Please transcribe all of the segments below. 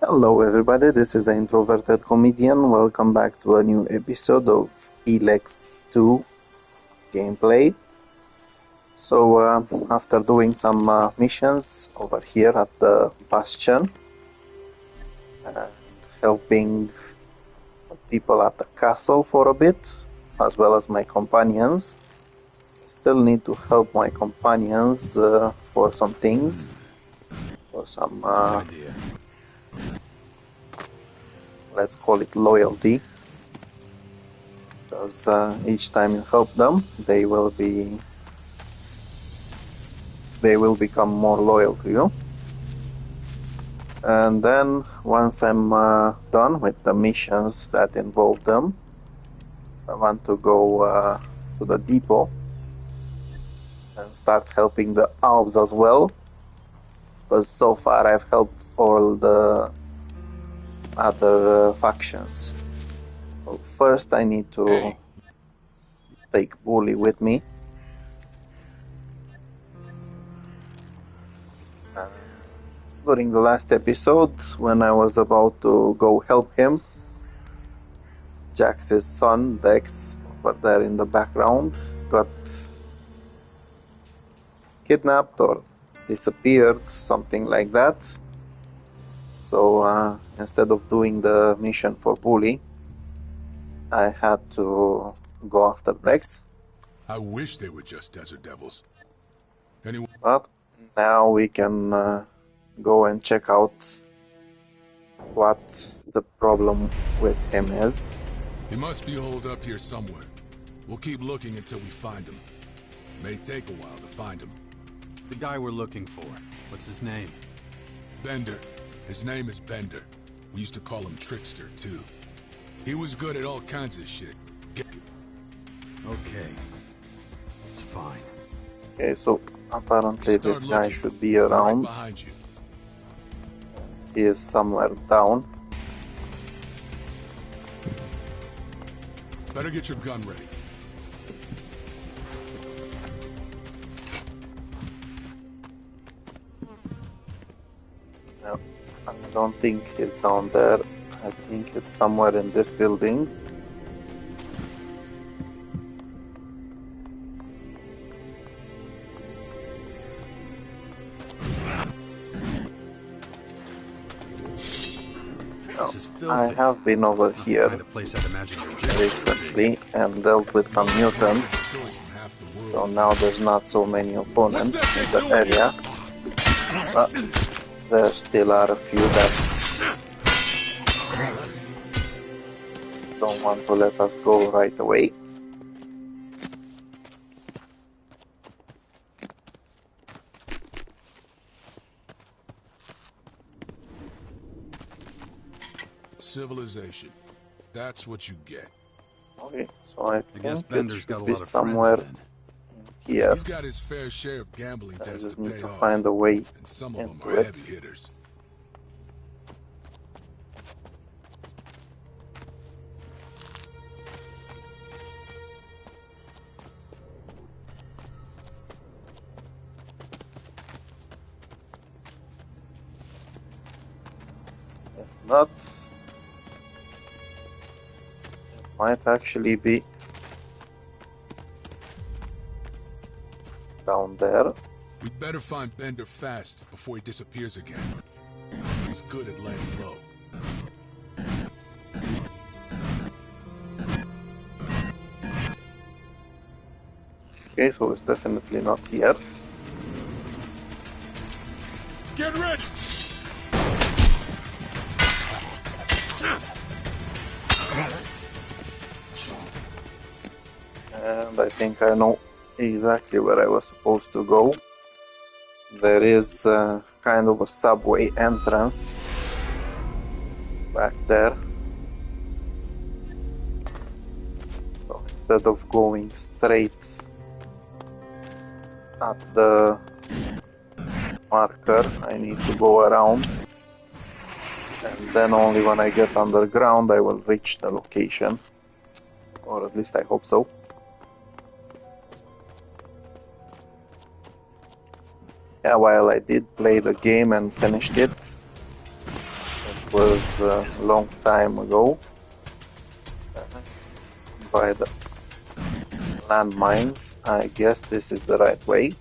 Hello everybody, this is the Introverted Comedian. Welcome back to a new episode of Elex 2 gameplay. So after doing some missions over here at the Bastion and helping people at the castle for a bit, as well as my companions, I still need to help my companions for some things, for some let's call it loyalty, because each time you help them, they will become more loyal to you. And then once I'm done with the missions that involve them, I want to go to the depot and start helping the Albs as well, because so far I've helped all the other factions. So first I need to take Bully with me. During the last episode, when I was about to go help him, Jax's son, Dex, over there in the background, got kidnapped or disappeared, something like that. So instead of doing the mission for Bully, I had to go after Dex. I wish they were just desert devils. Anyway, But now we can go and check out what the problem with him is. he must be holed up here somewhere. We'll keep looking until we find him. It may take a while to find him. The guy we're looking for. What's his name? Bender. His name is Bender. We used to call him Trickster, too. He was good at all kinds of shit. Okay. It's fine. Okay, so apparently this guy looking. should be Right around. behind you. He is somewhere down. Better get your gun ready. No, I don't think he's down there. I think he's somewhere in this building. This is filthy. I have been over Not the here kind of place I'd imagine you're just- recently and dealt with some mutants, Choice from half the world. so now there's not so many opponents in the area, but there still are a few that don't want to let us go right away. Civilization. That's what you get. Okay, so I I guess think it Bender's got a should be lot of somewhere friends then. here. He's got his fair share of gambling I debts just to need pay to off. find a way And some of them into are it. heavy hitters. If not, it might actually be down there. We'd better find Bender fast before he disappears again. He's good at laying low. Okay, so it's definitely not here. Get ready! And I think I know exactly where I was supposed to go. There is kind of a subway entrance back there. So instead of going straight at the marker, I need to go around. And then only when I get underground I will reach the location. Or at least I hope so. Yeah, while I did play the game and finished it, it was a long time ago by the landmines. I guess this is the right way.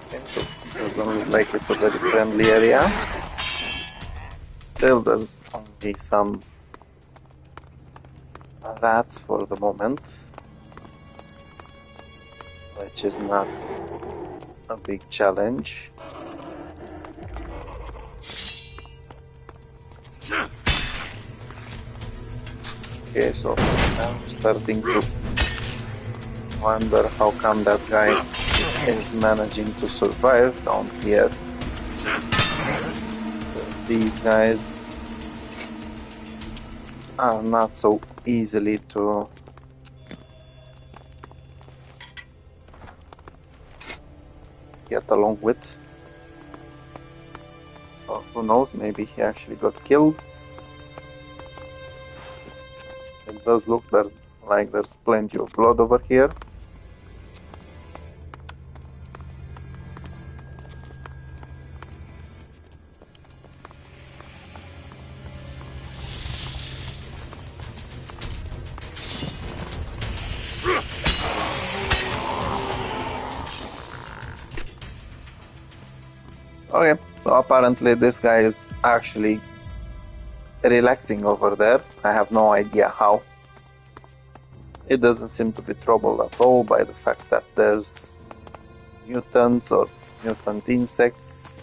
Okay, so it doesn't look like it's a very friendly area. Still, there's only some rats for the moment, which is not a big challenge. Okay, so I'm starting to wonder how come that guy is managing to survive down here. These guys are not so easily to get along with. Or who knows, maybe he actually got killed. It does look like there's plenty of blood over here. Okay, so apparently this guy is actually relaxing over there. I have no idea how. It doesn't seem to be troubled at all by the fact that there's mutants or mutant insects.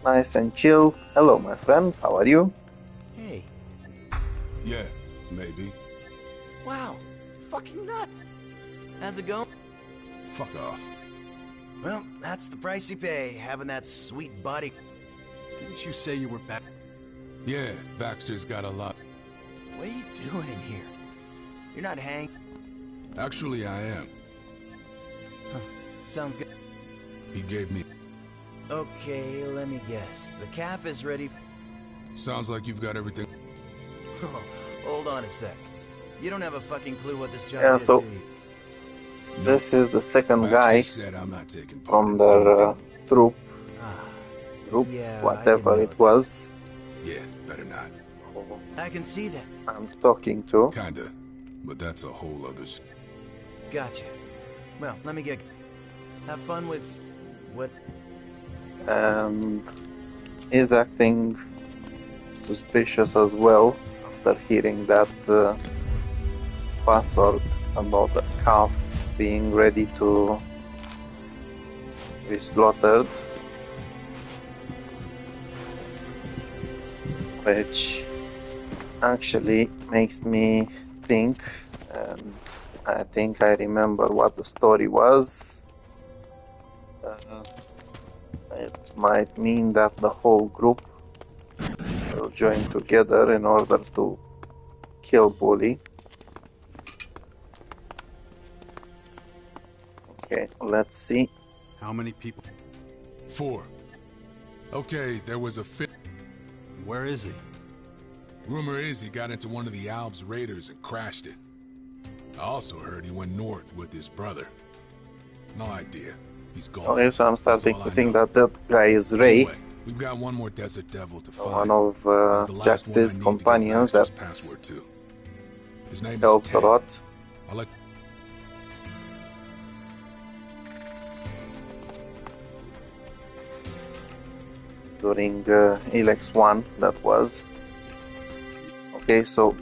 Nice and chill. Hello, my friend. How are you? Hey. Yeah, maybe. Wow. Fucking nut. How's it going? Fuck off. Well, that's the price you pay, having that sweet body. Didn't you say you were back? Yeah, Baxter's got a lot. What are you doing in here? You're not hang... Actually, I am. Huh. Sounds good. He gave me... Okay, let me guess. The calf is ready... Sounds like you've got everything... Oh, hold on a sec. You don't have a fucking clue what this job Yeah, is, so do you? this is the second Baxter guy said I'm not taking part from in their anything. group, Yeah, whatever I didn't it know was. Yeah, better not. I can see that. I'm talking to. Kinda. But that's a whole other... Gotcha. Well, let me get... Have fun with... what... And is acting suspicious as well after hearing that password about the calf being ready to be slaughtered, which actually makes me think, and I think I remember what the story was. It might mean that the whole group will join together in order to kill Bully. Okay, let's see. How many people? 4. Okay, there was a fit. Where is he? Rumor is he got into one of the Albs raiders and crashed it. I also heard he went north with his brother. No idea. He's gone. Okay, so I'm starting That's to all I think know. that guy is Ray, Anyway, we've got one more Desert Devil to find. one of He's the last one I Jax's need to get companions that Baxter's password to. His name is helped a Ted. lot. I'll let... During Elex 1, that was. Okay, so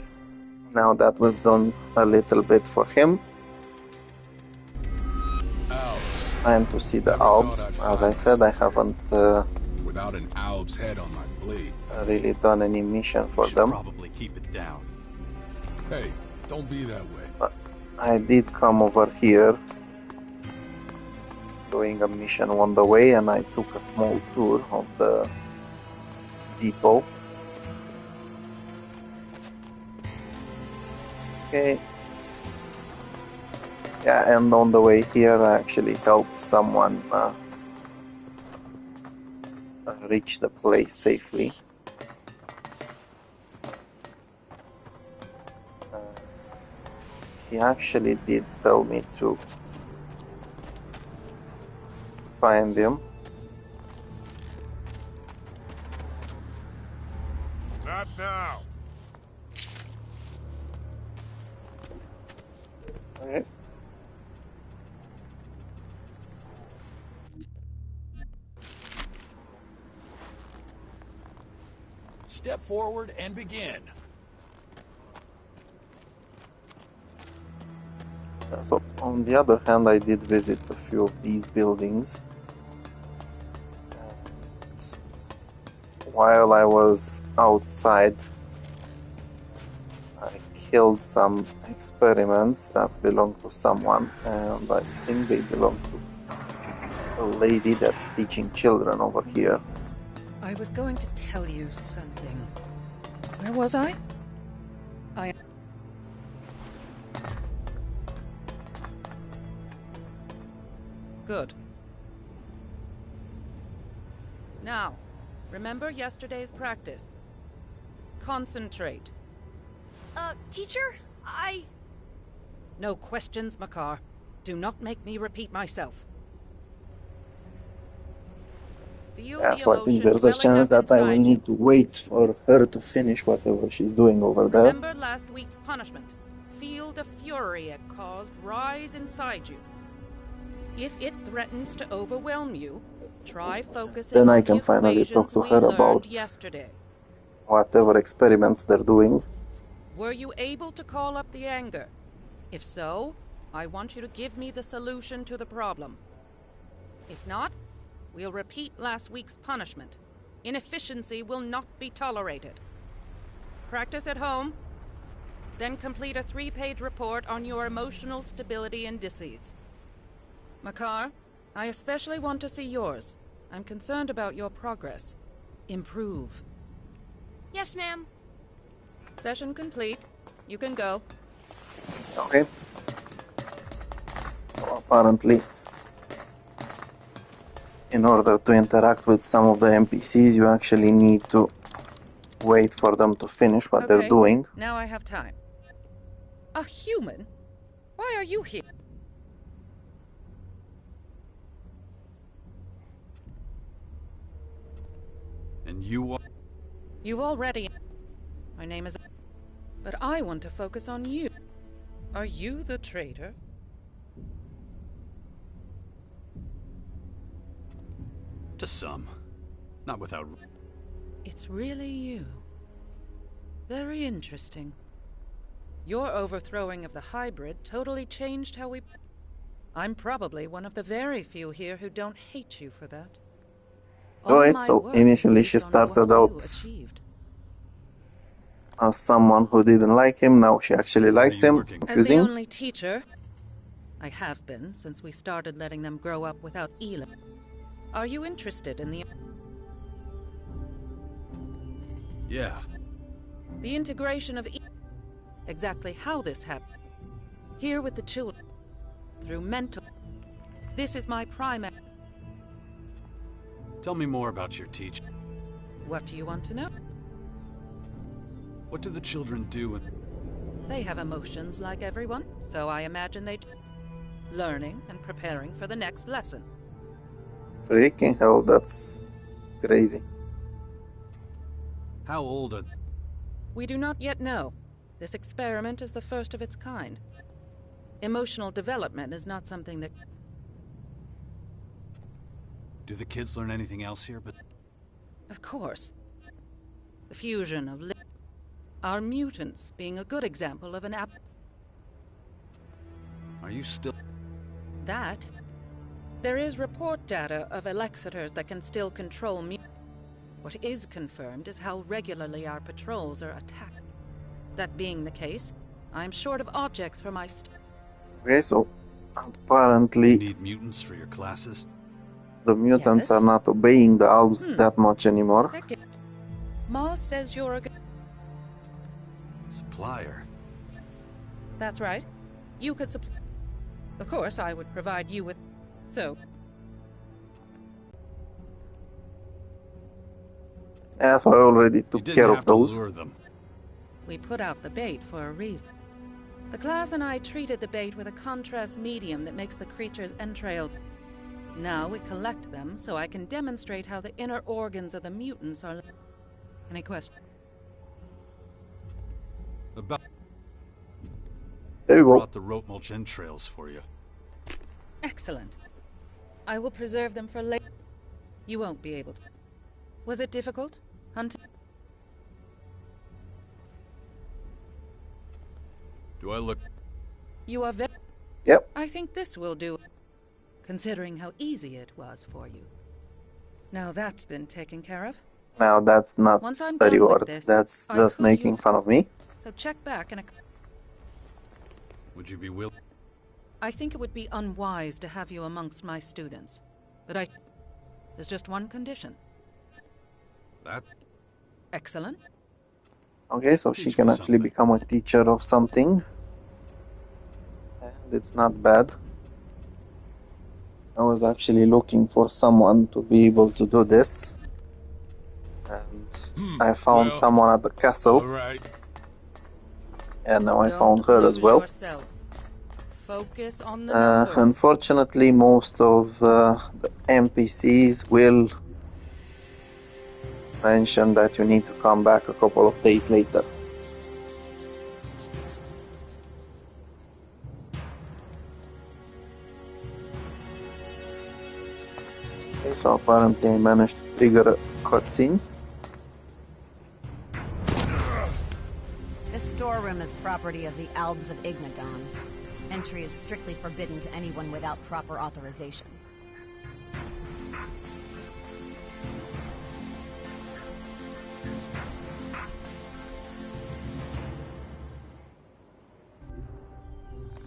now that we've done a little bit for him, it's time to see the Never thought Albs. I'd As find I said, I myself here. haven't Without an Alb's head on my blade. really done any mission for Should them. probably keep it down. Hey, don't be that way. But I did come over here doing a mission on the way, and I took a small tour of the depot. Okay. Yeah, and on the way here I actually helped someone reach the place safely. he actually did tell me to find him. Not now. Okay. Step forward and begin. So, on the other hand, I did visit a few of these buildings. While I was outside, I killed some experiments that belong to someone, and I think they belong to a lady that's teaching children over here. I was going to tell you something. Where was I? Good. Now, remember yesterday's practice. Concentrate. Teacher? No questions, Makar. Do not make me repeat myself. Feel Yeah, the so I think emotion there's a welling chance up that I will inside need to wait for her to finish whatever she's doing over there. Remember last week's punishment. Feel the fury it caused rise inside you. If it threatens to overwhelm you, try focusing Then I on can the finally talk equations to we her learned about yesterday. whatever experiments they're doing. Were you able to call up the anger? If so, I want you to give me the solution to the problem. If not, we'll repeat last week's punishment. Inefficiency will not be tolerated. Practice at home, then complete a 3-page report on your emotional stability indices. Makar, I especially want to see yours. I'm concerned about your progress. Improve. Yes, ma'am. Session complete. You can go. Okay. So apparently, in order to interact with some of the NPCs, you actually need to wait for them to finish what they're doing. Now I have time. A human? Why are you here? And you are... You've already... My name is... But I want to focus on you. Are you the traitor? To some. Not without... It's really you. Very interesting. Your overthrowing of the hybrid totally changed how we... I'm probably one of the very few here who don't hate you for that. Right, so initially she started out as someone who didn't like him, now she actually likes him. Confusing. As the only teacher, I have been since we started letting them grow up without Elex. Are you interested in the... Yeah. The integration of exactly how this happened. Here with the children. Through mental... This is my primary... Tell me more about your teacher. What do you want to know? What do the children do? They have emotions like everyone, so I imagine they... Learning and preparing for the next lesson. Freaking hell, that's crazy. How old are they? We do not yet know. This experiment is the first of its kind. Emotional development is not something that... Do the kids learn anything else here but... Of course. The fusion of... Our mutants being a good example of an app... Are you still... That? There is report data of Elexiters that can still control What is confirmed is how regularly our patrols are attacked. That being the case, I'm short of objects for my Okay, so apparently... You need mutants for your classes? The mutants are not obeying the Albs that much anymore. Ma says you're a... Supplier? That's right. You could supply... Of course, I would provide you with... So... Yeah, so I already took care of those. Lure them. We put out the bait for a reason. The class and I treated the bait with a contrast medium that makes the creature's entrails. Now we collect them so I can demonstrate how the inner organs of the mutants are... Any questions? About There you go. brought the rope mulch entrails for you. Excellent. I will preserve them for later. You won't be able to. Was it difficult? Hunting? Do I look... You are very... Yep. I think this will do, considering how easy it was for you. Now that's been taken care of. Now that's not Once I'm a done with reward. this, That's I just could making use- fun of me. So check back in a... Would you be willing... I think it would be unwise to have you amongst my students. But there's just one condition. That... Excellent. Okay, so she Teach can me actually something. become a teacher of something. And it's not bad. I was actually looking for someone to be able to do this. And I found well, someone at the castle. All right. And now I Don't found her as lose well. yourself. Focus on the numbers. Unfortunately, most of the NPCs will mention that you need to come back a couple of days later. Okay, so apparently I managed to trigger a cutscene. This storeroom is property of the Albs of Ignadon. Entry is strictly forbidden to anyone without proper authorization.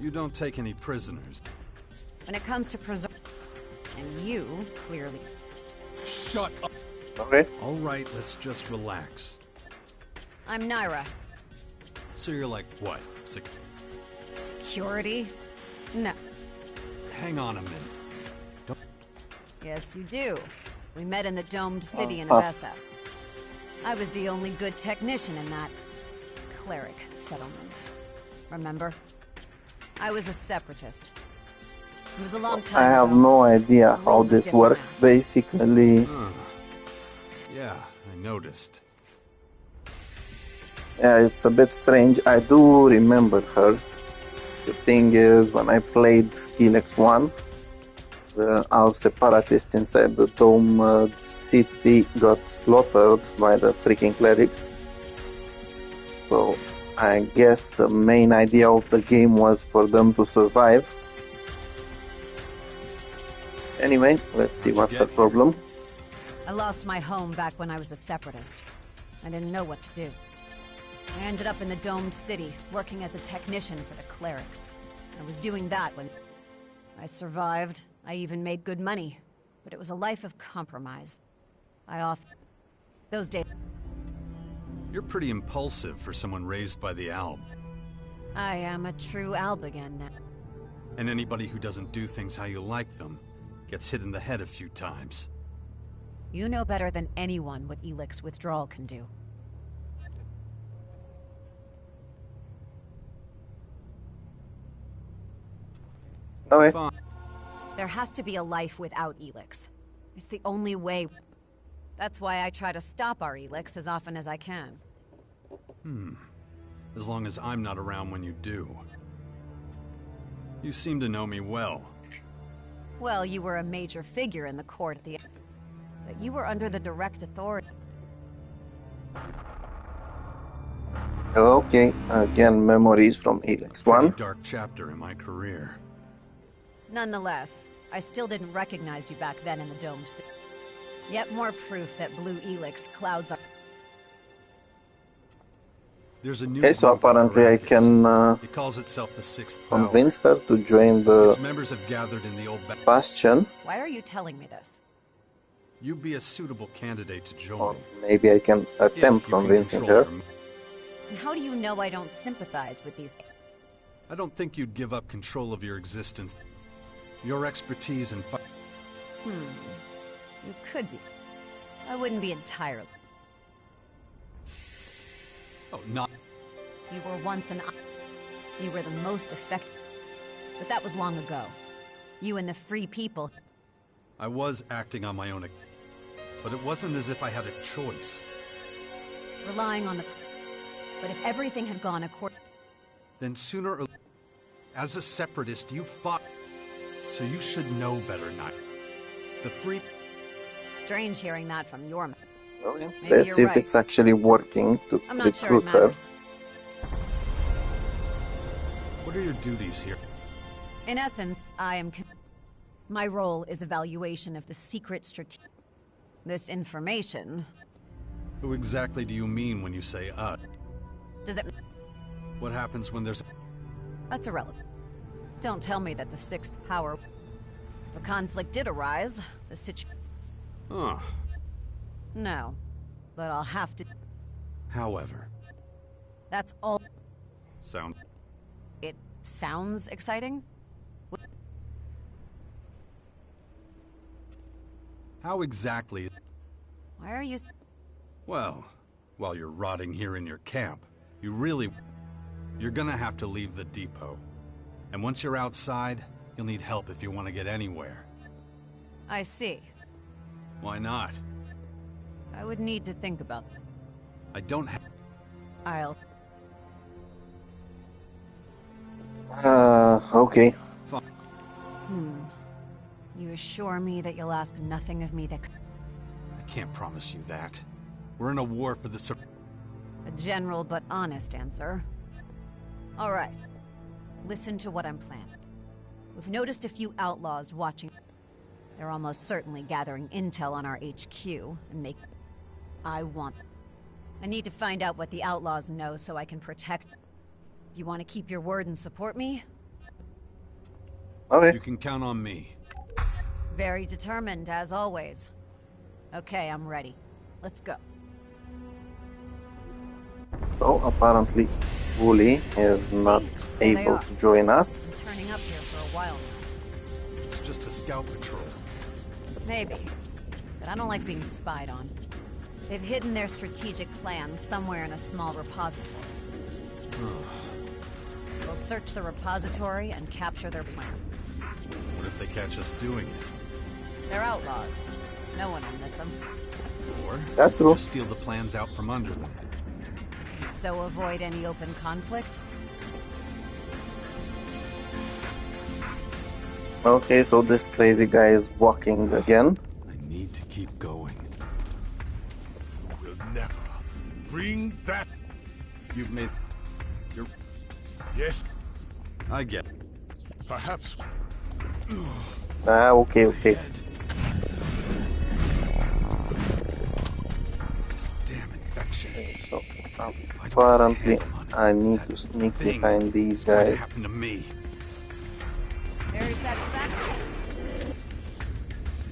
You don't take any prisoners. When it comes to preserve... And you, clearly... Shut up. Okay. All right, let's just relax. I'm Naira. So you're like, what? Security? No. Hang on a minute. Yes, you do. We met in the domed city in Uh-huh. Avessa. I was the only good technician in that... cleric settlement. Remember? I was a separatist. It was a long time I have ago. no idea how Rules are this different works. Basically, Yeah, I noticed. yeah, it's a bit strange. I do remember her. The thing is, when I played Elex 1, the Alb separatists inside the dome city got slaughtered by the freaking clerics. So I guess the main idea of the game was for them to survive. Anyway, let's see what's the problem. I lost my home back when I was a separatist. I didn't know what to do. I ended up in the domed city, working as a technician for the clerics. I was doing that when... I survived. I even made good money. But it was a life of compromise. Those days... You're pretty impulsive for someone raised by the Alb. I am a true Alb again now. And anybody who doesn't do things how you like them gets hit in the head a few times. You know better than anyone what Elex withdrawal can do. Okay. Fine. There has to be a life without Elex. It's the only way. That's why I try to stop our Elex as often as I can. As long as I'm not around when you do. You seem to know me well. Well, you were a major figure in the court at the... But you were under the direct authority. Okay, again, memories from Elex 1. Pretty dark chapter in my career. Nonetheless, I still didn't recognize you back then in the domed city. Yet more proof that blue Elex clouds are... There's a new Okay, so group on apparently I Arrakis. can It calls itself the Sixth convince her to join Power. the Its members have gathered in the old Bastion. Why are you telling me this? You'd be a suitable candidate to join. Or maybe I can if attempt you can convincing control her. your- And how do you know I don't sympathize with these... I don't think you'd give up control of your existence. Your expertise in fight. You could be. I wouldn't be entirely. Oh, not. You were once an... You were the most effective. But that was long ago. You and the free people. I was acting on my own, but it wasn't as if I had a choice. Relying on the... But if everything had gone according... Then sooner or... As a separatist, you fought... So you should know better, not... The free... Strange hearing that from your mouth. Okay. Maybe Let's you're see if right. it's actually working to I'm not sure it recruit her. matters. What are your duties here? In essence, I am... My role is evaluation of the secret strategy. This information... Who exactly do you mean when you say Does it... What happens when there's... That's irrelevant. Don't tell me that the sixth power... If a conflict did arise, the situation... Huh. No. But I'll have to... However... That's all... Sound... It sounds exciting? How exactly... Why are you... Well, while you're rotting here in your camp, you really... You're gonna have to leave the depot. And once you're outside, you'll need help if you want to get anywhere. I see. Why not? I would need to think about... I don't have... I'll... Okay. You assure me that you'll ask nothing of me that... I can't promise you that. We're in a war for the... A general but honest answer. All right. Listen to what I'm planning. We've noticed a few outlaws watching. They're almost certainly gathering intel on our HQ and make... I need to find out what the outlaws know so I can protect... Do you want to keep your word and support me? Okay. You can count on me. Very determined, as always. Okay, I'm ready. Let's go. So apparently Wooly is not there they able are. to join us. Been turning up here for a while now. It's just a scout patrol. Maybe. But I don't like being spied on. They've hidden their strategic plans somewhere in a small repository. We'll search the repository and capture their plans. What if they catch us doing it? They're outlaws. No one will miss them. Or That's we'll true. just steal the plans out from under them. So avoid any open conflict? Okay, so this crazy guy is walking again. I need to keep going. We'll never bring that. You've made... You're... Yes, I get it. perhaps. Okay. This damn infection. So apparently I need to sneak behind these What guys. happened to me? Very satisfactory.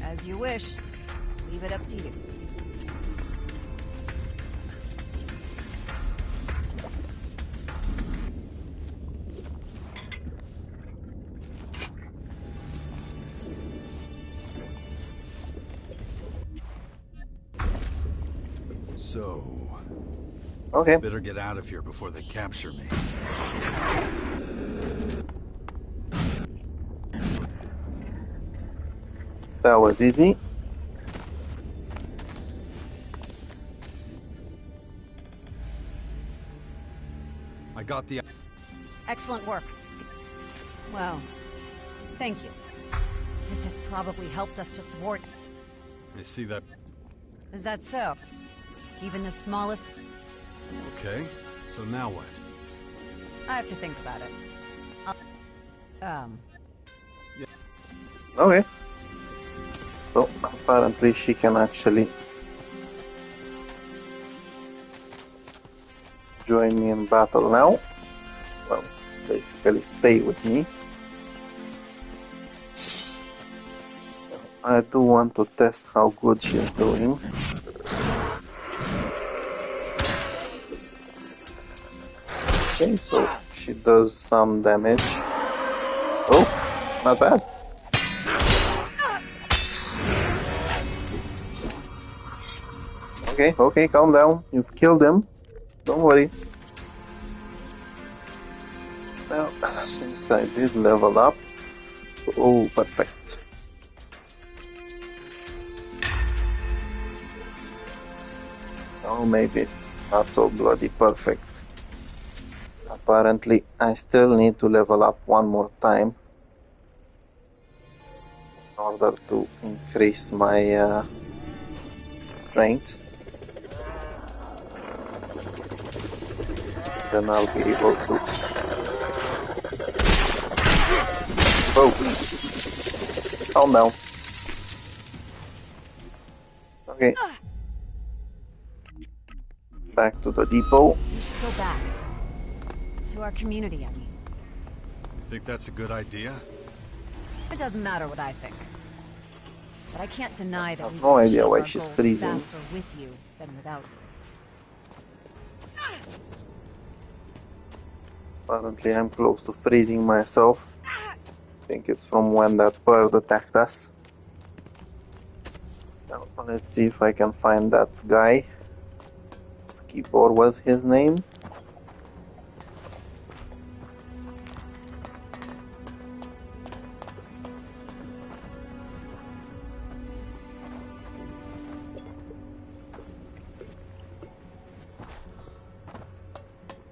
As you wish. Leave it up to you. So... Okay. Better get out of here before they capture me. That was easy. I got the... Excellent work. Well, thank you. This has probably helped us to thwart... I see that... Is that so? Even the smallest... Okay, so now what? I have to think about it. Okay. So apparently she can actually join me in battle now. Well, basically stay with me. I do want to test how good she is doing. Okay, so she does some damage. Oh, not bad. Okay, calm down. You've killed him. Don't worry. Now, since I did level up, oh, perfect. Oh, maybe not so bloody perfect. Apparently, I still need to level up one more time in order to increase my strength. Then I'll be able to... Oh! Calm down. Okay. Back to the depot. We should go back. To our community, I mean. You think that's a good idea? It doesn't matter what I think. But I can't deny that we have no can idea achieve why our she's goals freezing. faster with you than without you. Apparently I'm close to freezing myself. I think it's from when that bird attacked us. Now, let's see if I can find that guy. Skipper was his name.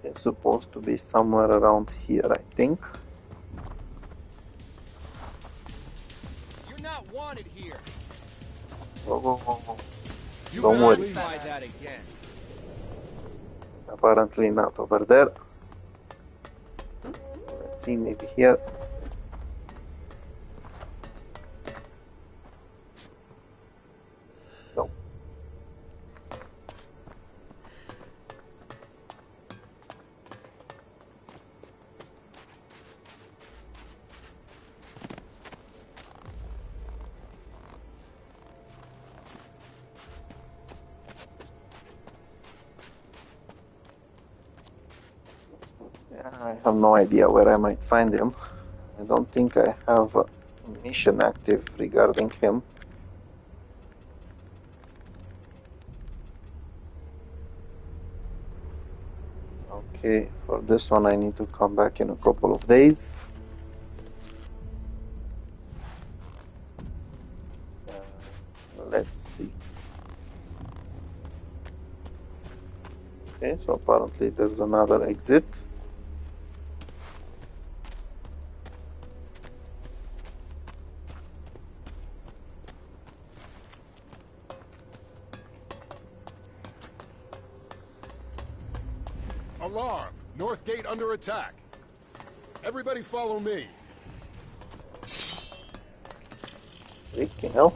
It's supposed to be somewhere around here, I think. You're not wanted here. Whoa. You Don't worry. try that again. Apparently not over there. Let's see, maybe here. No. I have no idea where I might find him. I don't think I have a mission active regarding him. Okay, for this one I need to come back in a couple of days. Let's see. Okay, so apparently there's another exit. Alarm! North Gate under attack. Everybody follow me. Freaking hell.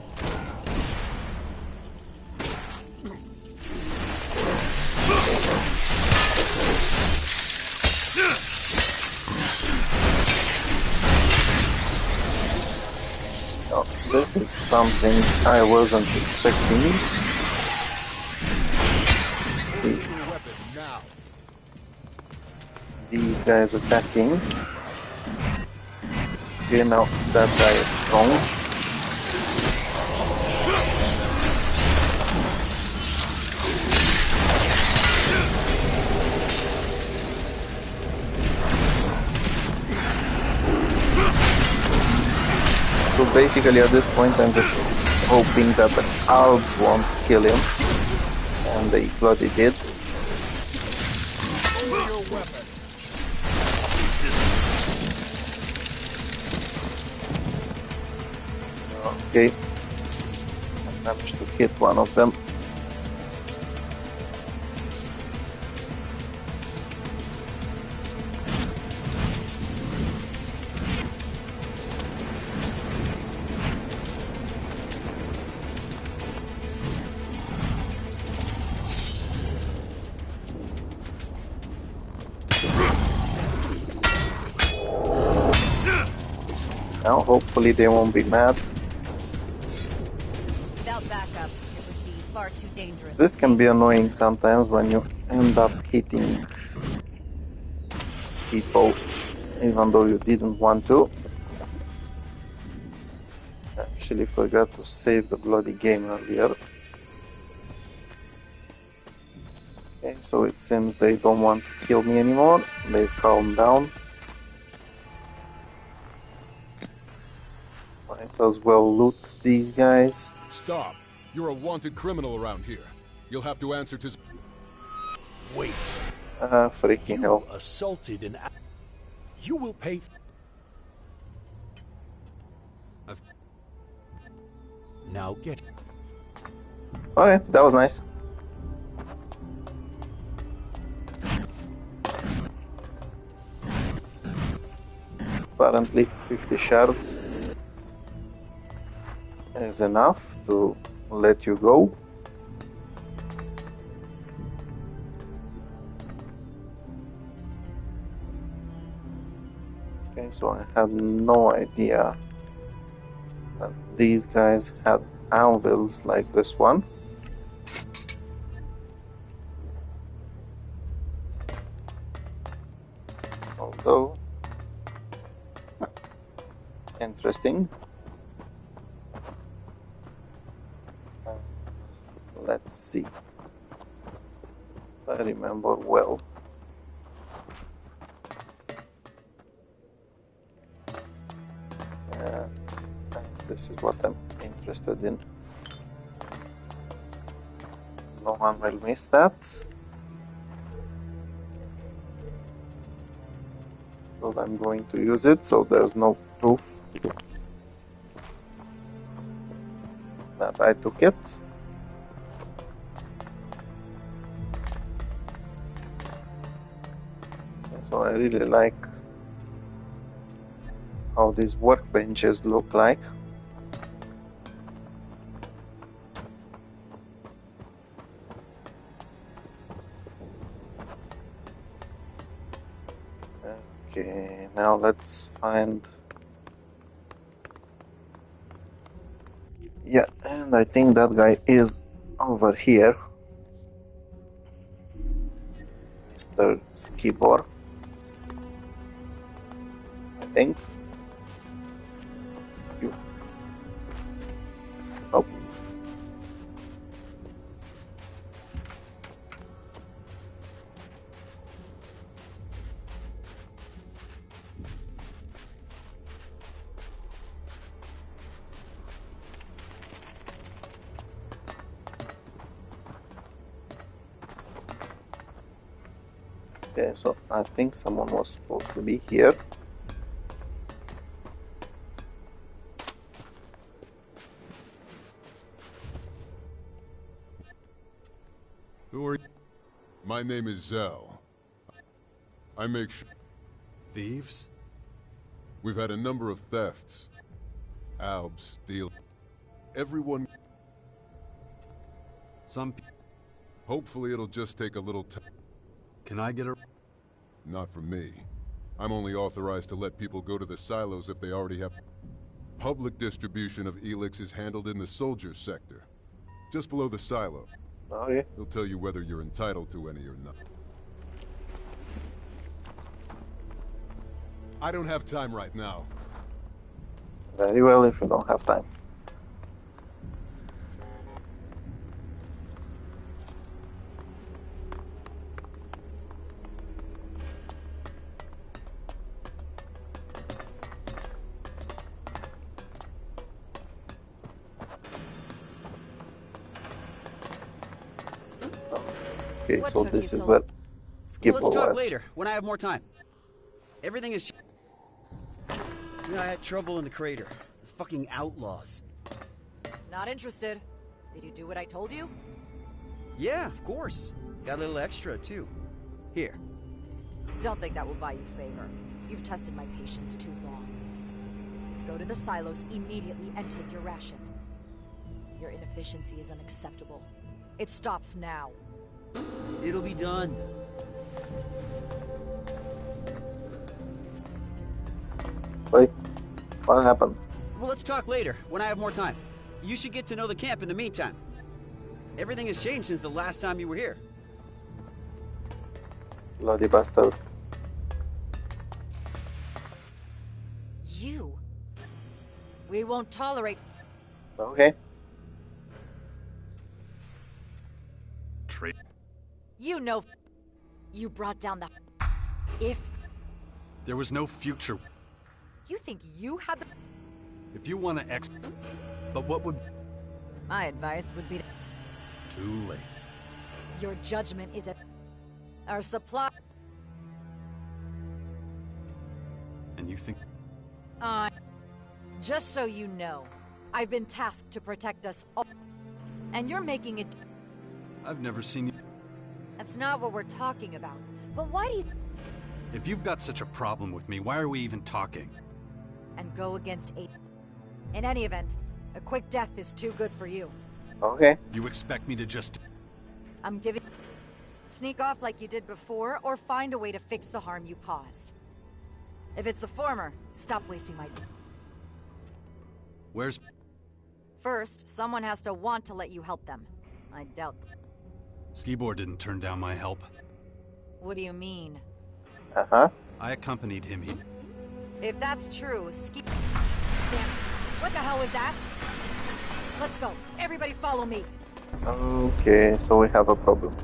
Oh, this is something I wasn't expecting. See. These guys attacking. Okay, now that guy is strong. So basically at this point I'm just hoping that the Albs won't kill him. And they bloody did. Okay, I managed to hit one of them. Now hopefully they won't be mad. Backup, it would be far too dangerous. This can be annoying sometimes when you end up hitting people even though you didn't want to. I actually forgot to save the bloody game earlier. Okay, so it seems they don't want to kill me anymore. They've calmed down. Might as well loot these guys. Stop. You're a wanted criminal around here. You'll have to answer to... Wait. Freaking You hell. assaulted an... You will pay... Now get... Okay, that was nice. Apparently 50 shards is enough to let you go. Okay, so I had no idea that these guys had anvils like this one. Although, interesting. Let's see. If I remember well. This is what I'm interested in. No one will miss that. Because I'm going to use it, so there's no proof that I took it. So I really like how these workbenches look like. Okay, now let's find... Yeah, and I think that guy is over here. Mr. Skibor, I think. You. Oh. Okay, so I think someone was supposed to be here. Who are you? My name is Zell. I make sure... Thieves? We've had a number of thefts. Albs steal... Everyone... Hopefully it'll just take a little time. Can I get a... Not from me. I'm only authorized to let people go to the silos if they already have... Public distribution of Elex is handled in the soldiers sector. Just below the silo. Oh, yeah. They'll tell you whether you're entitled to any or not. I don't have time right now. Very well if you don't have time. Okay, What so took this you is so where long? Skip Let's talk was. later, when I have more time. Everything is... You know, I had trouble in the crater. The fucking outlaws. Not interested. Did you do what I told you? Yeah, of course. Got a little extra, too. Here. Don't think that will buy you favor. You've tested my patience too long. Go to the silos immediately and take your ration. Your inefficiency is unacceptable. It stops now. It'll be done. Wait, what happened? Well, let's talk later, when I have more time. You should get to know the camp in the meantime. Everything has changed since the last time you were here. Bloody bastard. You? We won't tolerate... Okay. Trade. You know... You brought down the... If... There was no future. You think you had the... If you want to But what would... My advice would be to... Too late. Your judgment is our supply. And you think... Just so you know, I've been tasked to protect us all. And you're making it... I've never seen you... That's not what we're talking about. But why do you... If you've got such a problem with me, why are we even talking? And go against 8. In any event, a quick death is too good for you. Okay. You expect me to just... I'm giving... Sneak off like you did before, or find a way to fix the harm you caused. If it's the former, stop wasting my... Where's... First, someone has to want to let you help them. I doubt... Skibor didn't turn down my help. What do you mean? Uh-huh. I accompanied him. If that's true, Damn, what the hell was that? Let's go. Everybody follow me. Okay, so we have a problem.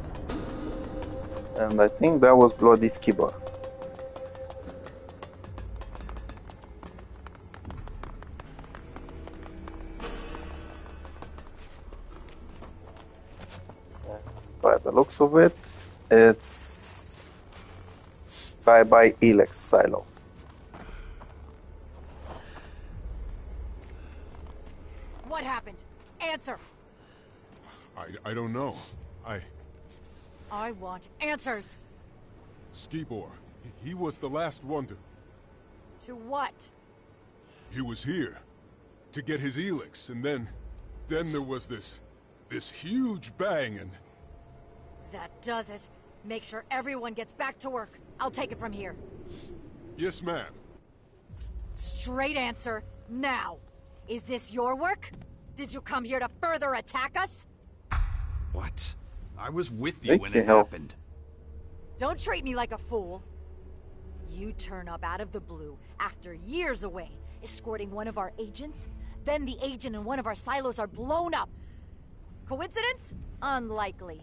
And I think that was Bloody Skibor. By the looks of it, it's bye-bye Elex silo. What happened? Answer! I don't know. I want answers! Skibor, he was the last one to... To what? He was here to get his Elex, and then there was this huge bang, and... That does it. Make sure everyone gets back to work. I'll take it from here. Yes, ma'am. Straight answer, now. Is this your work? Did you come here to further attack us? What? I was with you when Thank it you. happened. Don't treat me like a fool. You turn up out of the blue after years away, escorting one of our agents. Then the agent in one of our silos are blown up. Coincidence? Unlikely.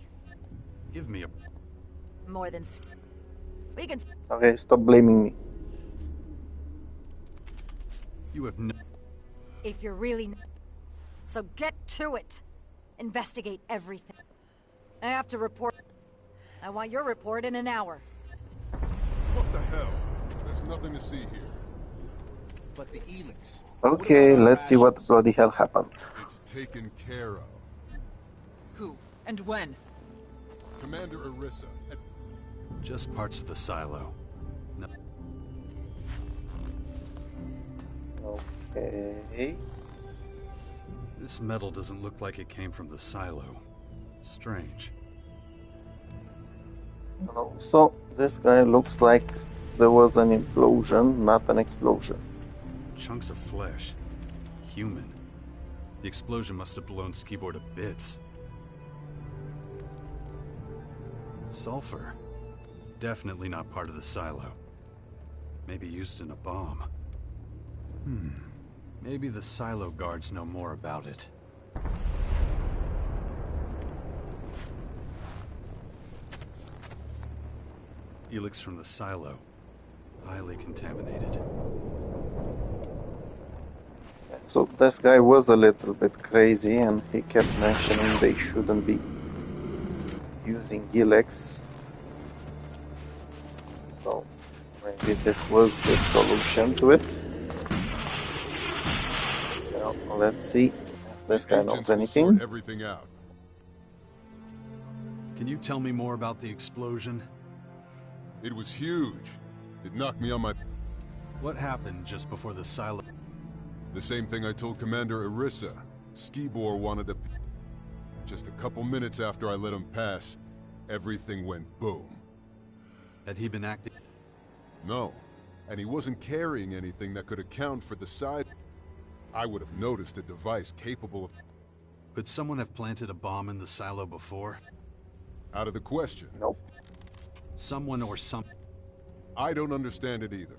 Give me a... More than... We can... Okay, stop blaming me. You have no... If you're really... So get to it. Investigate everything. I have to report... I want your report in an hour. What the hell? There's nothing to see here. But the Elex. Okay, let's see what the bloody hell happened. It's taken care of. Who? And when? Commander Arissa. Just parts of the silo. No. Okay. This metal doesn't look like it came from the silo. Strange. So, this guy looks like there was an implosion, not an explosion. Chunks of flesh. Human. The explosion must have blown Skibor to bits. Sulfur. Definitely not part of the silo. Maybe used in a bomb. Maybe the silo guards know more about it. Elex from the silo. Highly contaminated. So this guy was a little bit crazy and he kept mentioning they shouldn't be using Elex. So maybe this was the solution to it. Well, let's see if this guy knows anything. Everything out. Can you tell me more about the explosion? It was huge. It knocked me on my... What happened just before the silo? The same thing I told Commander Arissa. Skibor wanted to... Just a couple minutes after I let him pass, everything went boom. Had he been acting? No. And he wasn't carrying anything that could account for the size. I would have noticed a device capable of... Could someone have planted a bomb in the silo before? Out of the question. Nope. Someone or some... I don't understand it either.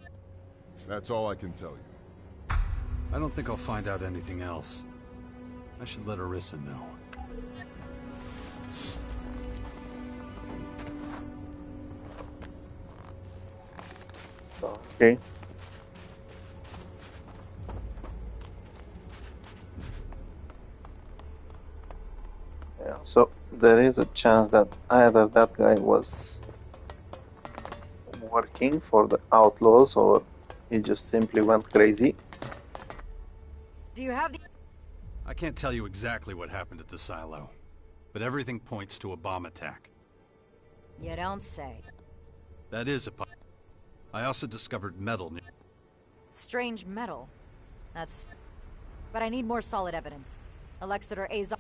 That's all I can tell you. I don't think I'll find out anything else. I should let Arissa know. Okay. Yeah, so there is a chance that either that guy was working for the outlaws or he just simply went crazy. Do you have the... I can't tell you exactly what happened at the silo, but everything points to a bomb attack. You don't say. That is a I also discovered metal near... Strange metal. That's... But I need more solid evidence. Elex or Azov...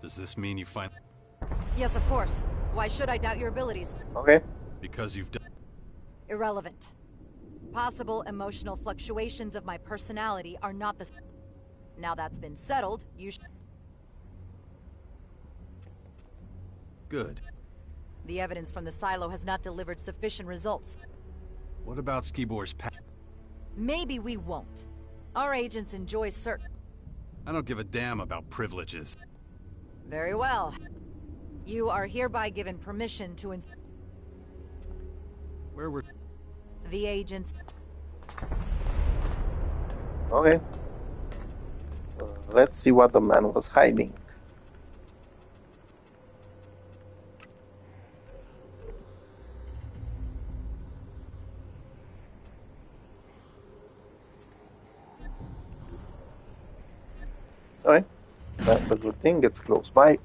Does this mean you find... Yes, of course. Why should I doubt your abilities? Okay. Because you've done... Irrelevant. Possible emotional fluctuations of my personality are not the... Now that's been settled, you Good. The evidence from the silo has not delivered sufficient results. What about Skibor's Maybe we won't. Our agents enjoy certain... I don't give a damn about privileges. Very well. You are hereby given permission to Where were... The agents... Okay. Let's see what the man was hiding. Alright, that's a good thing, it's close by.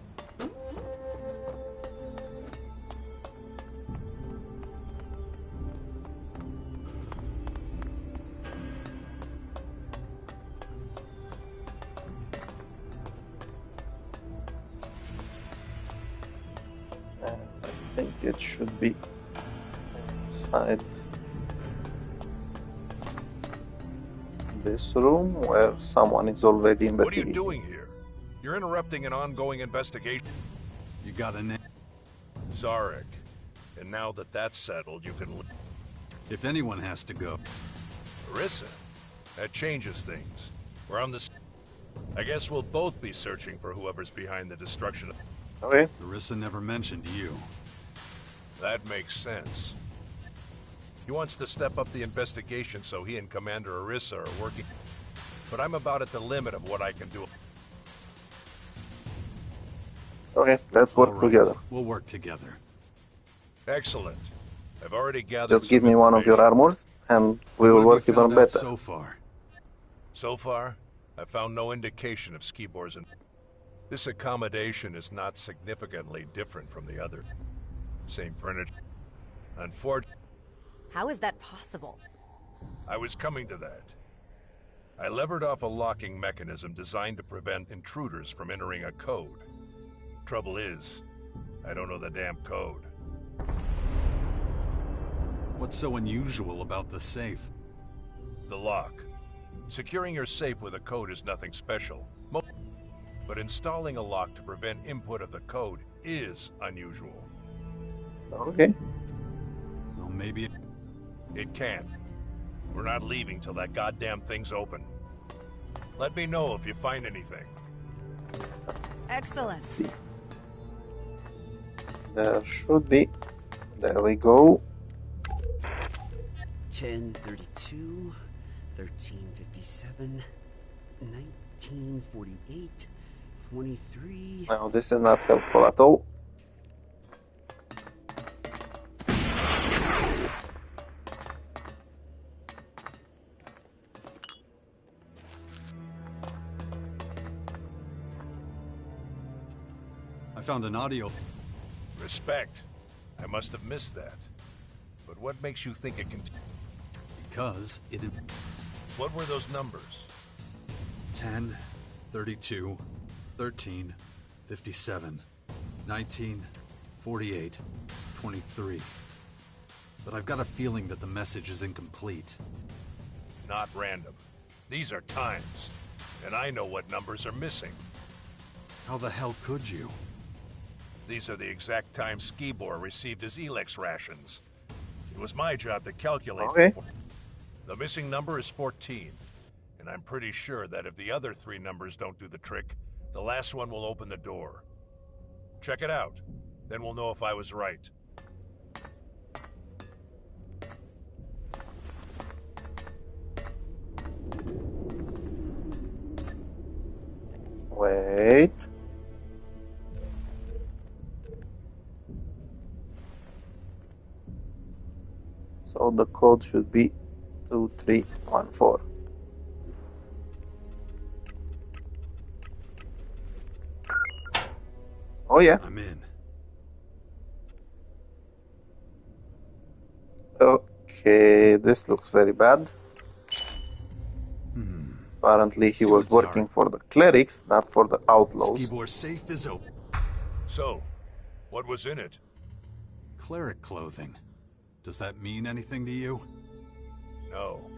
And I think it should be inside this room where someone is already investigating. What are you doing here? You're interrupting an ongoing investigation. You got a name? Zarek. And now that that's settled, you can... If anyone has to go. Arissa. That changes things. We're on this... I guess we'll both be searching for whoever's behind the destruction of... Okay. Arissa never mentioned you. That makes sense. He wants to step up the investigation so he and Commander Arissa are working. But I'm about at the limit of what I can do. Okay, let's work together. We'll work together. Excellent. I've already gathered... Just give me one of your armors and we will work even better. So far? So far, I found no indication of Skibor's... This accommodation is not significantly different from the other. Same furniture. Unfortunately... How is that possible? I was coming to that. I levered off a locking mechanism designed to prevent intruders from entering a code. Trouble is, I don't know the damn code. What's so unusual about the safe? The lock. Securing your safe with a code is nothing special. But installing a lock to prevent input of the code is unusual. Okay. Well, maybe... It can't. We're not leaving till that goddamn thing's open. Let me know if you find anything. Excellent. Let's see. There should be. There we go. 1032, 1357, 1948, 23... Now this is not helpful at all. I found an audio... Respect. I must have missed that. But what makes you think it can... Because it... What were those numbers? 10, 32, 13, 57, 19, 48, 23. But I've got a feeling that the message is incomplete. Not random. These are times. And I know what numbers are missing. How the hell could you? These are the exact times Skibor received his Elex rations. It was my job to calculate them for him. The missing number is 14. And I'm pretty sure that if the other 3 numbers don't do the trick, the last one will open the door. Check it out. Then we'll know if I was right. Wait. So the code should be 2314. Oh yeah. I'm in. Okay, this looks very bad. Apparently he was working for the clerics, not for the outlaws. Skibor's safe is open. So, what was in it? Cleric clothing. Does that mean anything to you? No.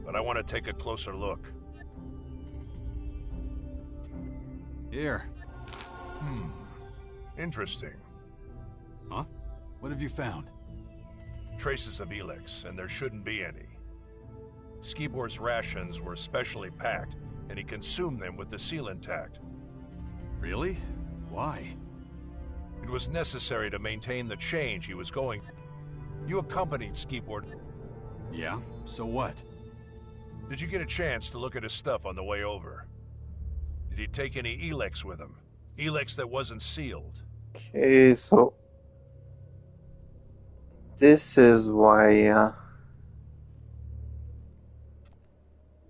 But I want to take a closer look. Here. Interesting. Huh? What have you found? Traces of Elex, and there shouldn't be any. Skibor's rations were specially packed, and he consumed them with the seal intact. Really? Why? It was necessary to maintain the change he was going. You accompanied Skibor. Yeah? So what? Did you get a chance to look at his stuff on the way over? Did he take any Elex with him? Elex that wasn't sealed? Okay, so this is why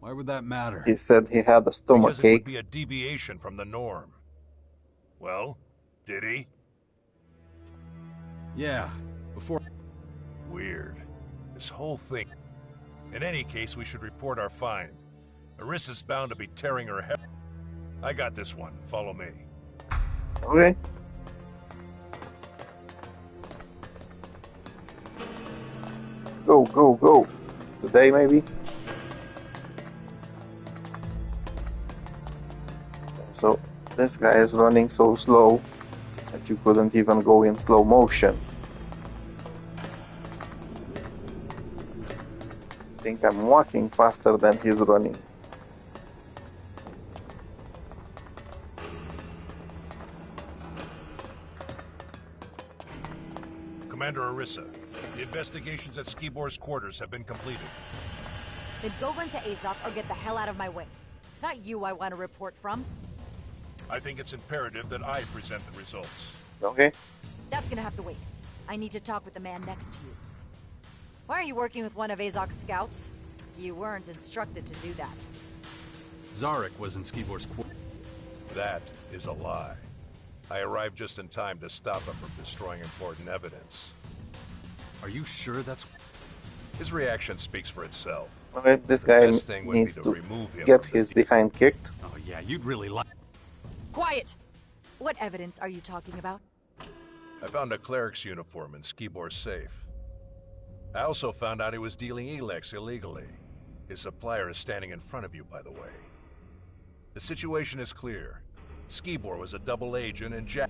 Why would that matter? he said he had a stomach Because it would ache. be a deviation from the norm. Well, did he? Yeah, before... Weird. This whole thing... In any case, we should report our find. Arissa's bound to be tearing her head... I got this one. Follow me. Okay. Go, go, go. Today, maybe? So, this guy is running so slow that you couldn't even go in slow motion. I think I'm walking faster than he's running. Commander Arissa, the investigations at Skibor's quarters have been completed. Then go run to Azok or get the hell out of my way. It's not you I want to report from. I think it's imperative that I present the results. Okay. That's gonna have to wait. I need to talk with the man next to you. Why are you working with one of Azok's scouts? You weren't instructed to do that. Zarek was in Skibor's quarters. That is a lie. I arrived just in time to stop him from destroying important evidence. Are you sure that's... His reaction speaks for itself. Okay, this guy Best thing would be needs to to remove him get from the his behind kicked. Oh yeah, you'd really like... Quiet! What evidence are you talking about? I found a cleric's uniform in Skibor's safe. I also found out he was dealing Elex illegally. His supplier is standing in front of you, by the way. The situation is clear. Skibor was a double agent and Jack...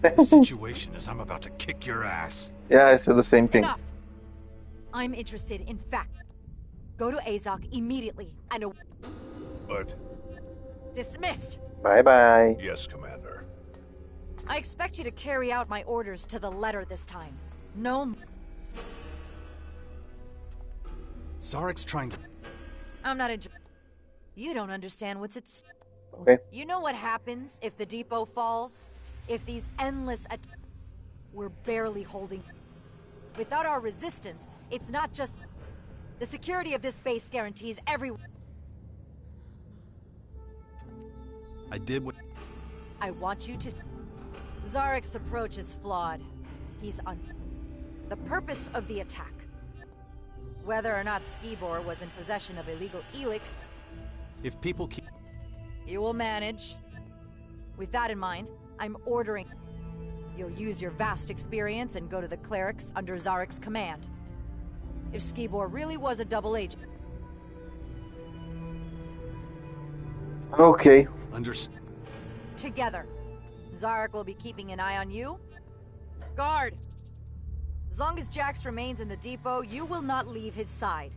The situation is I'm about to kick your ass. Yeah, I said the same thing. Enough! I'm interested in fact. Go to Azok immediately and... But... Dismissed! Bye-bye. Yes, Commander. I expect you to carry out my orders to the letter this time. No... Zarek's trying to... I'm not You don't understand what's at stake. Okay. You know what happens if the depot falls? If these endless we're barely holding. Without our resistance, it's not just... The security of this base guarantees everyone... I did what... I want you to... Zarek's approach is flawed. He's the purpose of the attack. Whether or not Skibor was in possession of illegal Elex... If people keep... You will manage. With that in mind, I'm ordering... You'll use your vast experience and go to the clerics under Zarek's command. If Skibor really was a double agent... Okay. Understood. Together. Zarek will be keeping an eye on you. Guard! As long as Jax remains in the depot, you will not leave his side.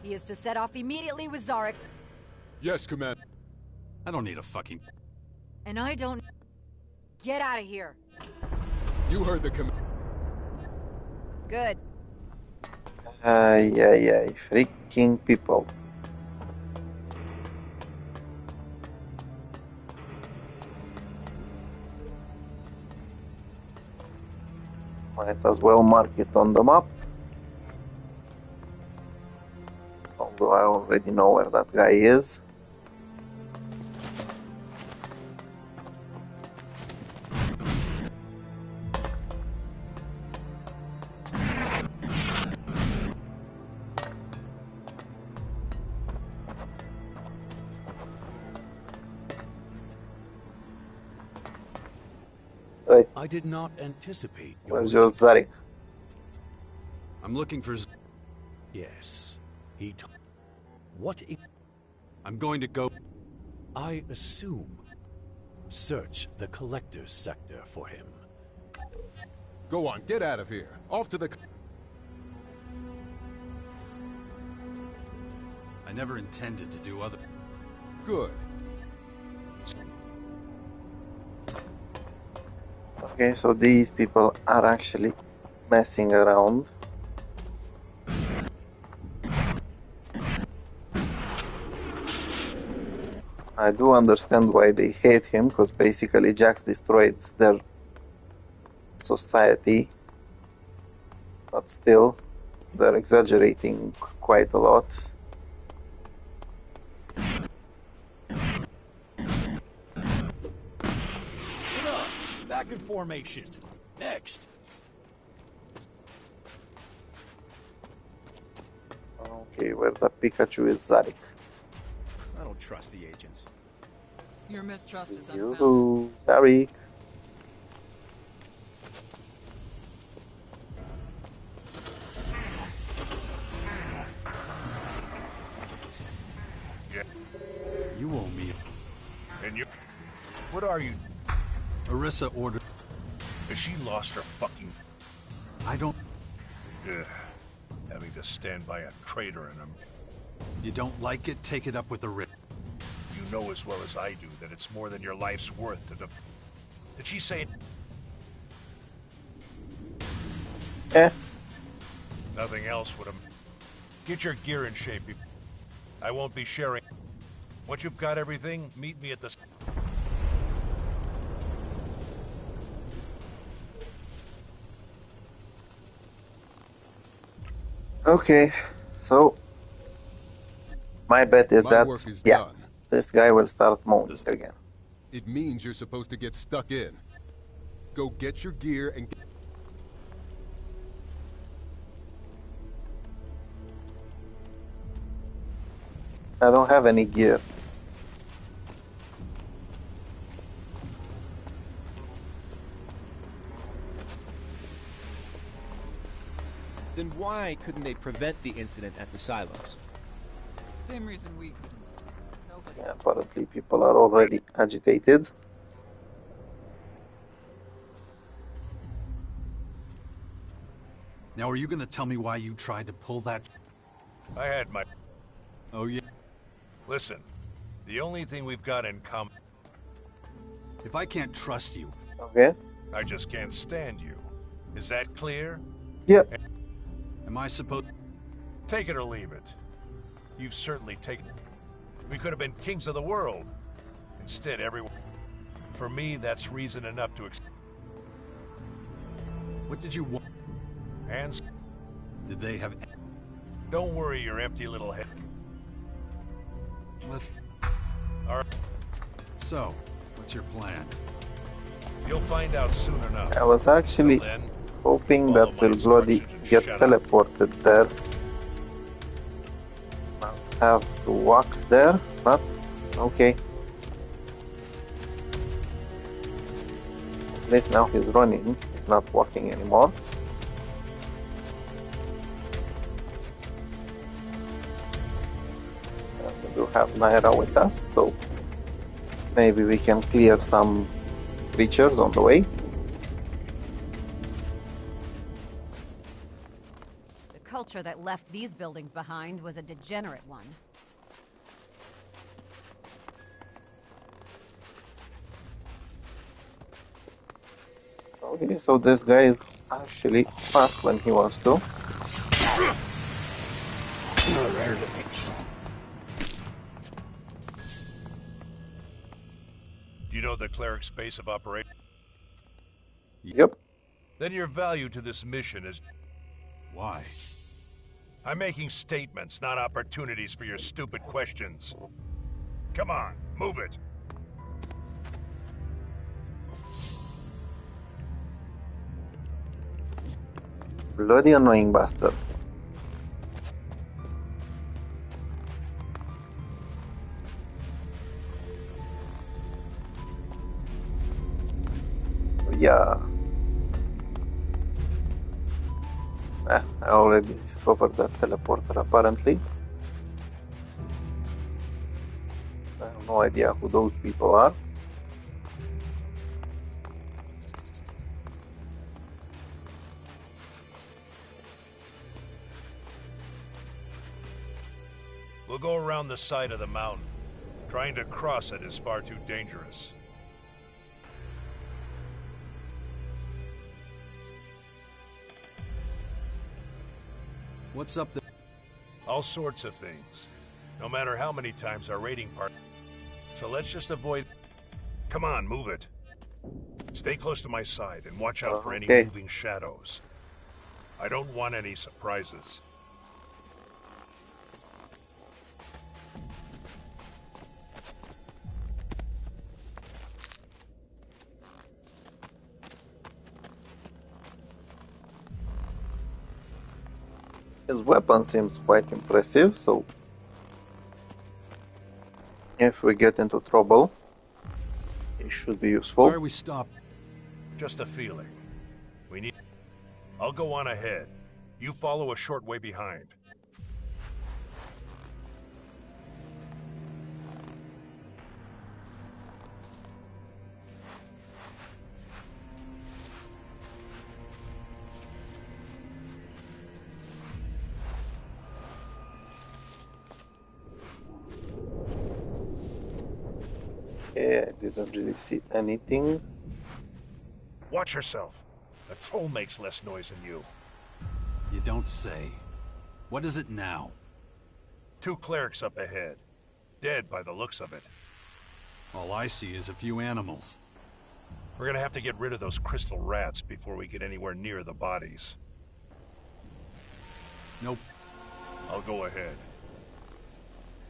He is to set off immediately with Zarek. Yes, Commander. I don't need a fucking... And I don't... Get out of here. You heard the command. Good. Ay, freaking people. Might as well mark it on the map. Although I already know where that guy is. Right. I did not anticipate Where's your Zarek? I'm looking for... Yes. He What I'm going to go... I assume. Search the collector's sector for him. Go on, get out of here. Off to the... I never intended to do other... Good. Okay, so these people are actually messing around. I do understand why they hate him, because basically Jax destroyed their society. But still, they're exaggerating quite a lot. Back in formation. Next. Okay, where the Pikachu is Zarek. I don't trust the agents. Your mistrust is unfounded. Yoo-hoo, Zarek. Yeah. You owe me... And you... What are you... Arissa ordered... Has she lost her fucking... I don't... Ugh. Having to stand by a traitor and You don't like it? Take it up with the Rip. You know as well as I do that it's more than your life's worth to Did she say... Nothing else would have... Get your gear in shape. I won't be sharing... Once you've got everything, meet me at the... Okay, so my bet is My work is yeah, done. this guy will start moaning again. It means you're supposed to get stuck in. Go get your gear and... I don't have any gear. Then why couldn't they prevent the incident at the silos? Same reason we couldn't. Nobody. Yeah, apparently people are already agitated. Now, are you going to tell me why you tried to pull that... I had my... Oh, yeah? Listen, the only thing we've got in common... If I can't trust you... Okay. I just can't stand you. Is that clear? Yeah. Am I supposed... Take it or leave it. You've certainly taken... We could have been kings of the world. Instead, everyone... For me, that's reason enough to... What did you want? Hands... Did they have... Don't worry your empty little head. Let's... Alright. So, what's your plan? You'll find out soon enough. I was actually hoping that we'll bloody get teleported there. Not have to walk there, but okay. At least now he's running, he's not walking anymore. We do have Naira with us, so maybe we can clear some creatures on the way. The culture that left these buildings behind was a degenerate one. Okay, so this guy is actually fast when he wants to. You know the cleric's base of operation? Yep. then your value to this mission is... Why? I'm making statements, not opportunities for your stupid questions. Come on, move it. Bloody annoying bastard. Yeah. I already discovered that teleporter apparently. I have no idea who those people are. We'll go around the side of the mountain. Trying to cross it is far too dangerous. What's up there? All sorts of things. No matter how many times our raiding part. So let's just avoid... Come on, move it. Stay close to my side and watch out for any moving shadows. I don't want any surprises. His weapon seems quite impressive, so if we get into trouble, it should be useful. Where are we stopped? Just a feeling. We need... I'll go on ahead. You follow a short way behind. Okay, I didn't really see anything. Watch yourself. The troll makes less noise than you. You don't say. What is it now? 2 clerics up ahead. Dead by the looks of it. All I see is a few animals. We're gonna have to get rid of those crystal rats before we get anywhere near the bodies. Nope. I'll go ahead.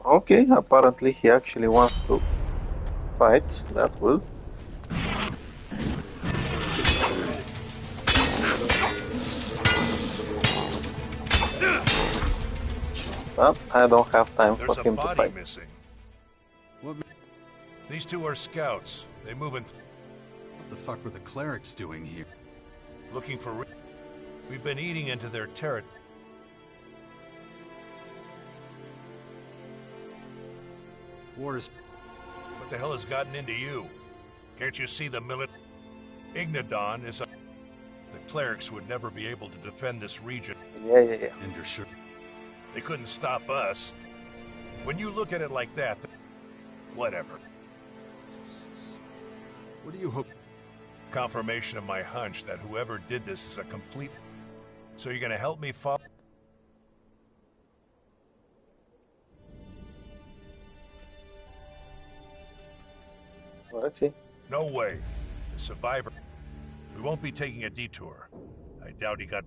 Okay, apparently he actually wants to fight. That's good. But I don't have time for him to fight. Missing. These 2 are scouts. They move in... What the fuck were the clerics doing here? Looking for... We've been eating into their territory. War is... What the hell has gotten into you? Can't you see the Ignadon is a... The clerics would never be able to defend this region. Yeah. And you're sure? They couldn't stop us. When you look at it like that, whatever. What do you hope? Confirmation of my hunch that whoever did this is a complete... So you're gonna help me follow... Well, let's see. No way. The survivor... We won't be taking a detour. I doubt he got...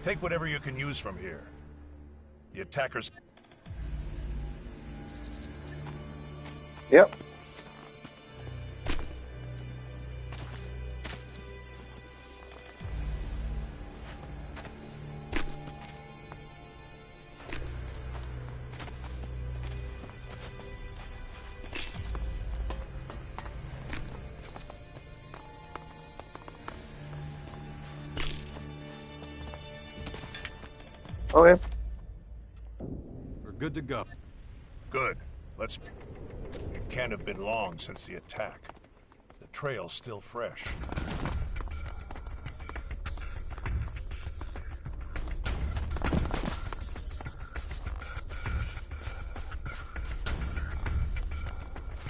Take whatever you can use from here. The attackers... Yep. Okay. We're good to go. Good. Let's... It can't have been long since the attack. The trail's still fresh.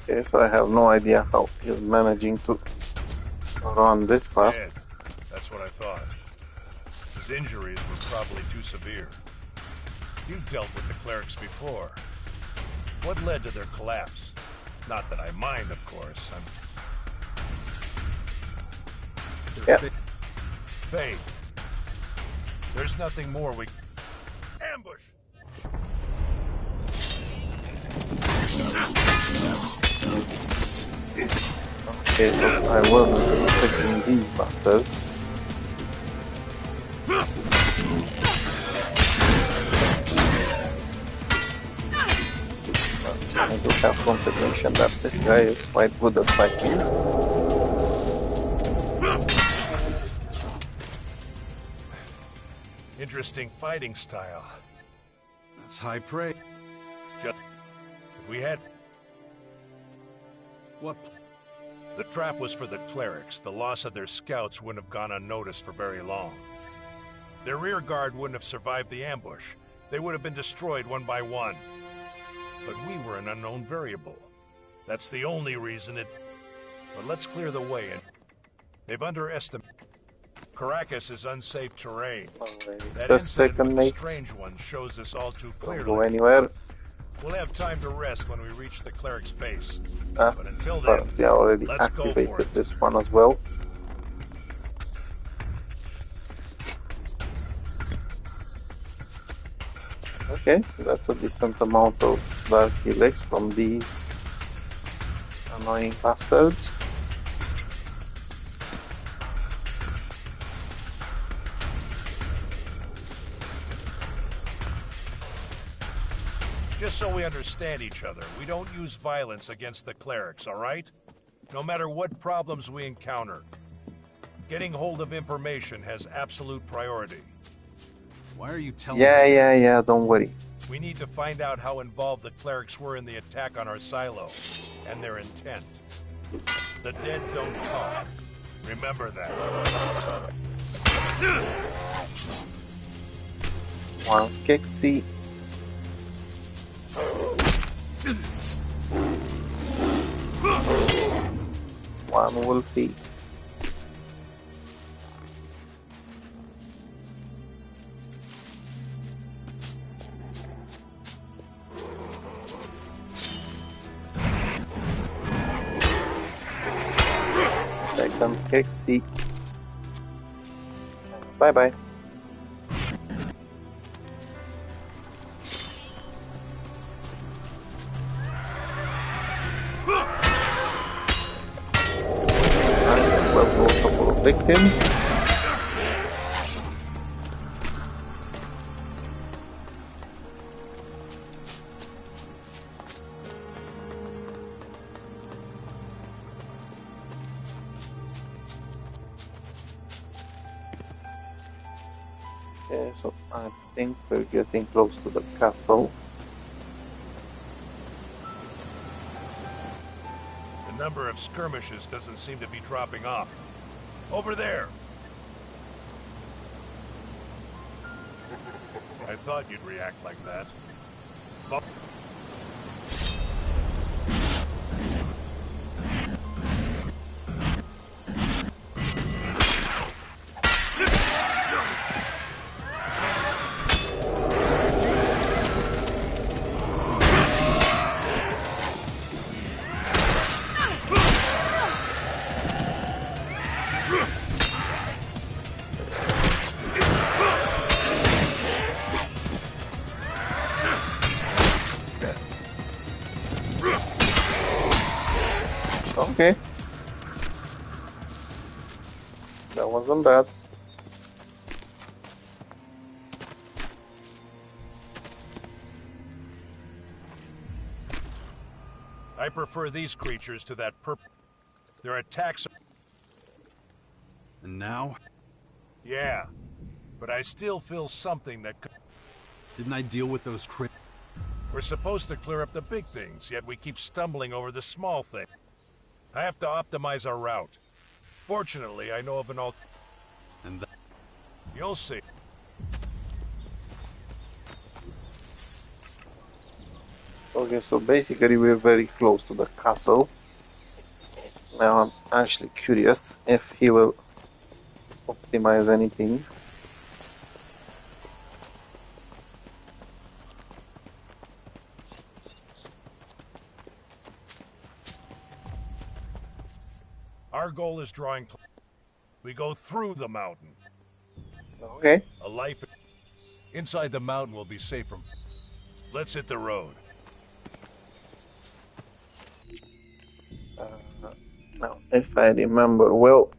Okay, so I have no idea how he's managing to run this fast. Dead. That's what I thought. His injuries were probably too severe. You've dealt with the clerics before. What led to their collapse? Not that I mind, of course. Yeah. Faye, there's nothing more we... Ambush! Okay, so I wasn't expecting these bastards. I do have confirmation that this guy is quite good at fighting. Interesting fighting style. That's high praise. Just if we had... What? The trap was for the clerics. The loss of their scouts wouldn't have gone unnoticed for very long. Their rear guard wouldn't have survived the ambush. They would have been destroyed one by one. But we were an unknown variable. That's the only reason it... But let's clear the way, and they've underestimated... Caracas is unsafe terrain. That incident with the strange one shows us all too clearly. Don't go anywhere. We'll have time to rest when we reach the cleric's base. But until then, we already let's go for activated it. this one as well. Okay, that's a decent amount of dark Elex from these annoying bastards. Just so we understand each other, we don't use violence against the clerics, all right? No matter what problems we encounter. Getting hold of information has absolute priority. Why are you telling me? Yeah, don't worry. We need to find out how involved the clerics were in the attack on our silo, and their intent. The dead don't talk. Remember that. One Skeksis. One Wolfie. Second Skeksis. Bye bye. Victims. Okay, so I think we're getting close to the castle. The number of skirmishes doesn't seem to be dropping off. Over there! I thought you'd react like that. Okay. That wasn't bad. I prefer these creatures to that Their attacks... And now? Yeah. But I still feel something that could... Didn't I deal with those We're supposed to clear up the big things, yet we keep stumbling over the small thing. I have to optimize our route. Fortunately, I know of an And you'll see. Okay, so basically we're very close to the castle. Now I'm actually curious if he will optimize anything. Our goal is drawing... We go through the mountain. Okay. A life inside the mountain will be safe from... Let's hit the road. Now, if I remember well,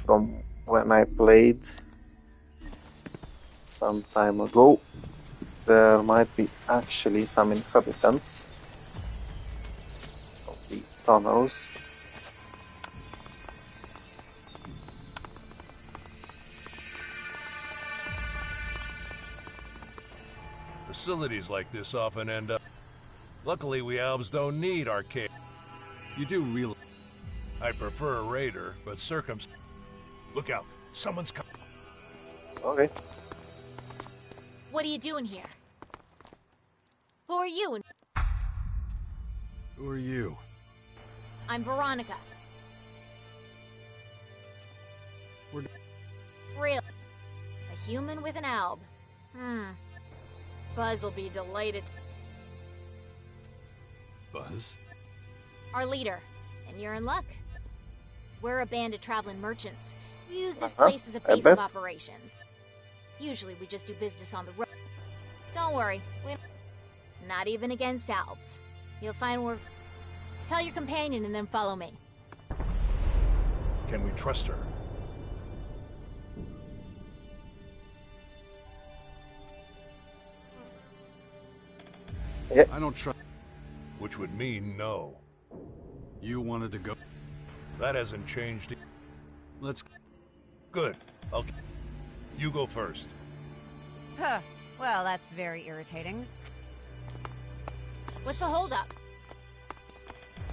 from when I played some time ago, there might be actually some inhabitants of these tunnels. Facilities like this often end up... Luckily, we Albs don't need arcade. You do really... I prefer a raider, but Look out. Someone's coming. Okay. What are you doing here? Who are you? Who are you? I'm Veronica. Really? A human with an alb. Buzz will be delighted. Buzz? Our leader. And you're in luck. We're a band of traveling merchants. We use this Uh-huh, place as a I base of bet. operations. Usually we just do business on the road. Don't worry, we're not even against Albs. You'll find we're... Tell your companion and then follow me. Can we trust her? Yeah. I don't trust... Which would mean no. You wanted to go... That hasn't changed. Let's... Good. You go first. Huh. Well, that's very irritating. What's the holdup?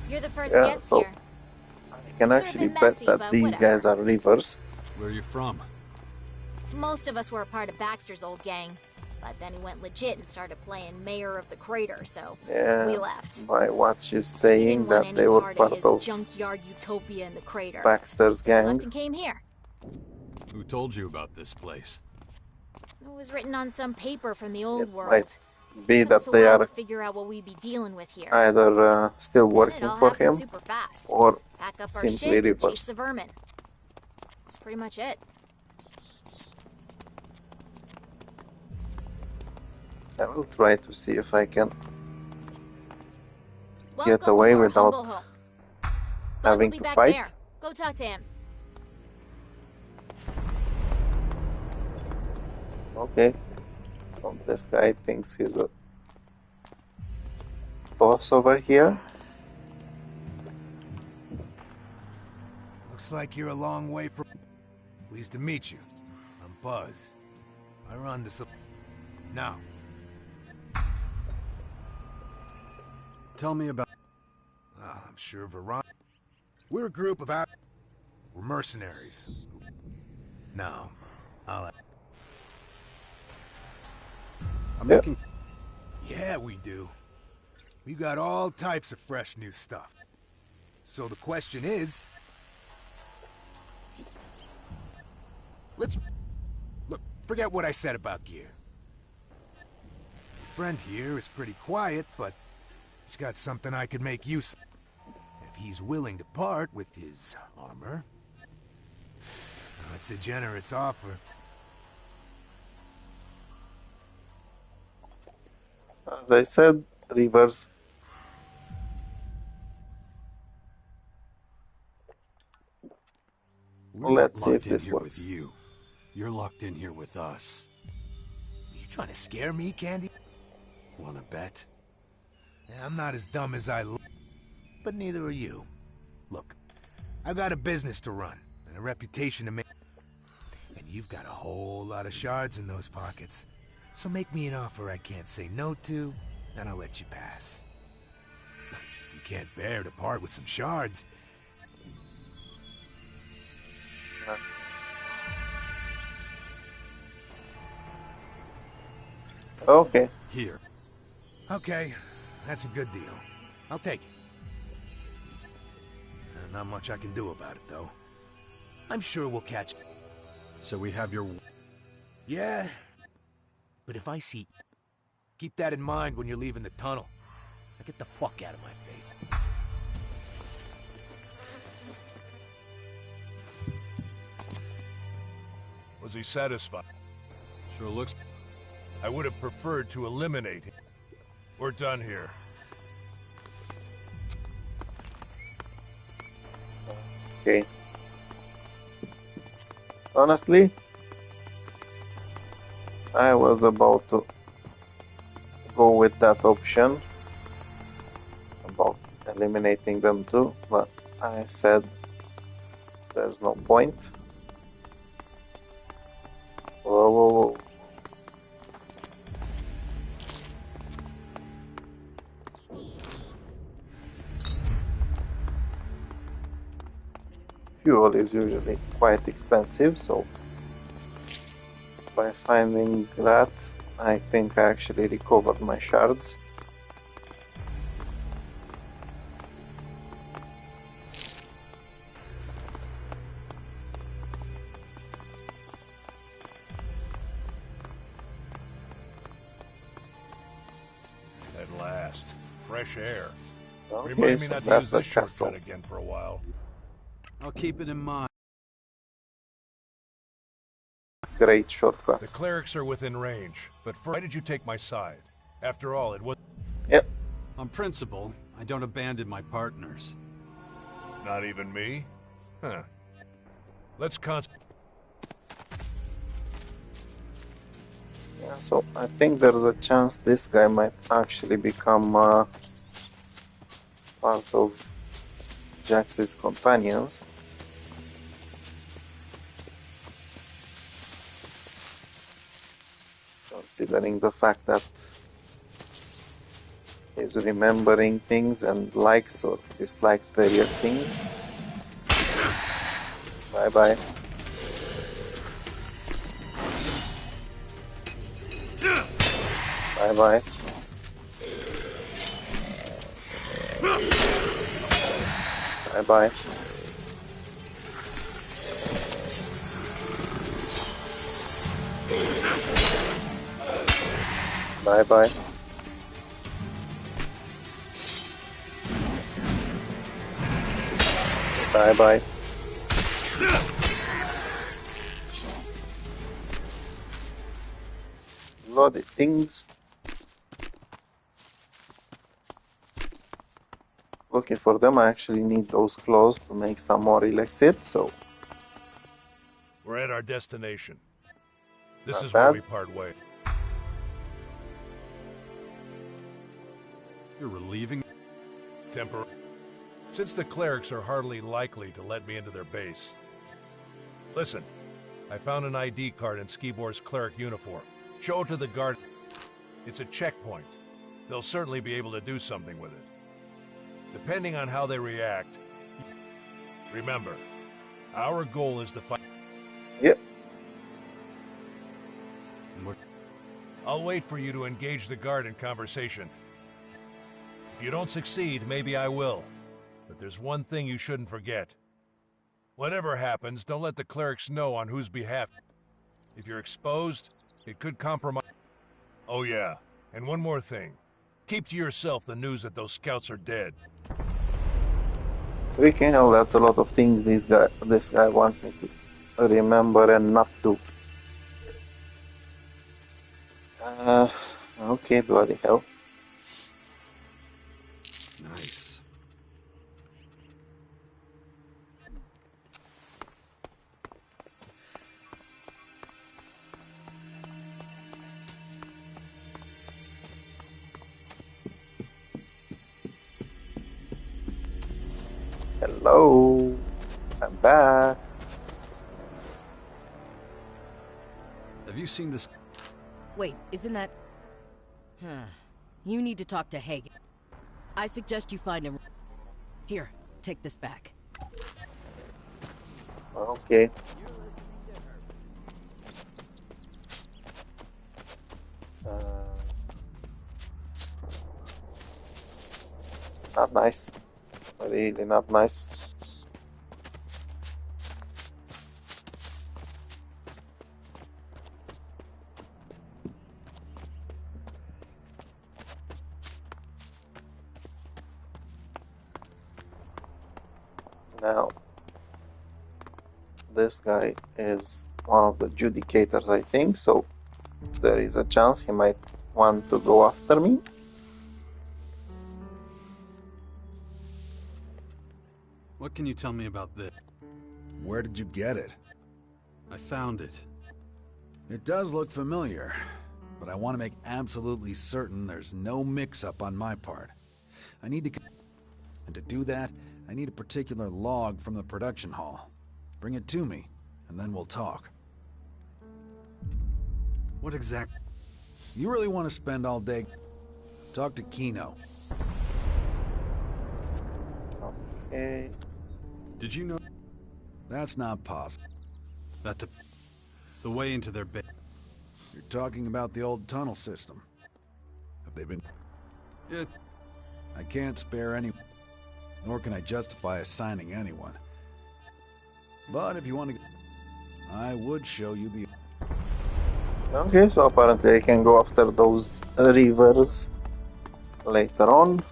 You're the first Yeah, guest so here. I can Sort of actually been bet messy, that but these whatever. guys are reavers. Where are you from? Most of us were a part of Baxter's old gang, but then he went legit and started playing Mayor of the Crater, so Yeah, we left. by what she's He saying, didn't want that any they were part part of his of junkyard utopia in the crater. Baxter's So we gang. left and came here. Who told you about this place? It was written on some paper from the old world. Might be Took that us a they while are to figure out what we'd be dealing with here. either still Then it working all for happened him super fast. or Pack up our simply shit, and chase reavers. the vermin. That's pretty much it. I will try to see if I can Welcome get away to our without humble home. Buzz having will be to back fight. there. Go talk to him. Okay. So this guy thinks he's a boss over here. Looks like you're a long way from... Pleased to meet you. I'm Buzz. I run this... Now. Tell me about... I'm sure Veronica... We're a group of out... We're mercenaries. No. I'll... I'm Yeah. looking... Yeah, we do. We've got all types of fresh new stuff. So the question is... Let's... Look, forget what I said about gear. Your friend here is pretty quiet, but he's got something I could make use of. If he's willing to part with his armor... It's a generous offer. As I said, reavers. We're Let's not see if locked in this here works. with you. You're locked in here with us. You trying to scare me, Candy? Wanna bet? I'm not as dumb as I look, but neither are you. Look, I've got a business to run, and a reputation to make. And you've got a whole lot of shards in those pockets. So make me an offer I can't say no to, and I'll let you pass. You can't bear to part with some shards. Okay. Here. Okay, that's a good deal. I'll take it. Not much I can do about it, though. I'm sure we'll catch... So we have your... Yeah, but if I see... Keep that in mind when you're leaving the tunnel. Now get the fuck out of my face. Was he satisfied? Sure looks... I would have preferred to eliminate him. We're done here. Okay. Honestly, I was about to go with that option about eliminating them too, but I said there's no point. Whoa, whoa, whoa. Fuel is usually quite expensive, so by finding that, I think I actually recovered my shards. At last, fresh air. Okay, Remind me so not to that's use the this shortcut castle. again for a while. I'll keep it in mind. Great shortcut. The clerics are within range, but why did you take my side? After all, it was... Yep. On principle, I don't abandon my partners. Not even me? Huh. Let's Yeah, so I think there's a chance this guy might actually become part of Jax's companions. Considering the fact that he's remembering things and likes or dislikes various things. Bye bye. Bye bye. Bye bye. Bye bye. Bye bye. Bloody things. Looking for them, I actually need those claws to make some more Elexit, so. We're at our destination. This Not is bad. where we part ways. You're relieving... Temporary. Since the clerics are hardly likely to let me into their base. Listen, I found an ID card in Skibor's cleric uniform. Show it to the guard. It's a checkpoint. They'll certainly be able to do something with it. Depending on how they react. Remember, our goal is to fight. Yep. I'll wait for you to engage the guard in conversation. If you don't succeed, maybe I will. But there's one thing you shouldn't forget. Whatever happens, don't let the clerics know on whose behalf. If you're exposed, it could compromise. Oh yeah, and one more thing. Keep to yourself the news that those scouts are dead. Freaking hell, that's a lot of things this guy wants me to remember and not do. Okay, bloody hell. Nice. Hello, I'm back. Have you seen this? Wait, isn't that... You need to talk to Hagen. I suggest you find him... Here, take this back. Okay. Not nice. Really not nice. Now, this guy is one of the judicators, I think, so there is a chance he might want to go after me. What can you tell me about this? Where did you get it? I found it. It does look familiar, but I want to make absolutely certain there's no mix-up on my part. I need to... And to do that, I need a particular log from the production hall. Bring it to me, and then we'll talk. What exact... You really want to spend all day... Talk to Kino. Okay. Did you know... That's not possible. That the way into their base... You're talking about the old tunnel system. Have they been... I can't spare any... Nor can I justify assigning anyone. But if you want to... I would show you the... Okay, so apparently I can go after those rivers later on.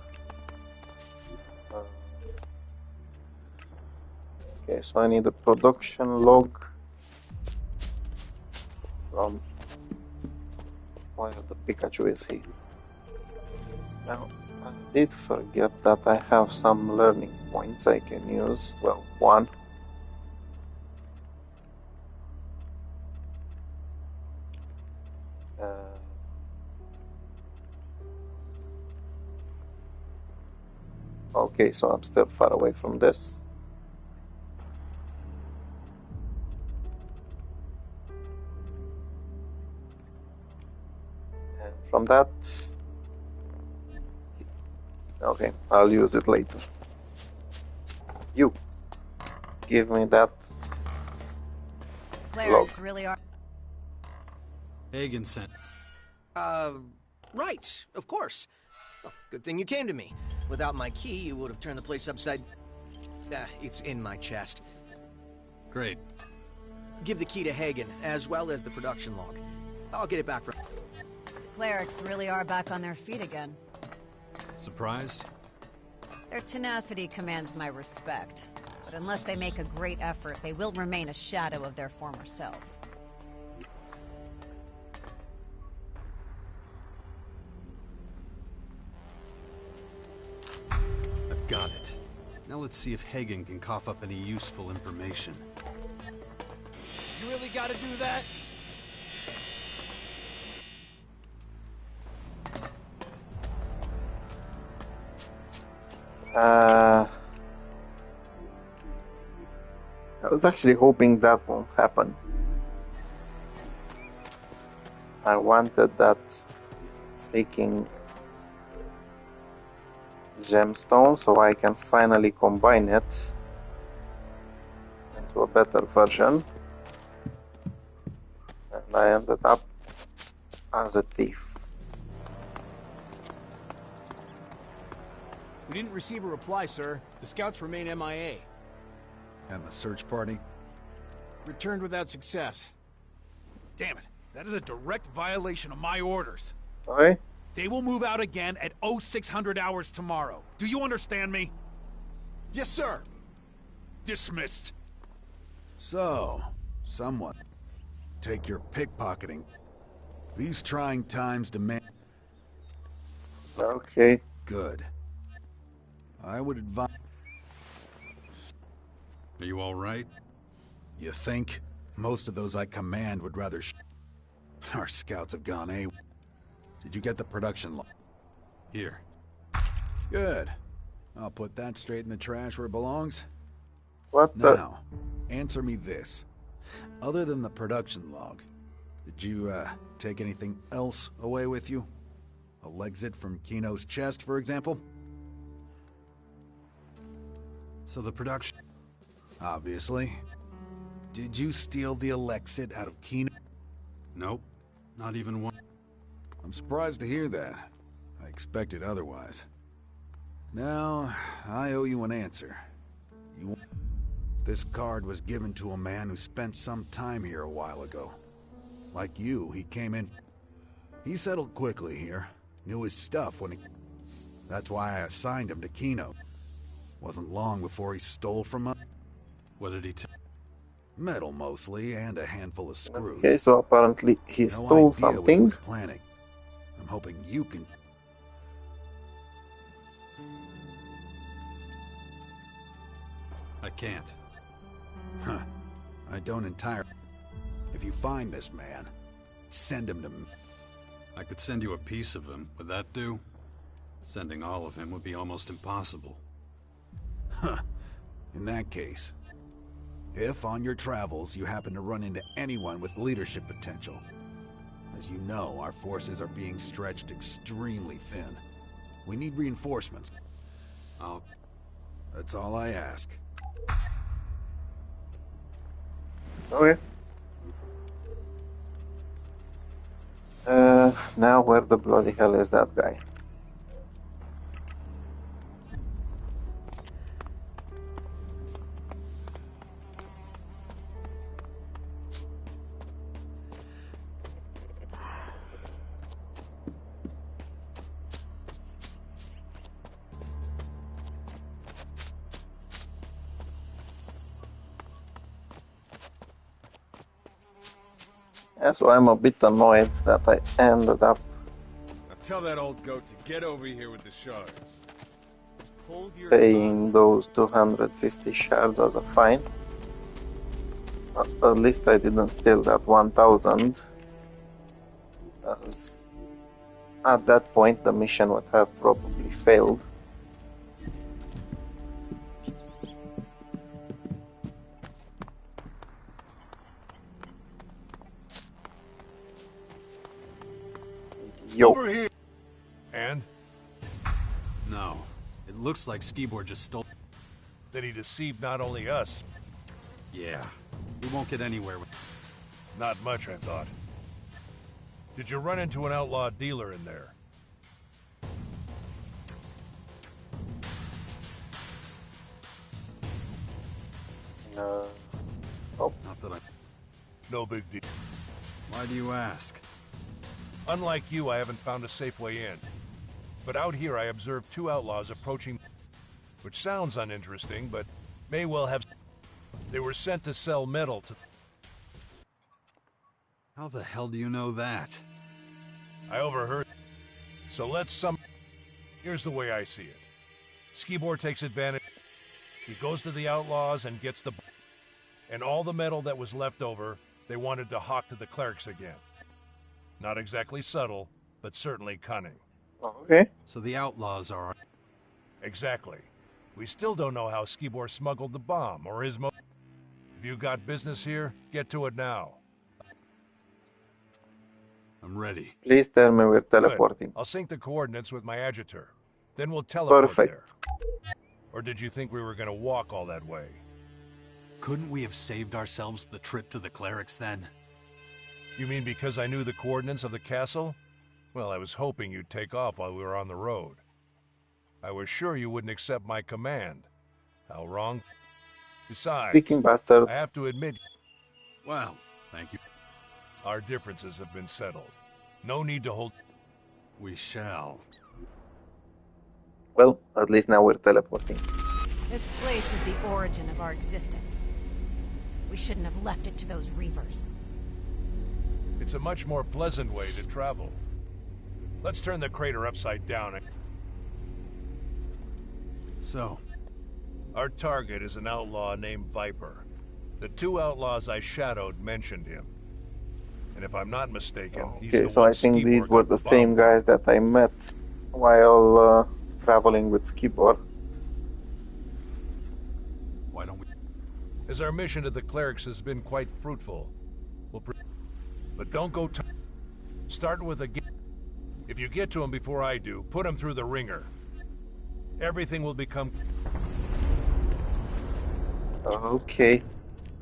Okay, so I need a production log from where the Pikachu is here. Now, I did forget that I have some learning points I can use. Well, one. Okay, so I'm still far away from this. And from that... Okay, I'll use it later. You, give me that Clerics really are... Hagen sent... Right, of course. Well, good thing you came to me. Without my key, you would have turned the place upside... it's in my chest. Great. Give the key to Hagen, as well as the production log. I'll get it back from... Clerics really are back on their feet again. Surprised? Their tenacity commands my respect. But unless they make a great effort, they will remain a shadow of their former selves. I've got it. Now let's see if Hagen can cough up any useful information. You really gotta do that? I was actually hoping that won't happen. I wanted that freaking gemstone so I can finally combine it into a better version. And I ended up as a thief. We didn't receive a reply, sir. The scouts remain MIA. And the search party? Returned without success. Damn it. That is a direct violation of my orders. Okay. They will move out again at 0600 hours tomorrow. Do you understand me? Yes, sir. Dismissed. So, someone, take your pickpocketing. These trying times demand... Okay. Good. I would advise... Are you all right? You think? Most of those I command would rather Our scouts have gone AWOL. Did you get the production log? Here. Good. I'll put that straight in the trash where it belongs. What the... Now, answer me this. Other than the production log, did you, take anything else away with you? A Lexit from Kino's chest, for example? So the production... Obviously. Did you steal the Elexit out of Kino? Nope. Not even one. I'm surprised to hear that. I expected otherwise. Now, I owe you an answer. This card was given to a man who spent some time here a while ago. Like you, he came in... He settled quickly here. Knew his stuff when he... That's why I assigned him to Kino. Wasn't long before he stole from us. What did he tell? Metal mostly, and a handful of screws. Okay, so apparently he stole idea what he something. was planning. I'm hoping you can... I can't. Huh. I don't entirely... If you find this man, send him to me. I could send you a piece of him. Would that do? Sending all of him would be almost impossible. Huh. In that case, if on your travels you happen to run into anyone with leadership potential, as you know, our forces are being stretched extremely thin. We need reinforcements. That's all I ask. Okay. Now where the bloody hell is that guy? Yeah, so I'm a bit annoyed that I ended up Now tell that old goat to get over here with the shards. Hold your paying those 250 shards as a fine. At least I didn't steal that 1000. As at that point the mission would have probably failed. Yo. Over here. And? No. It looks like Skibor just stole... Then he deceived not only us. Yeah. We won't get anywhere with... Not much, I thought. Did you run into an outlaw dealer in there? Oh. Not that I... No big deal. Why do you ask? Unlike you, I haven't found a safe way in. But out here I observed two outlaws approaching, which sounds uninteresting, but may well have... They were sent to sell metal to... How the hell do you know that? I overheard. So let's sum... Here's the way I see it. Skibor takes advantage. He goes to the outlaws and gets the... And all the metal that was left over, they wanted to hawk to the clerics again. Not exactly subtle, but certainly cunning. Okay. So the outlaws are... Exactly. We still don't know how Skibor smuggled the bomb, or his motive. If you got business here, get to it now. I'm ready. Please tell me we're teleporting. Good. I'll sync the coordinates with my adjutor. Then we'll teleport there. Or did you think we were going to walk all that way? Couldn't we have saved ourselves the trip to the clerics then? You mean because I knew the coordinates of the castle? Well, I was hoping you'd take off while we were on the road. I was sure you wouldn't accept my command. How wrong? Besides, Speaking bastard. I have to admit... Well, thank you. Our differences have been settled. No need to hold... We shall. Well, at least now we're teleporting. This place is the origin of our existence. We shouldn't have left it to those reavers. It's a much more pleasant way to travel. Let's turn the crater upside down. So? Our target is an outlaw named Viper. The two outlaws I shadowed mentioned him. And if I'm not mistaken, he's Okay, the so one I think Skibor these were got the bomb same guys that I met while traveling with Skibor. Why don't we... As our mission to the clerics has been quite fruitful. But don't go... Start with a... If you get to him before I do, put him through the ringer. Everything will become... Okay.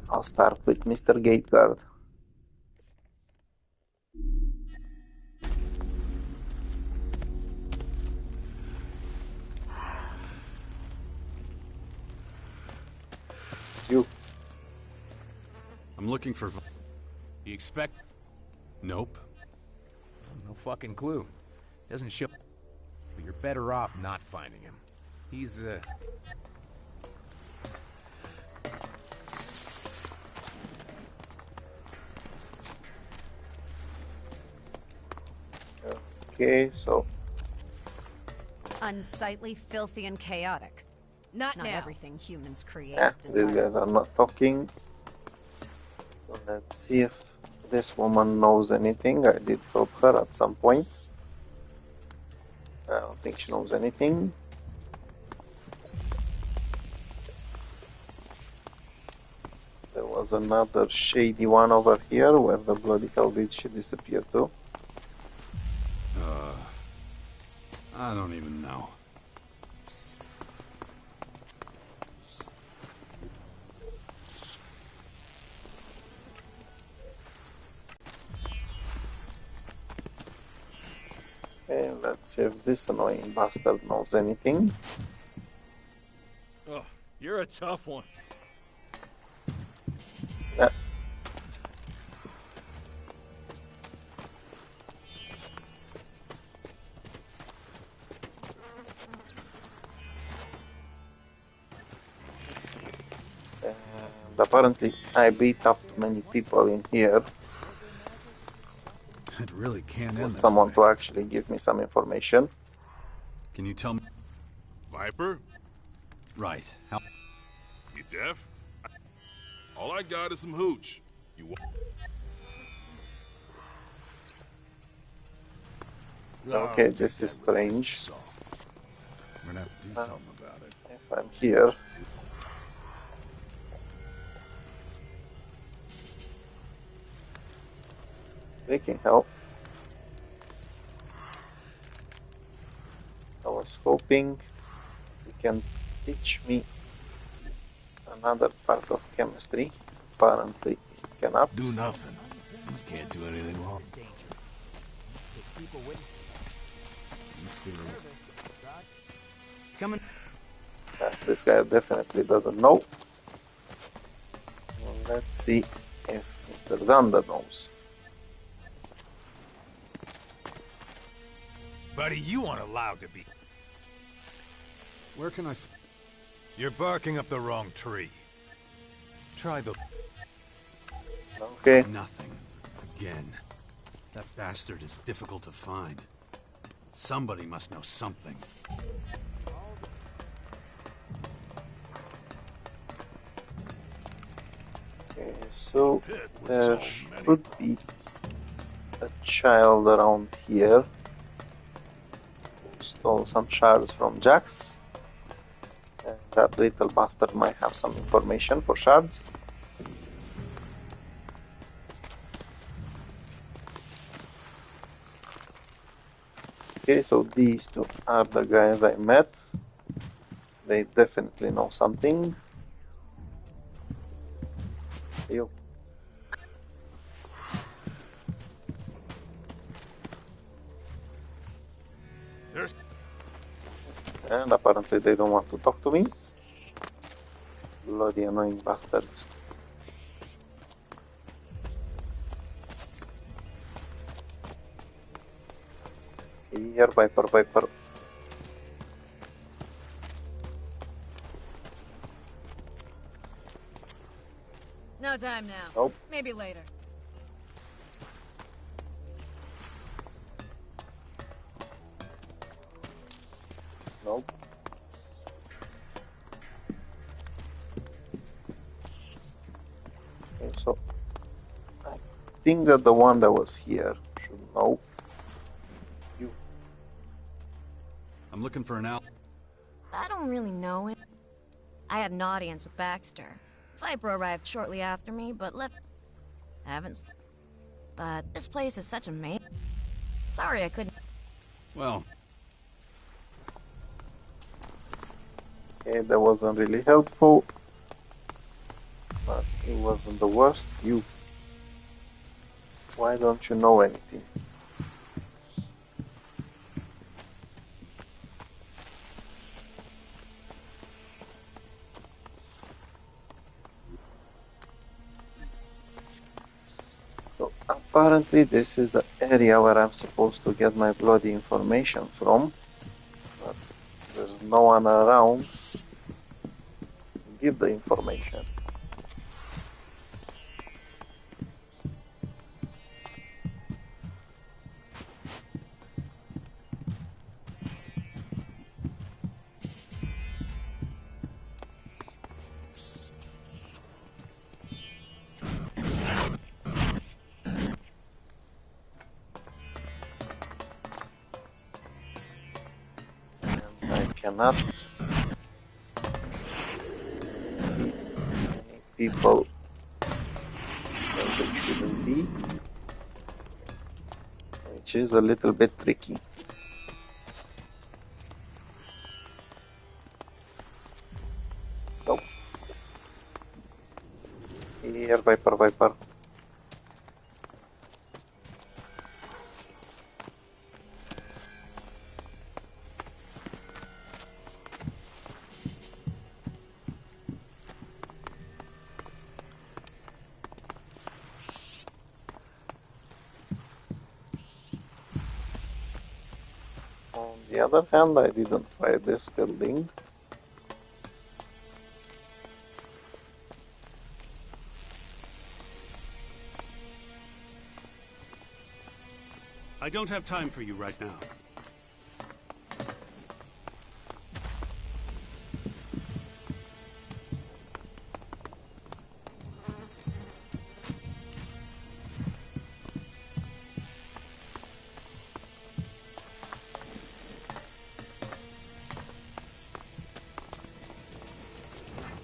I'll start with Mr. Gateguard. You. I'm looking for... You expect... Nope. No fucking clue. Doesn't show... But you're better off not finding him. He's, Okay, so Unsightly, filthy, and chaotic. Not Not now. everything humans create yeah, is these desirable. guys are not talking. So let's see if this woman knows anything. I did help her at some point. I don't think she knows anything. There was another shady one over here. Where the bloody hell did she disappear to? I don't even know. Okay, let's see if this annoying bastard knows anything. Oh, you're a tough one. Yeah. And apparently I beat up too many people in here It really can't for end this someone way. to actually give me some information. Can you tell me? Viper? Right. How? You deaf? All I got is some hooch. You want? Okay, this is strange. We're gonna have to do something about it. If I'm here. They can help. I was hoping you can teach me another part of chemistry. Apparently, you cannot. Do nothing. You can't do anything wrong. Coming. This guy definitely doesn't know. Well, let's see if Mr. Zander knows. Buddy, you aren't allowed to be. Where can I? You're barking up the wrong tree. Try the... Okay. Nothing. Again. That bastard is difficult to find. Somebody must know something. Okay, so there should be a child around here who stole some shards from Jax. And that little bastard might have some information for shards. Okay, so these two are the guys I met. They definitely know something. You. And apparently they don't want to talk to me. Bloody annoying bastards. Here, Viper, Viper. No time now. Nope. Maybe later. Nope. Okay, so I think that the one that was here should know. You. I'm looking for an Al. I don't really know him. I had an audience with Baxter. Viper arrived shortly after me, but left... Haven't... But this place is such a mess. Sorry I couldn't... Well... Okay, that wasn't really helpful. But it wasn't the worst. You. Why don't you know anything? So apparently this is the area where I'm supposed to get my bloody information from. But there's no one around to give the information. cannot beat many people as it shouldn't be, which is a little bit tricky. Nope. Here, Viper. On the other hand, I didn't try this building. I don't have time for you right now.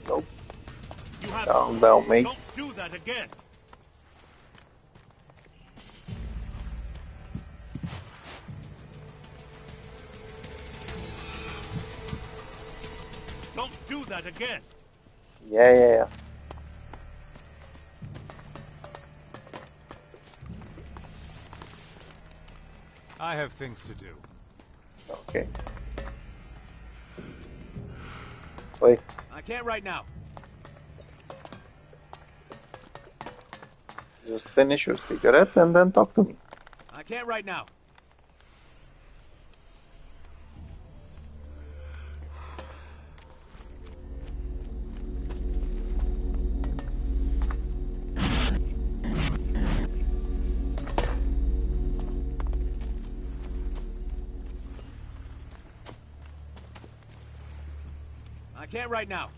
Nope. You have Calm down, mate. Don't do that again. Don't do that again. Yeah. I have things to do. Okay. Wait. I can't right now. Just finish your cigarette and then talk to me. I can't right now. I can't right now.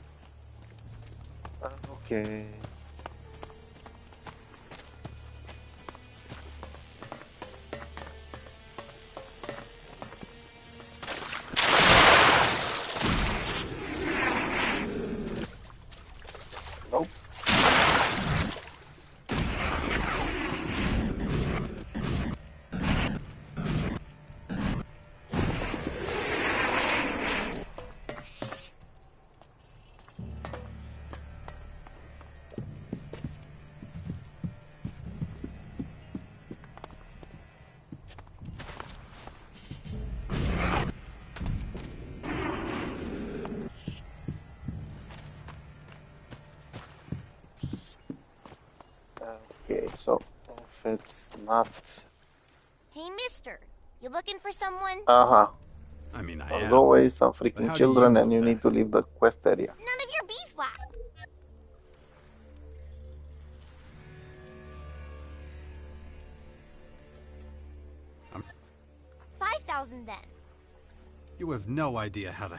Okay. Nope. Okay, so if it's not... Hey, mister. You looking for someone? I mean, I As am. always, some But freaking how do children you and know you need to leave the quest area. None of your beeswax. I'm... 5,000 then. You have no idea how to...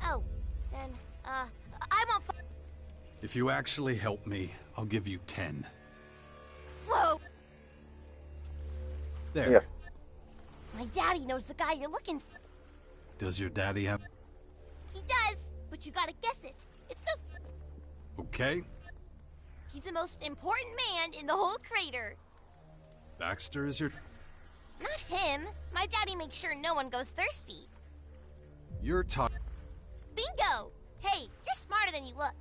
Oh, then, I want If you actually help me, I'll give you 10. Whoa! There. Yeah. My daddy knows the guy you're looking for. Does your daddy have... He does, but you gotta guess it. It's no... Okay. He's the most important man in the whole crater. Baxter is your... Not him. My daddy makes sure no one goes thirsty. You're talking... Bingo! Hey, you're smarter than you look.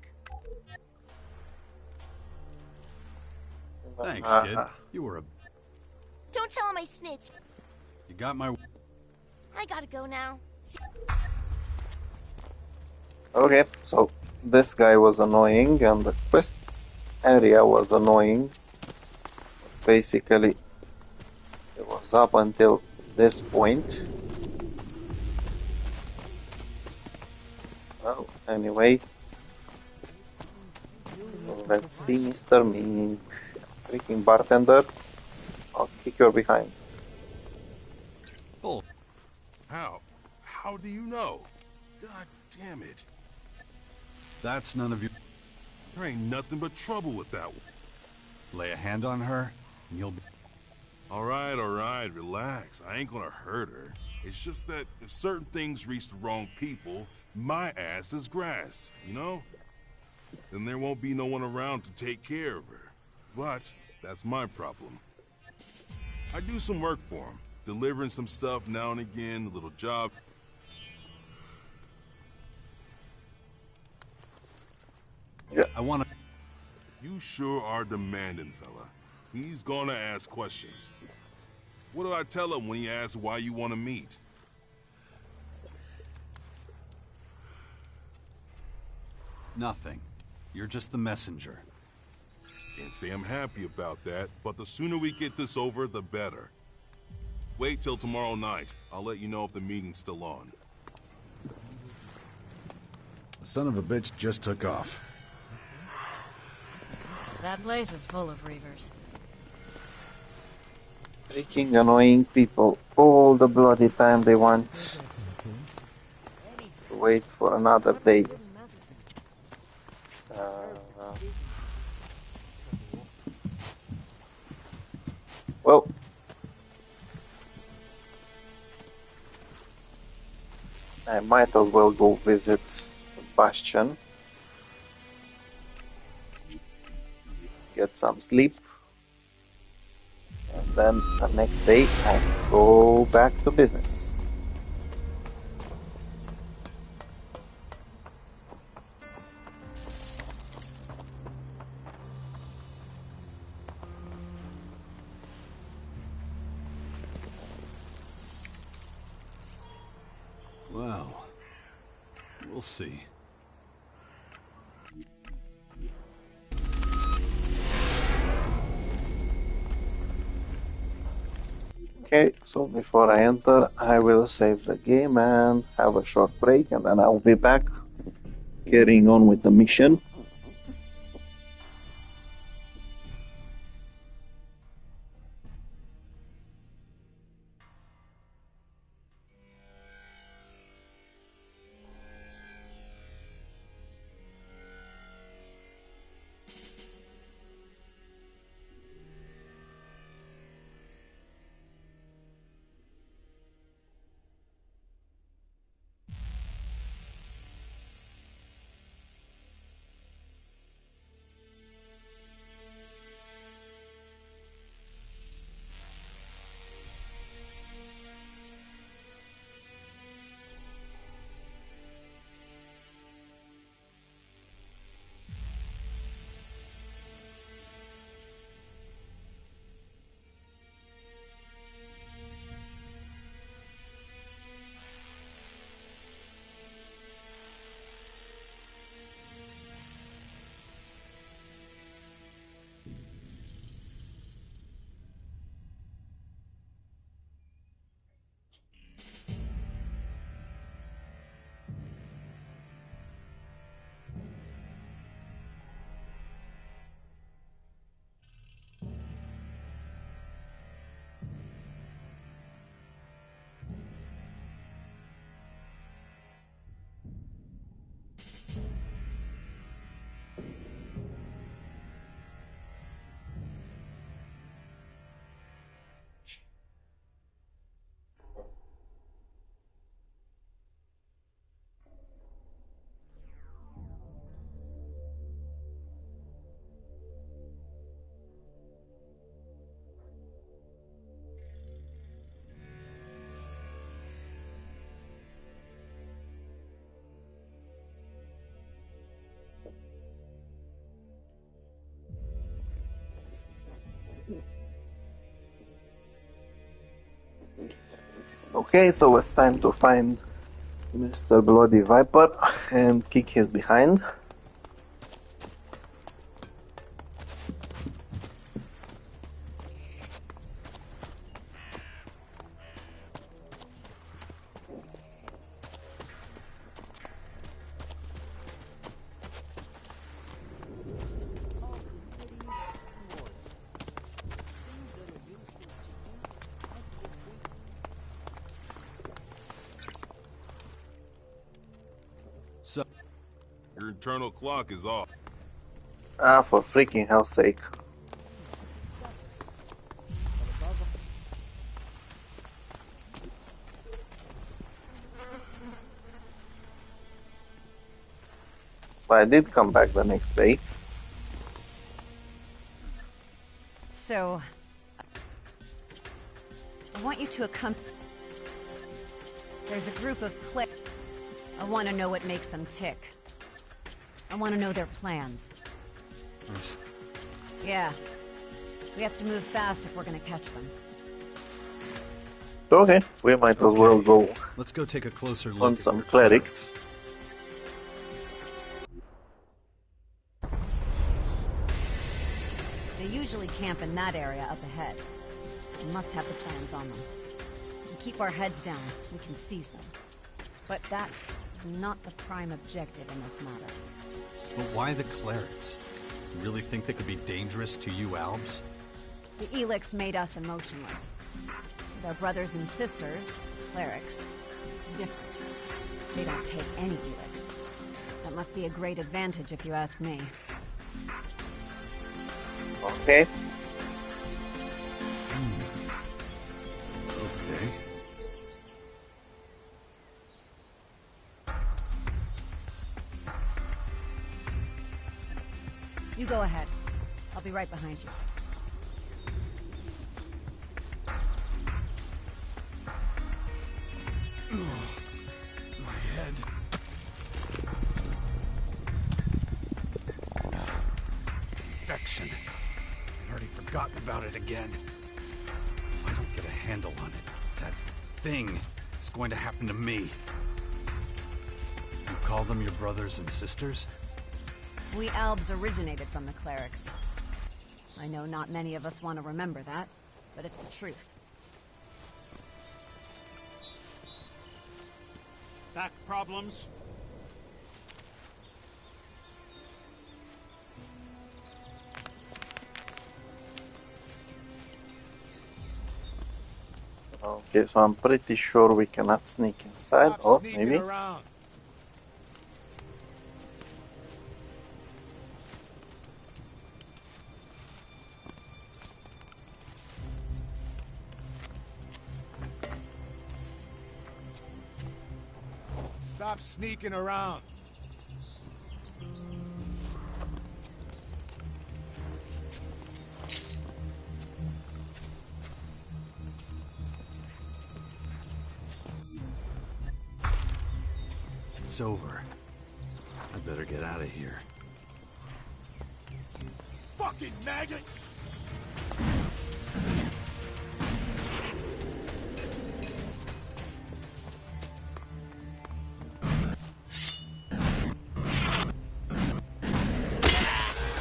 Thanks, kid. You were a... Don't tell him I snitched. You got my... I gotta go now. Okay, so this guy was annoying and the quest area was annoying. Basically, it was up until this point. Well, anyway, let's see, Mr. Mink. Freaking bartender, I'll kick your behind. Oh. How do you know? God damn it. That's none of your... There ain't nothing but trouble with that one. Lay a hand on her, and you'll be... Alright, relax. I ain't gonna hurt her. It's just that if certain things reach the wrong people, my ass is grass, you know? Then there won't be no one around to take care of her. But that's my problem. I do some work for him, delivering some stuff now and again, a little job. Yeah. I wanna... You sure are demanding, fella. He's gonna ask questions. What do I tell him when he asks why you want to meet? Nothing. You're just the messenger. Can't say I'm happy about that, but the sooner we get this over, the better. Wait till tomorrow night. I'll let you know if the meeting's still on. The son of a bitch just took off. That place is full of reavers. Freaking annoying people all the bloody time they want to wait for another day. Well, I might as well go visit Bastion, get some sleep. And then the next day I go back to business. Well, we'll see. Okay, so before I enter, I will save the game and have a short break, and then I'll be back carrying on with the mission. Okay, so it's time to find Mr. Bloody Viper and kick his behind. So, your internal clock is off. Ah, for freaking hell's sake. But I did come back the next day. So, I want you to accompany... There's a group of I want to know what makes them tick. I want to know their plans. Yeah. We have to move fast if we're gonna catch them. Okay, we might as well go. Let's go take a closer look on at some your clerics. They usually camp in that area up ahead. We must have the plans on them. We keep our heads down, we can seize them. But that is not the prime objective in this matter. But why the clerics? You really think they could be dangerous to you, Albs? The Elex made us emotionless. With our brothers and sisters, clerics, it's different. They don't take any Elex. That must be a great advantage if you ask me. Okay. Okay. You go ahead. I'll be right behind you. My head. Infection. I've already forgotten about it again. If I don't get a handle on it, that thing is going to happen to me. You call them your brothers and sisters? We Albs originated from the clerics. I know not many of us want to remember that, but it's the truth. Back problems? Okay, so I'm pretty sure we cannot sneak inside. Stop Or sneaking maybe. around. Stop sneaking around. It's over. I better get out of here. Fucking maggot!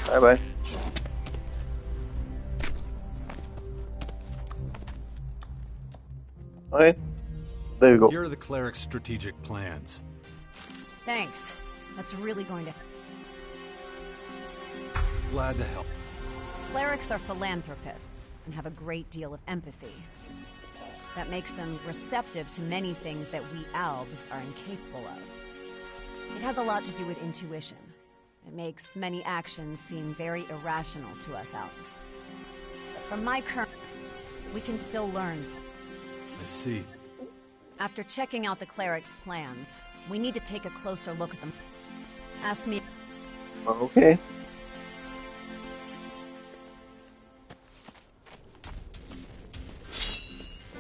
Bye-bye. Okay. There you go. Here are the cleric's strategic plans. Thanks. That's really going to... Glad to help. Clerics are philanthropists and have a great deal of empathy. That makes them receptive to many things that we Albs are incapable of. It has a lot to do with intuition. It makes many actions seem very irrational to us Albs. But from my current... we can still learn. I see. After checking out the cleric's plans, we need to take a closer look at them. Ask me... Okay.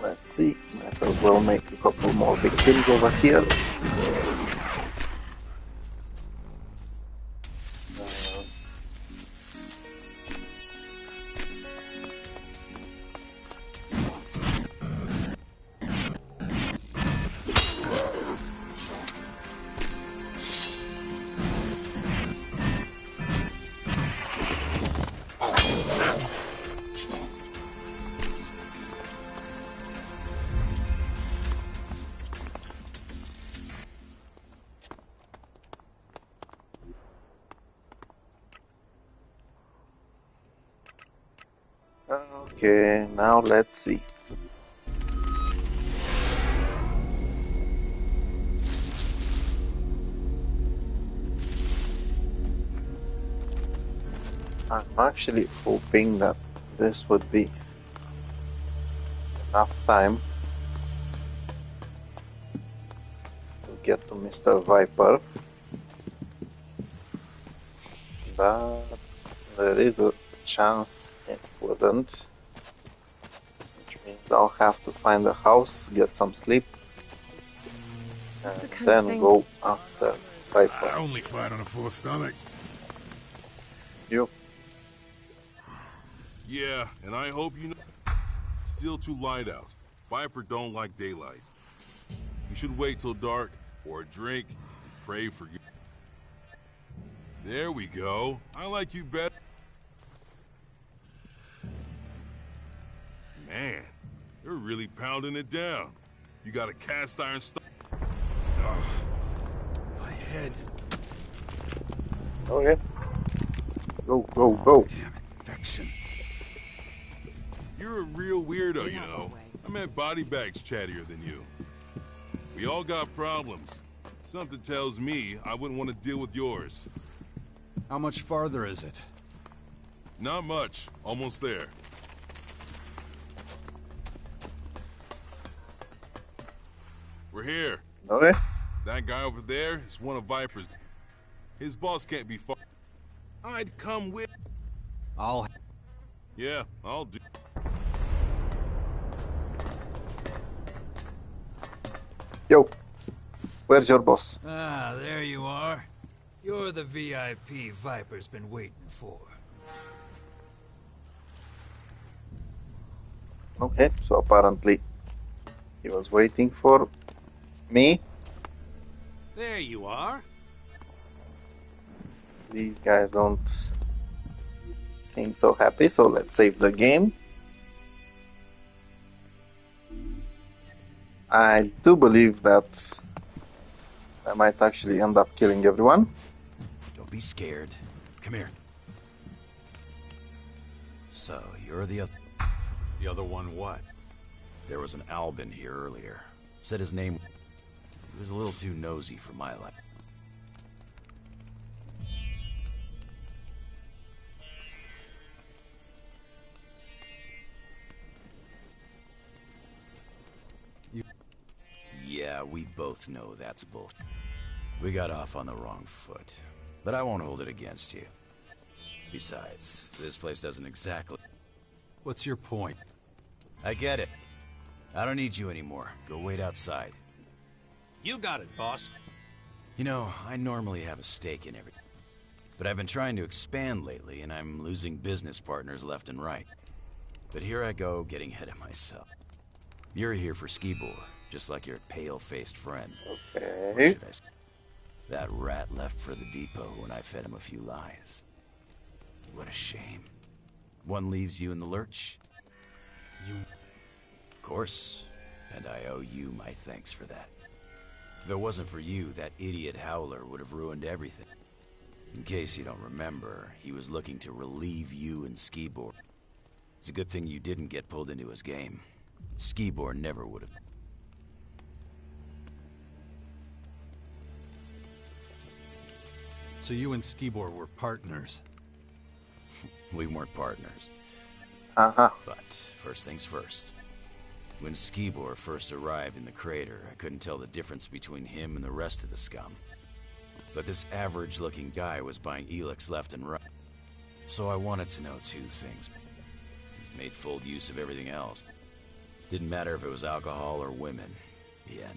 Let's see. Might as well make a couple more victims over here. Okay, now let's see. I'm actually hoping that this would be enough time to get to Mr. Viper. but there is a chance it wouldn't. Which means I'll have to find a house, get some sleep, and then go after Viper. I only fight on a full stomach. You? Yeah, and I hope you know. Still too light out. Viper don't like daylight. You should wait till dark, or drink, pray for you. There we go. I like you better. Man, you're really pounding it down. You got a cast iron Oh, my head. Okay. Go, go, go. Damn infection. You're a real weirdo, you know. I meant body bag's chattier than you. We all got problems. Something tells me I wouldn't want to deal with yours. How much farther is it? Not much. Almost there. We're here. Okay. That guy over there is one of Viper's. His boss can't be far. I'd come with. Yeah, I'll do. Yo, where's your boss? Ah, there you are. You're the VIP Viper's been waiting for. Okay, so apparently he was waiting for me. There you are. These guys don't seem so happy, so let's save the game. I do believe that I might actually end up killing everyone. Don't be scared. Come here. So, you're the other... The other one what? There was an Alb in here earlier. Said his name... He was a little too nosy for my life. Yeah, we both know that's bullshit. We got off on the wrong foot, but I won't hold it against you. Besides, this place doesn't exactly... What's your point? I get it. I don't need you anymore. Go wait outside. You got it, boss. You know, I normally have a stake in everything, but I've been trying to expand lately, and I'm losing business partners left and right. But here I go, getting ahead of myself. You're here for Skibor, just like your pale-faced friend. Okay. Or should I say, that rat left for the depot when I fed him a few lies. What a shame. One leaves you in the lurch. You... Of course. And I owe you my thanks for that. If it wasn't for you, that idiot Howler would have ruined everything. In case you don't remember, he was looking to relieve you and Skibor. It's a good thing you didn't get pulled into his game. Skibor never would have. So you and Skibor were partners? We weren't partners. But first things first. When Skibor first arrived in the crater, I couldn't tell the difference between him and the rest of the scum. But this average-looking guy was buying Elex left and right. So I wanted to know two things. He made full use of everything else. Didn't matter if it was alcohol or women. Yeah,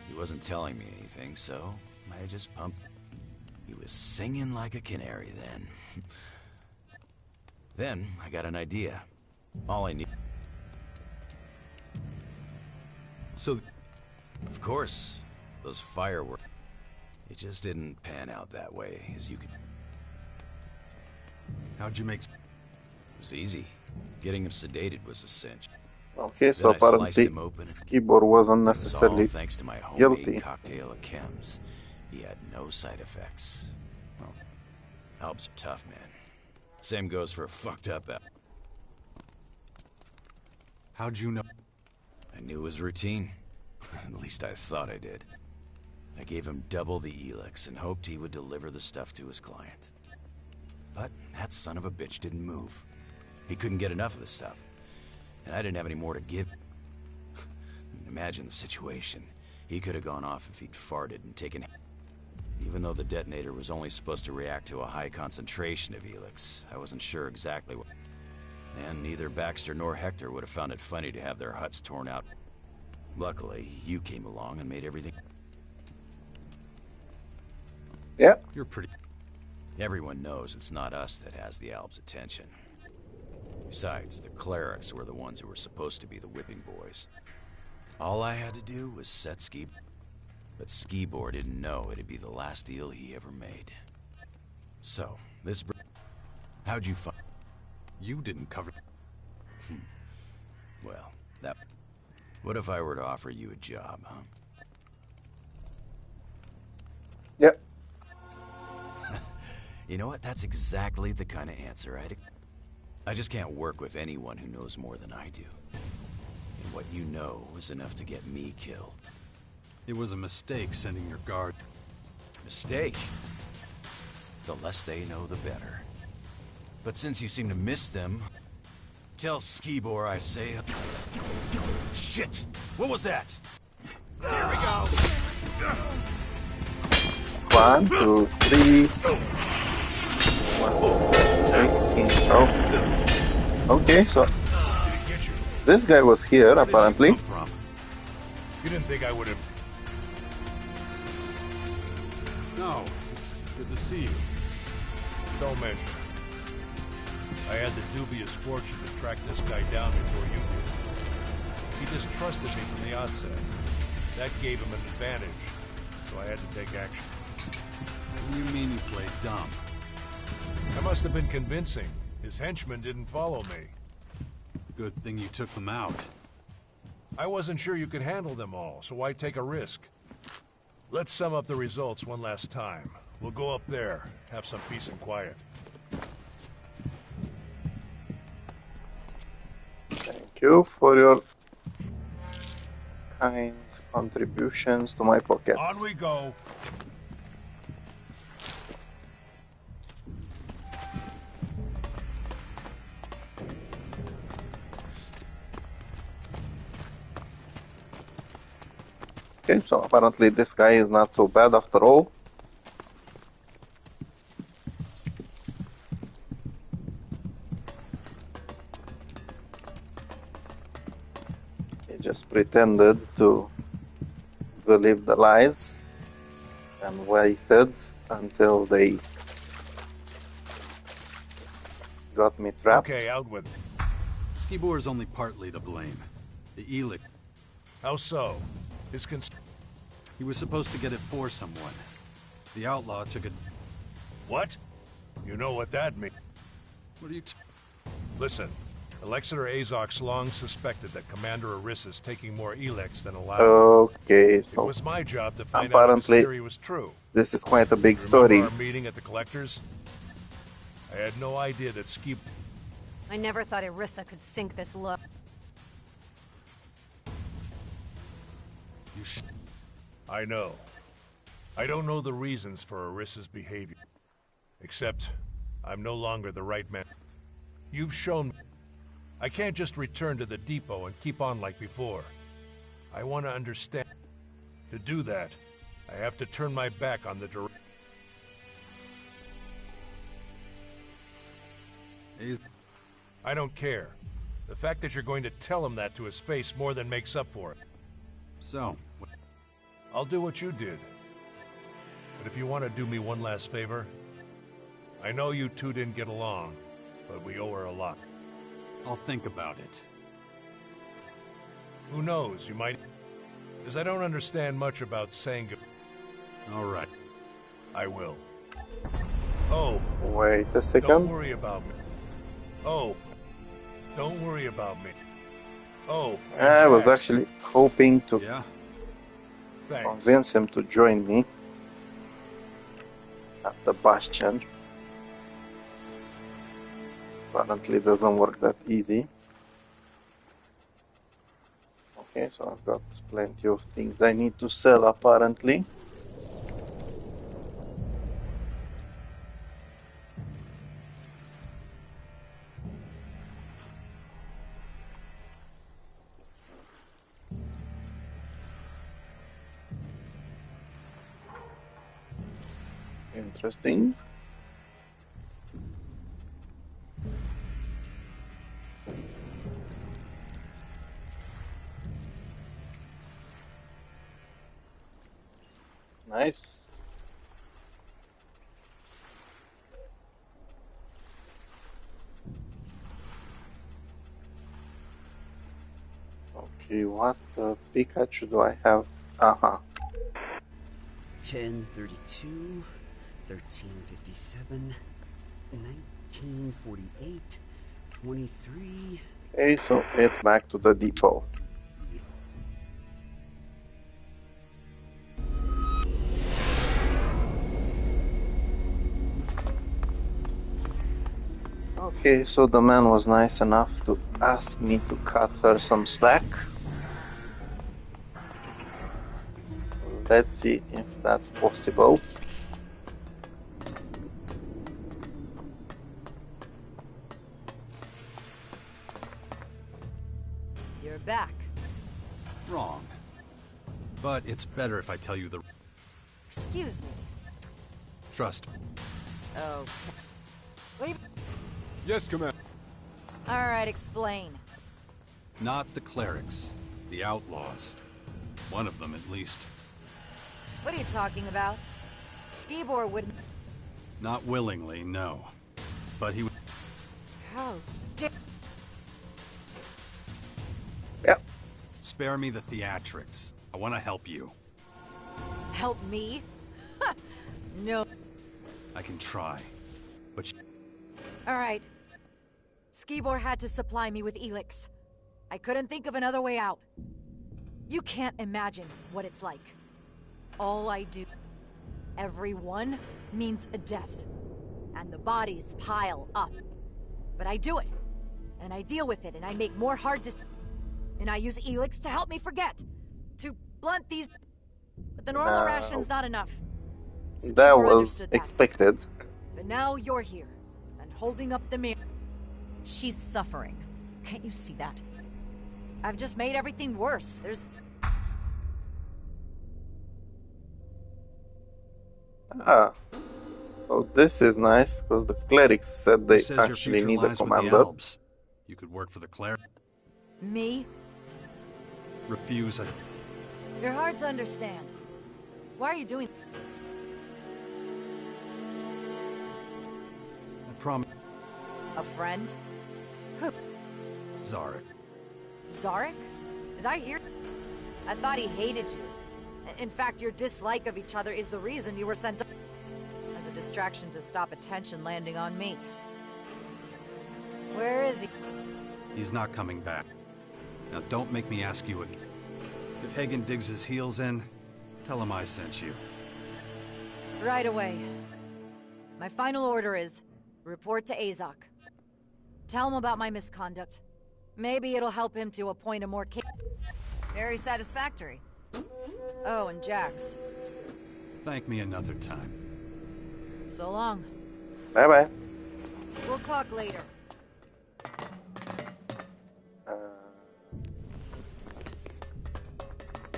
he wasn't telling me anything, so I just pumped. He was singing like a canary then. Then I got an idea. All I need. So, of course, those fireworks. It just didn't pan out that way, as you could. How'd you make? It was easy. Getting him sedated was a cinch. Okay, so Then I apparently sliced him open. Skibor wasn't It was necessarily all thanks to my homemade guilty. cocktail of chems. He had no side effects. Well, Albs are tough, man. Same goes for a fucked up Alb. How'd you know? I knew his routine. At least I thought I did. I gave him double the Elex and hoped he would deliver the stuff to his client. But that son of a bitch didn't move. He couldn't get enough of the stuff. And I didn't have any more to give. Imagine the situation. He could have gone off if he'd farted and taken... Even though the detonator was only supposed to react to a high concentration of Elex, I wasn't sure exactly what... And neither Baxter nor Hector would have found it funny to have their huts torn out. Luckily, you came along and made everything... Yeah. You're pretty... Everyone knows it's not us that has the Albs' attention. Besides, the clerics were the ones who were supposed to be the whipping boys. All I had to do was set Ski... But Skibor didn't know it'd be the last deal he ever made. So, this... How'd you find... You didn't cover... Well, that... What if I were to offer you a job, huh? Yep. You know what? That's exactly the kind of answer I just can't work with anyone who knows more than I do. And what you know is enough to get me killed. It was a mistake sending your guard. Mistake? The less they know, the better. But since you seem to miss them, tell Skibor I say... Shit! What was that? Here we go! 1, 2, 3... 1, 2, 3... Oh. Okay, so... This guy was here, apparently. You didn't think I would have... No, it's good to see you. Don't mention it. I had the dubious fortune to track this guy down before you did. He distrusted me from the outset. That gave him an advantage, so I had to take action. What do you mean you played dumb? I must have been convincing. His henchmen didn't follow me. Good thing you took them out. I wasn't sure you could handle them all, so why take a risk? Let's sum up the results one last time. We'll go up there, have some peace and quiet. Thank you for your kind contributions to my pockets. On we go. Okay, so apparently this guy is not so bad after all. He just pretended to believe the lies and waited until they got me trapped. Okay, out with it. Skibor is only partly to blame. The Elex... How so? He was supposed to get it for someone. The outlaw took it... What? You know what that means? What are you Listen, Alexander Azok's long suspected that Commander Aris is taking more Elex than allowed. Okay, so it was my job to find out if his theory was true. This is quite a big Remember story. our meeting at the Collectors? I had no idea that Skib... I never thought Irissa could sink this low. I know. I don't know the reasons for Arissa's behavior. Except, I'm no longer the right man. You've shown me... I can't just return to the depot and keep on like before. I want to understand. To do that, I have to turn my back on the direct... I don't care. The fact that you're going to tell him that to his face more than makes up for it. So... I'll do what you did. But if you want to do me one last favor, I know you two didn't get along, but we owe her a lot. I'll think about it. Who knows, you might... Because I don't understand much about saying goodbye. All right. I will. Oh. Wait a second. Don't worry about me. Oh. Don't worry about me. Oh. I was actually hoping to Thanks. convince him to join me at the Bastion. Apparently doesn't work that easy. Okay, so I've got plenty of things I need to sell apparently. Interesting. Nice. Okay, what Pikachu do I have? 1032, 1357, 1948, 23. Okay, so it's back to the depot. Okay, so the man was nice enough to ask me to cut her some slack. Let's see if that's possible. You're back. Wrong. But it's better if I tell you the... Excuse me. Trust me. Oh. Leave. Yes, Commander. All right, explain. Not the clerics. The outlaws. One of them, at least. What are you talking about? Skibor wouldn't... Not willingly, no. But he would... How dare... Yep. Spare me the theatrics. I want to help you. Help me? No. I can try. But... All right. Skibor had to supply me with Elex. I couldn't think of another way out. You can't imagine what it's like. All I do, every one, means a death. And the bodies pile up. But I do it. And I deal with it, and I make more hard decisions. And I use Elex to help me forget. To blunt these... But the normal ration's not enough. That was expected. But now you're here, and holding up the mirror. She's suffering. Can't you see that? I've just made everything worse. There's... So this is nice, because the clerics said they actually need a commander. Albs? You could work for the cleric. Me? Refuse. You're hard to understand. Why are you doing... I promise. A friend? Who? Zarek. Zarek? Did I hear? I thought he hated you. In fact, your dislike of each other is the reason you were sent to... as a distraction to stop attention landing on me. Where is he? He's not coming back. Now don't make me ask you again. If Hagen digs his heels in, tell him I sent you. Right away. My final order is, report to Azok. Tell him about my misconduct. Maybe it'll help him to appoint a more Very satisfactory. Oh, and Jax. Thank me another time. So long. Bye-bye. We'll talk later.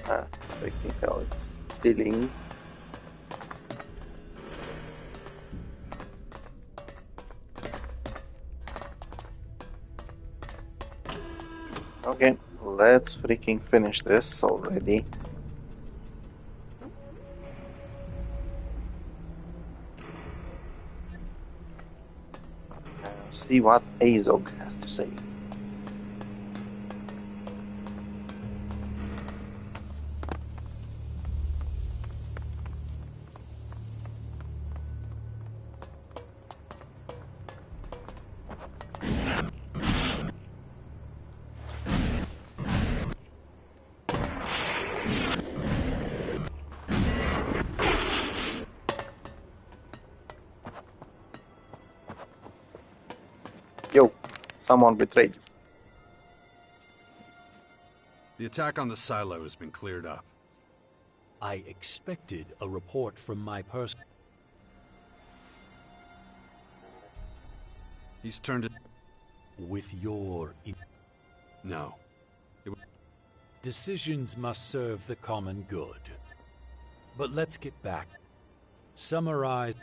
Freaking hell, it's stealing. Okay, let's freaking finish this already. See what Azog has to say. Yo, someone betrayed you. The attack on the silo has been cleared up. I expected a report from my person. He's turned it... With your... No. Decisions must serve the common good. But let's get back. Summarize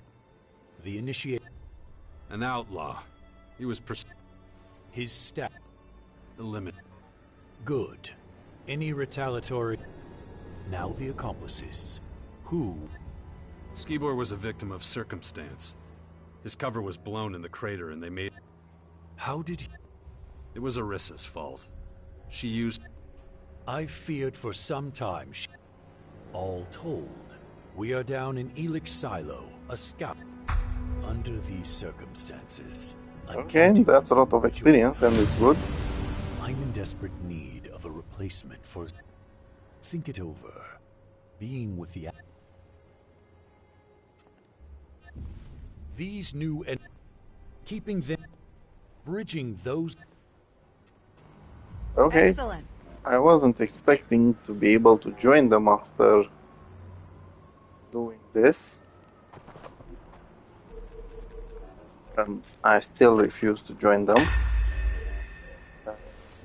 the initiate. An outlaw. He was his stat. The limit. Good. Any retaliatory. Now the accomplices. Who? Skibor was a victim of circumstance. His cover was blown in the crater and they made... How did he... It was Arissa's fault. She used... I feared for some time All told, we are down in Elex Silo, a scout. Under these circumstances... Okay, that's a lot of experience and it's good. I'm in desperate need of a replacement for... Think it over. Being with the... These new and... Keeping them... Bridging those... Okay. Excellent. I wasn't expecting to be able to join them after doing this. And I still refuse to join them.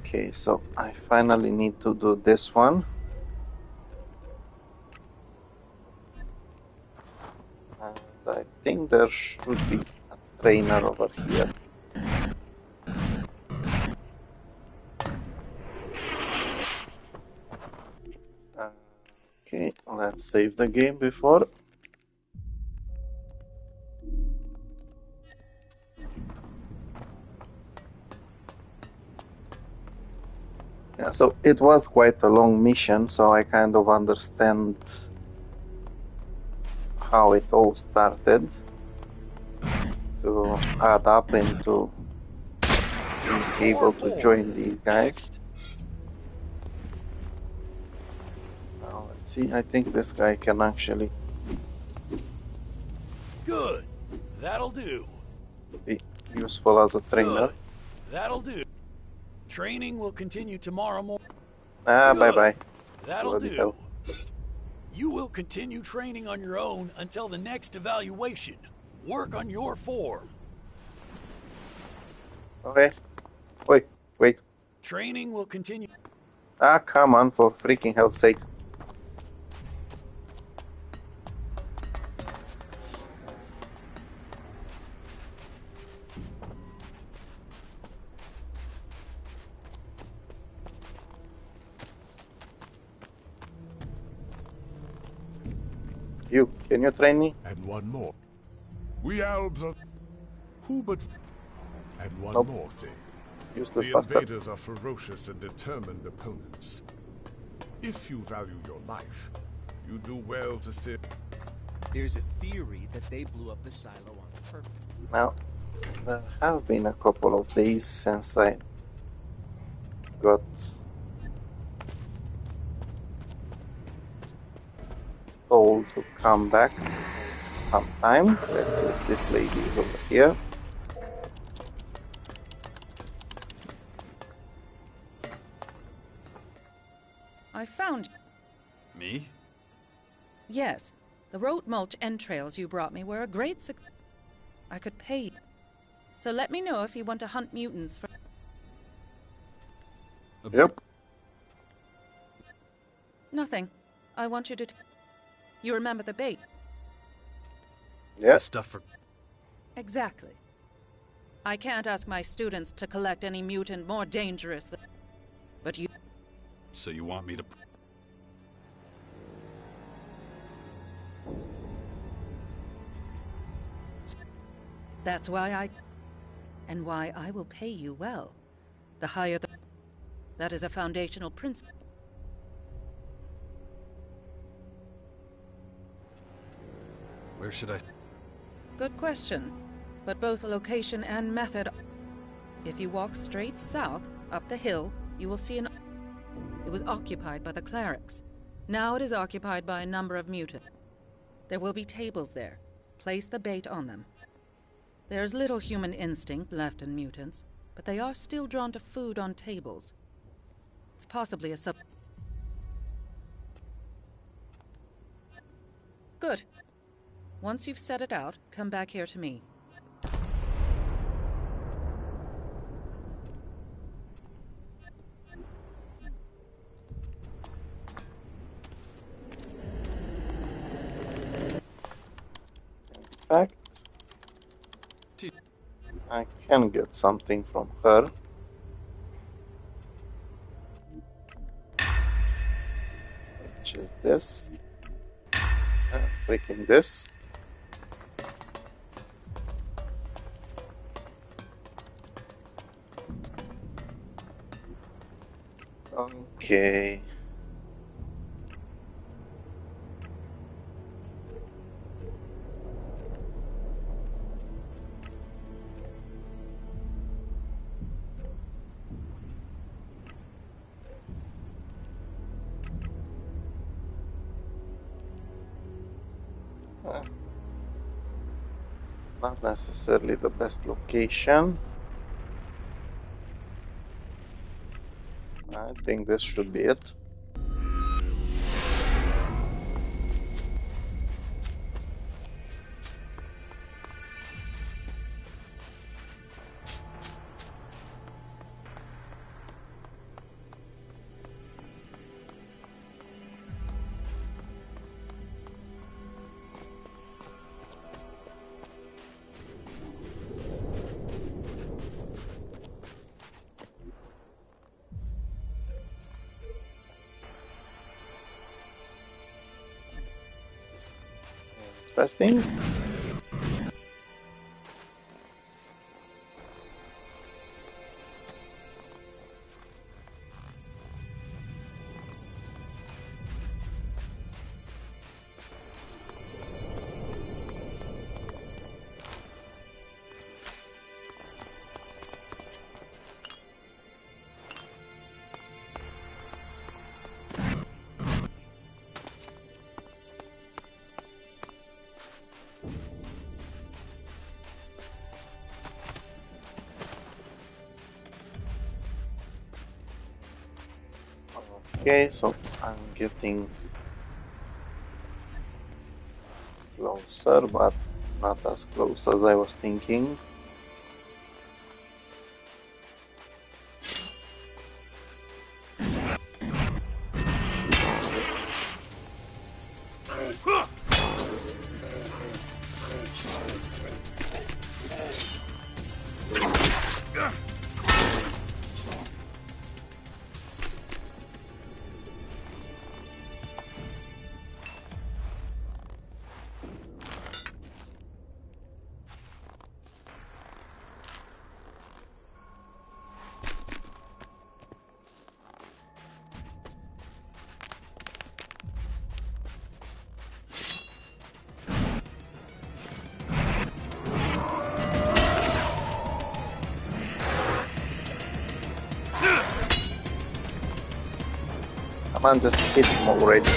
Okay, so I finally need to do this one. And I think there should be a trainer over here. Okay, let's save the game before. Yeah, so it was quite a long mission, so I kind of understand how it all started to add up and to be able to join these guys. Now let's see, I think this guy can actually Good. That'll do. be useful as a trainer. Good. That'll do. Training will continue tomorrow morning. Ah, bye-bye. That'll Bloody do. hell. You will continue training on your own until the next evaluation. Work on your form. Okay. Wait. Training will continue. Ah, come on, for freaking hell's sake. Can you train me? And one more. We Albs are... Who but... And one Nope. more thing. Useless The bastard. invaders are ferocious and determined opponents. If you value your life, you do well to stay... There's a theory that they blew up the silo on purpose. Now, there have been a couple of days since I got told to come back sometime. Let's see if this lady is over here. I found... Me? Yes. The road mulch entrails you brought me were a great success. I could pay you. So let me know if you want to hunt mutants for... Yep. Nothing. I want you to... You remember the bait? Yeah. Stuff for... Exactly. I can't ask my students to collect any mutant more dangerous than... But you... So you want me to... That's why I... And why I will pay you well. The higher the... That is a foundational principle. Where should I... Good question. But both location and method... If you walk straight south, up the hill, you will see an... It was occupied by the clerics. Now it is occupied by a number of mutants. There will be tables there. Place the bait on them. There is little human instinct left in mutants, but they are still drawn to food on tables. It's possibly a sub... Good. Once you've set it out, come back here to me. artifact. I can get something from her. Which is this. Freaking this. Okay. Not necessarily the best location. I think this should be it. Interesting. Okay, so I'm getting closer, but not as close as I was thinking. Come on, just hit him already.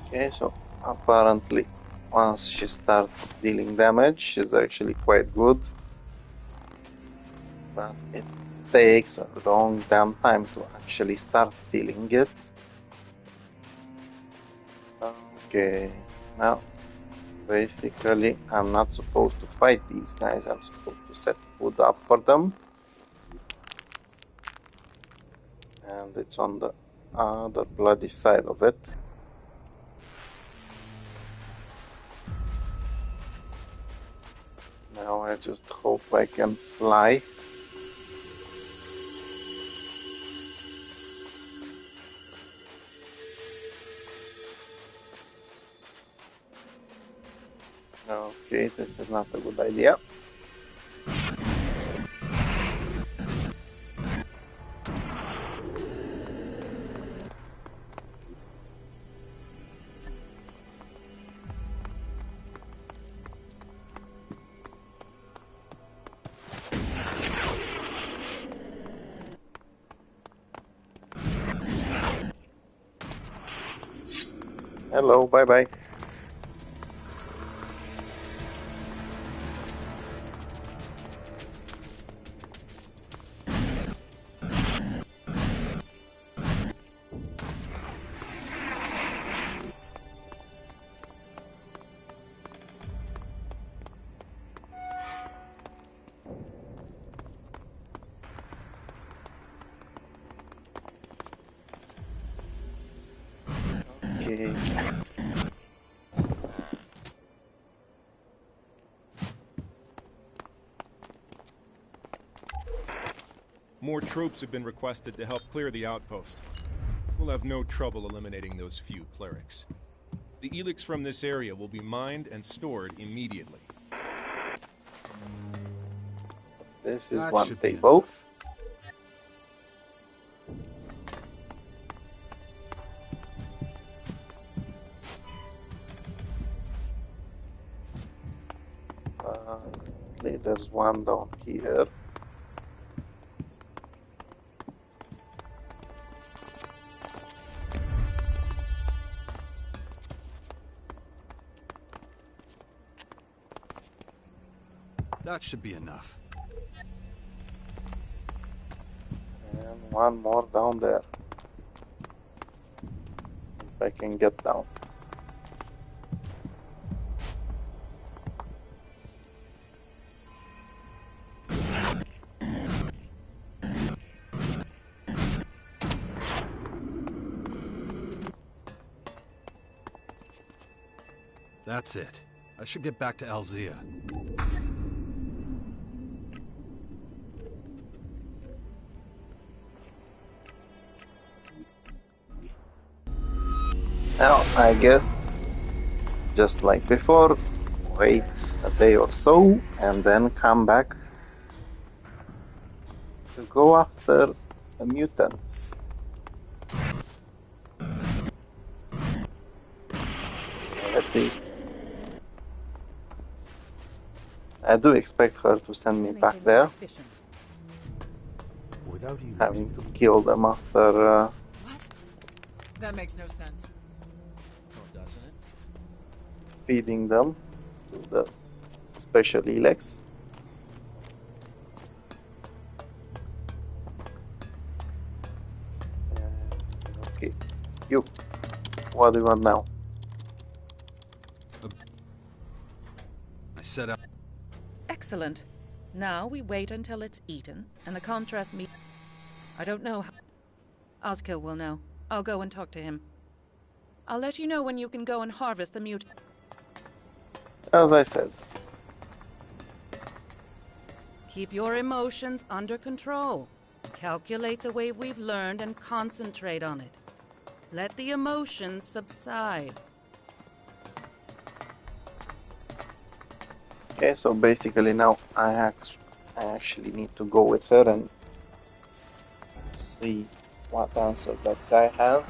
Okay, so apparently once she starts dealing damage, she's actually quite good. But it takes a long damn time to actually start dealing it. Okay, now basically I'm not supposed to fight these guys, I'm supposed to set food up for them. And it's on the other bloody side of it. Now I just hope I can fly. Okay, this is not a good idea. Hello, bye-bye. Okay, Okay. More troops have been requested to help clear the outpost. We'll have no trouble eliminating those few clerics. The Elex from this area will be mined and stored immediately. This is one table. There's one down here. That should be enough. And one more down there. If I can get down. That's it. I should get back to Alzea. Now, I guess, just like before, wait a day or so, and then come back to go after the mutants. Let's see. I do expect her to send me back there. Having to kill them after What? That makes no sense. Doesn't it? feeding them to the special Elex. Okay, you. What do you want now? I set up. Excellent. Now we wait until it's eaten, and the contrast meet. I don't know how. Ozkill will know. I'll go and talk to him. I'll let you know when you can go and harvest the mute. As I said. Keep your emotions under control. Calculate the way we've learned and concentrate on it. Let the emotions subside. Okay, so basically now I actually need to go with her and see what answer that guy has.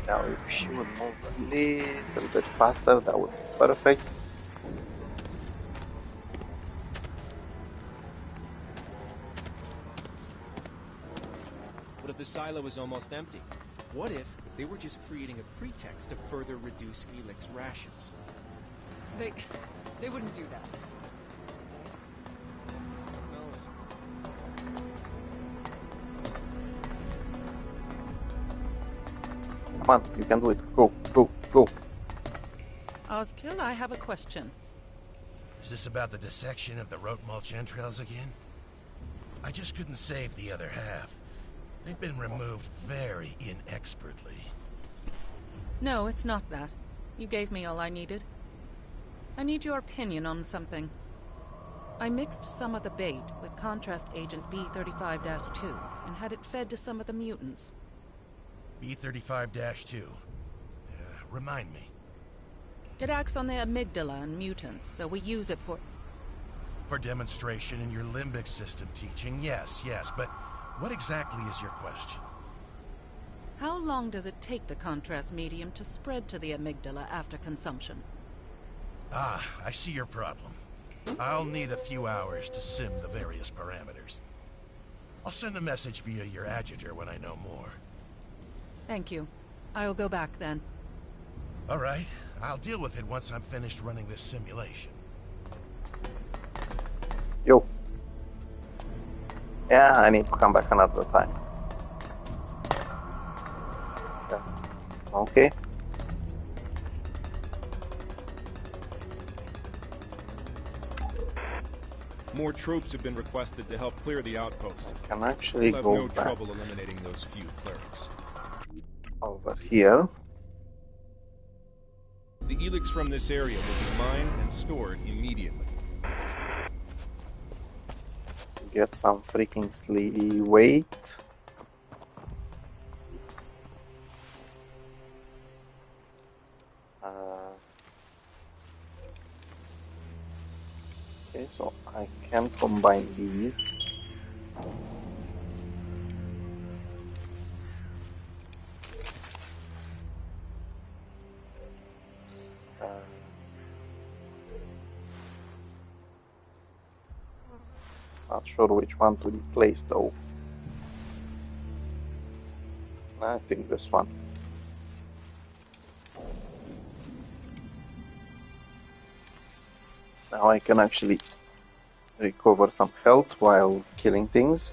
Now if she would move a little bit faster, that would be perfect. What if the silo is almost empty? What if they were just creating a pretext to further reduce Elex rations? They wouldn't do that. Come on, you can do it. Go, go, go. Ozkill, I have a question. Is this about the dissection of the rote mulch entrails again? I just couldn't save the other half. They've been removed very inexpertly. No, it's not that. You gave me all I needed. I need your opinion on something. I mixed some of the bait with contrast agent B35-2 and had it fed to some of the mutants. B35-2. Remind me. It acts on the amygdala in mutants, so we use it for... For demonstration in your limbic system teaching, yes, but what exactly is your question? How long does it take the contrast medium to spread to the amygdala after consumption? Ah, I see your problem. I'll need a few hours to sim the various parameters. I'll send a message via your adjutor when I know more. Thank you. I'll go back then. All right. I'll deal with it once I'm finished running this simulation. Yo. Yeah, I need to come back another time. Yeah. Okay. More troops have been requested to help clear the outpost. I can actually we'll have go no back trouble eliminating those few clerics. over here. The Elex from this area will be mined and stored immediately. Get some freaking sleep. Wait. Okay, so I can combine these. Not sure which one to replace though. I think this one. Now I can actually recover some health while killing things.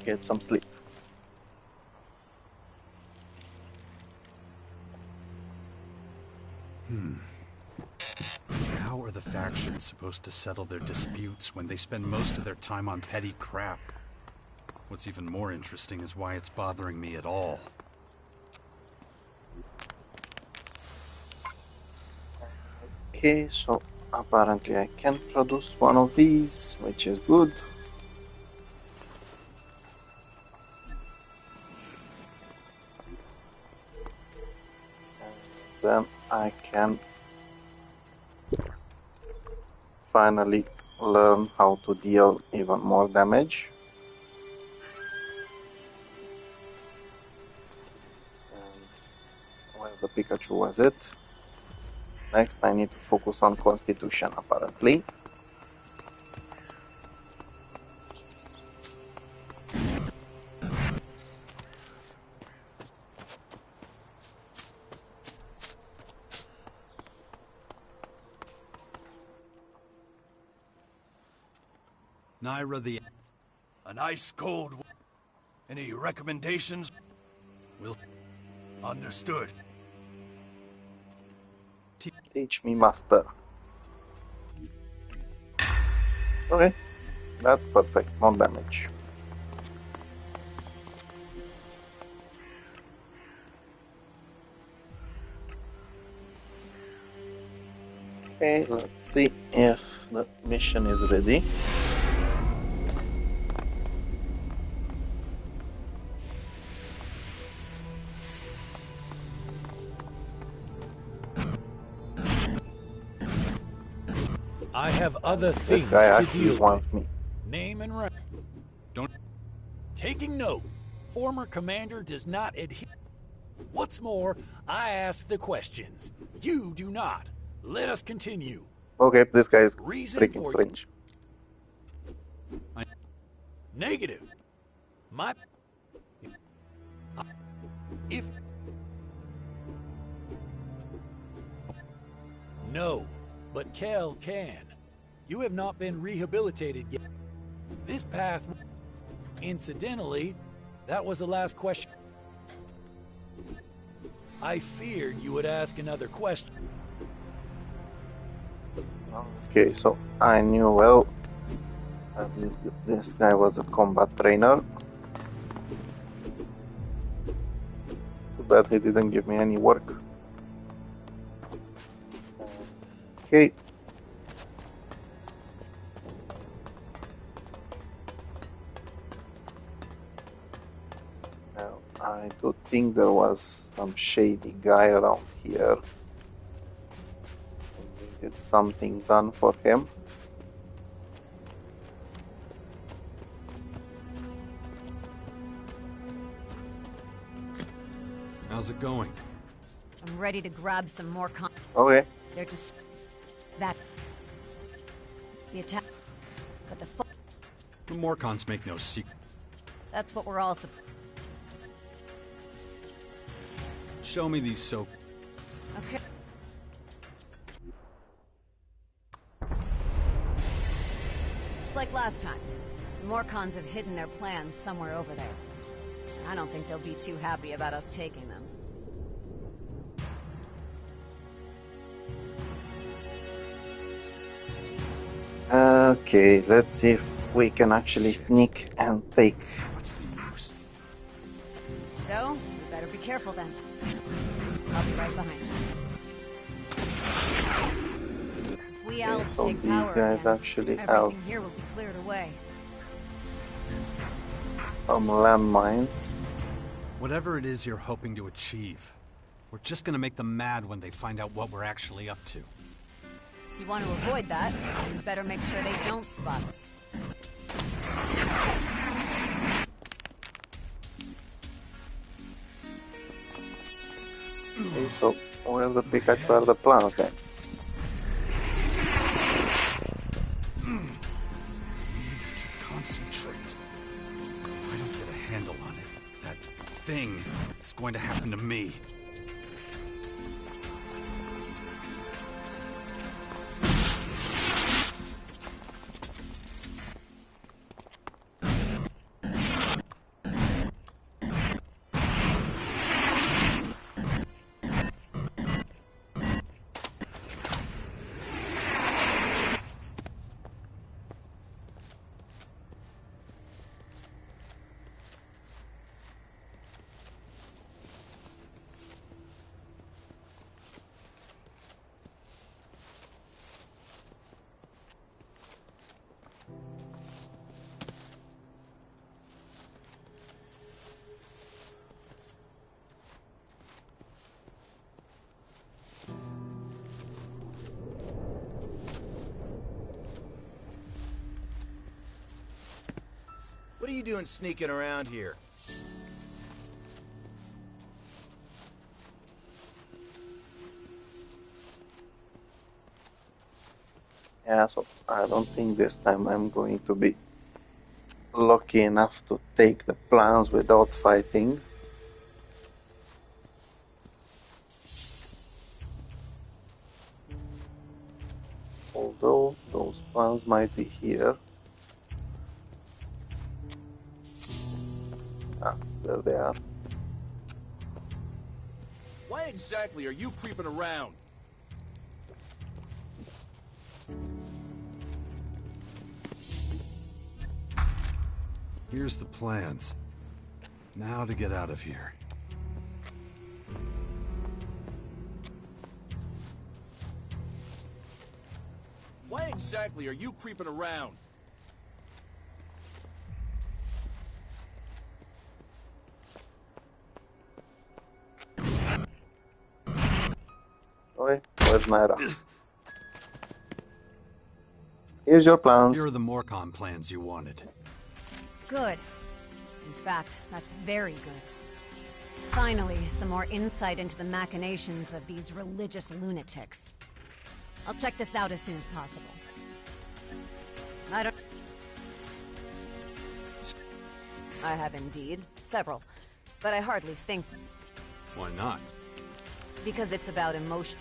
Get some sleep. How are the factions supposed to settle their disputes when they spend most of their time on petty crap? What's even more interesting is why it's bothering me at all. Okay, so apparently I can produce one of these, which is good. Then I can finally learn how to deal even more damage. And where the Pikachu was it? Next I need to focus on Constitution apparently. Naira the... An ice cold... Any recommendations? Will... Understood. Teach me, master. Okay, that's perfect, no damage. Okay, let's see if the mission is ready. I have other things This guy to actually deal wants with. me. Name and rank. Don't... Taking note. Former commander does not adhere. What's more, I ask the questions. You do not. Let us continue. Okay, this guy is Reason freaking for strange. Negative. My... If... No, but Kel can. You have not been rehabilitated yet. This path... Incidentally, that was the last question. I feared you would ask another question. Okay, so I knew well that this guy was a combat trainer. Too bad he didn't give me any work. Okay. Now, I do think there was some shady guy around here. Get something done for him. How's it going? I'm ready to grab some more Okay. They're just that the attack, but The Morcons make no secret. that's what we're all. Show me these soap. Okay. It's like last time. The Morcons have hidden their plans somewhere over there. I don't think they'll be too happy about us taking them. Okay, let's see if we can actually sneak and take. What's the use? So, we better be careful then. I'll be right behind you. If we Albs so take these power guys again, actually have everything here will be cleared away. some landmines. Whatever it is you're hoping to achieve, we're just gonna make them mad when they find out what we're actually up to. If you want to avoid that, you better make sure they don't spot us. Okay, so where's the Pikachu? Where's the plan? Okay. Need to concentrate. If I don't get a handle on it, that thing is going to happen to me. What are you doing sneaking around here? Yeah, so I don't think this time I'm going to be lucky enough to take the plans without fighting. Although those plans might be here. Ah, there they are. Why exactly are you creeping around? Here's the plans. Now to get out of here. Why exactly are you creeping around? Okay, where's Naira? Here's your plans. Here are the Morcon plans you wanted. Good. In fact, that's very good. Finally, some more insight into the machinations of these religious lunatics. I'll check this out as soon as possible. I have indeed. Several. But I hardly think... Why not? Because it's about emotion.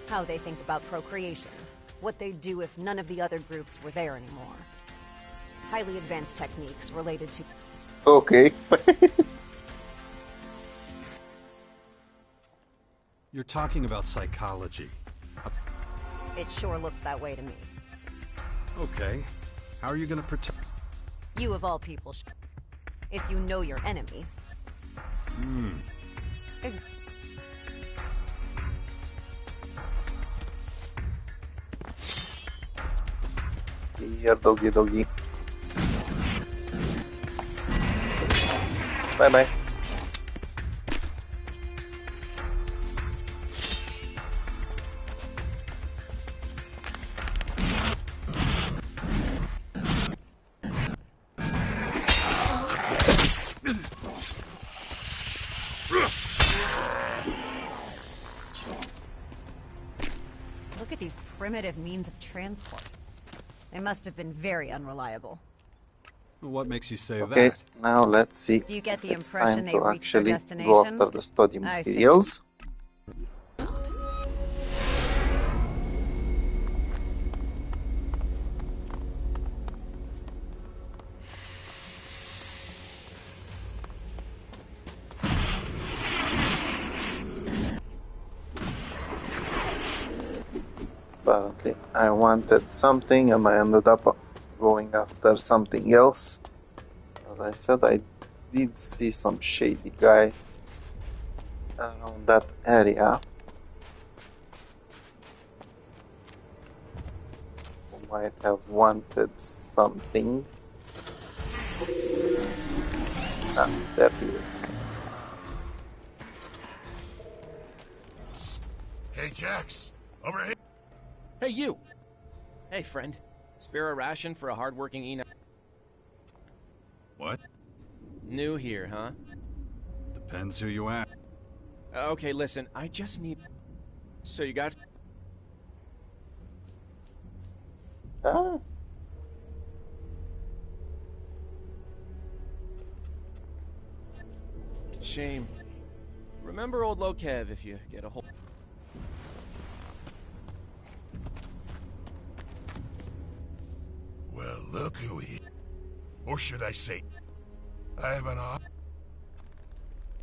How they think about procreation. What they'd do if none of the other groups were there anymore. Highly advanced techniques related to... Okay. You're talking about psychology. It sure looks that way to me. Okay. How are you gonna protect... You of all people if you know your enemy. Here, doggy, doggy. Bye bye. Look at these primitive means of transport. They must have been very unreliable. What makes you say Okay, that? now let's see. Do you get the if it's impression time they to reached their actually destination? go after the study I think materials. Apparently I wanted something and I ended up going after something else. As I said, I did see some shady guy around that area who might have wanted something. Ah, there he is. Hey, Jax, over here. Hey, you! Hey, friend. Spare a ration for a hard-working Eno. What? New here, huh? Depends who you ask. Okay, listen, I just need... So you got... Ah. Shame. Remember old Lokev if you get a hold... Well, look who he... Or should I say... I have an op...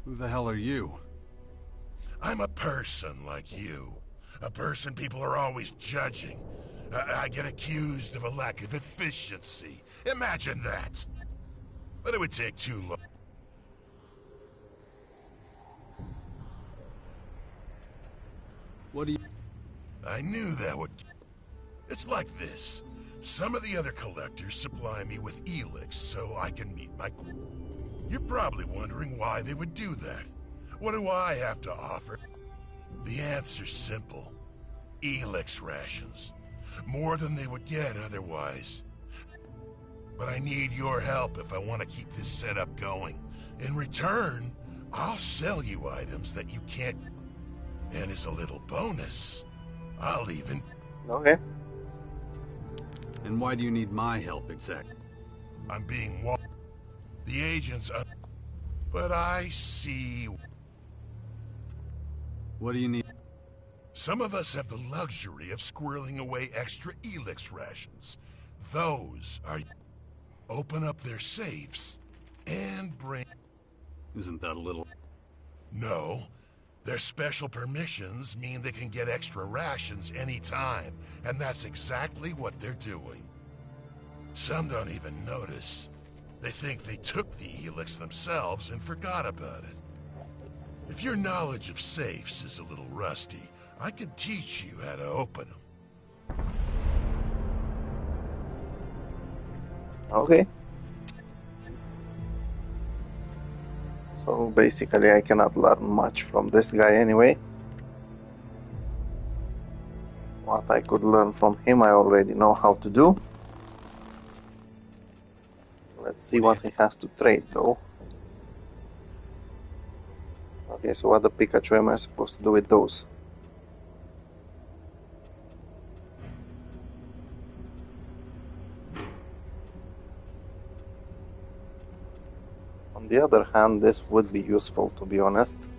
Who the hell are you? I'm a person like you. A person people are always judging. I get accused of a lack of efficiency. Imagine that. But it would take too long. What do you... I knew that would... It's like this. Some of the other collectors supply me with Elex so I can meet my... You're probably wondering why they would do that. What do I have to offer? The answer's simple. Elex rations. More than they would get otherwise. But I need your help if I want to keep this setup going. In return, I'll sell you items that you can't... And as a little bonus, I'll even... Okay. And why do you need my help exactly? I'm being the agents but I see... What do you need? Some of us have the luxury of squirreling away extra Elex rations. Those are... Open up their safes and bring... Isn't that a little... No. Their special permissions mean they can get extra rations anytime, and that's exactly what they're doing. Some don't even notice. They think they took the Elex themselves and forgot about it. If your knowledge of safes is a little rusty, I can teach you how to open them. Okay. So basically I cannot learn much from this guy anyway. What I could learn from him I already know how to do. Let's see what he has to trade though. Okay, so what the Pikachu am I supposed to do with those? On the other hand, this would be useful, to be honest.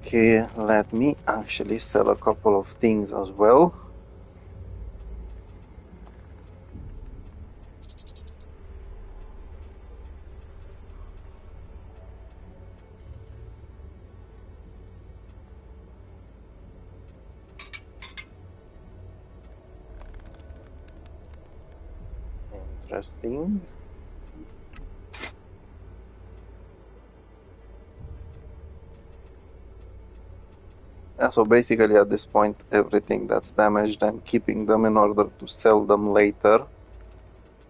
Okay, let me actually sell a couple of things as well. Interesting. Yeah, so basically at this point everything that's damaged I'm keeping them in order to sell them later.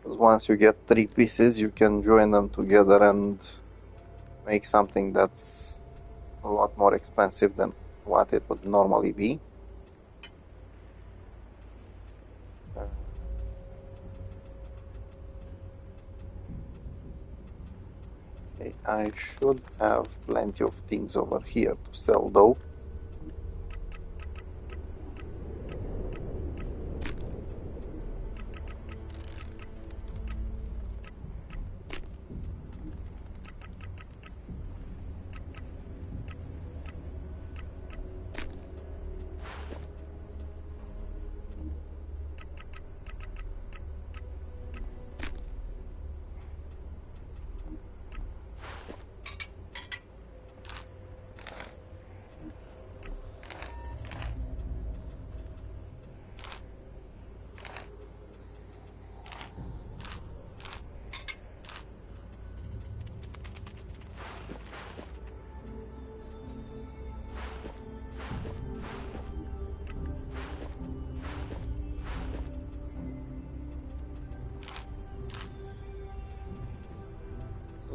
Because once you get 3 pieces you can join them together and make something that's a lot more expensive than what it would normally be. Okay, I should have plenty of things over here to sell though.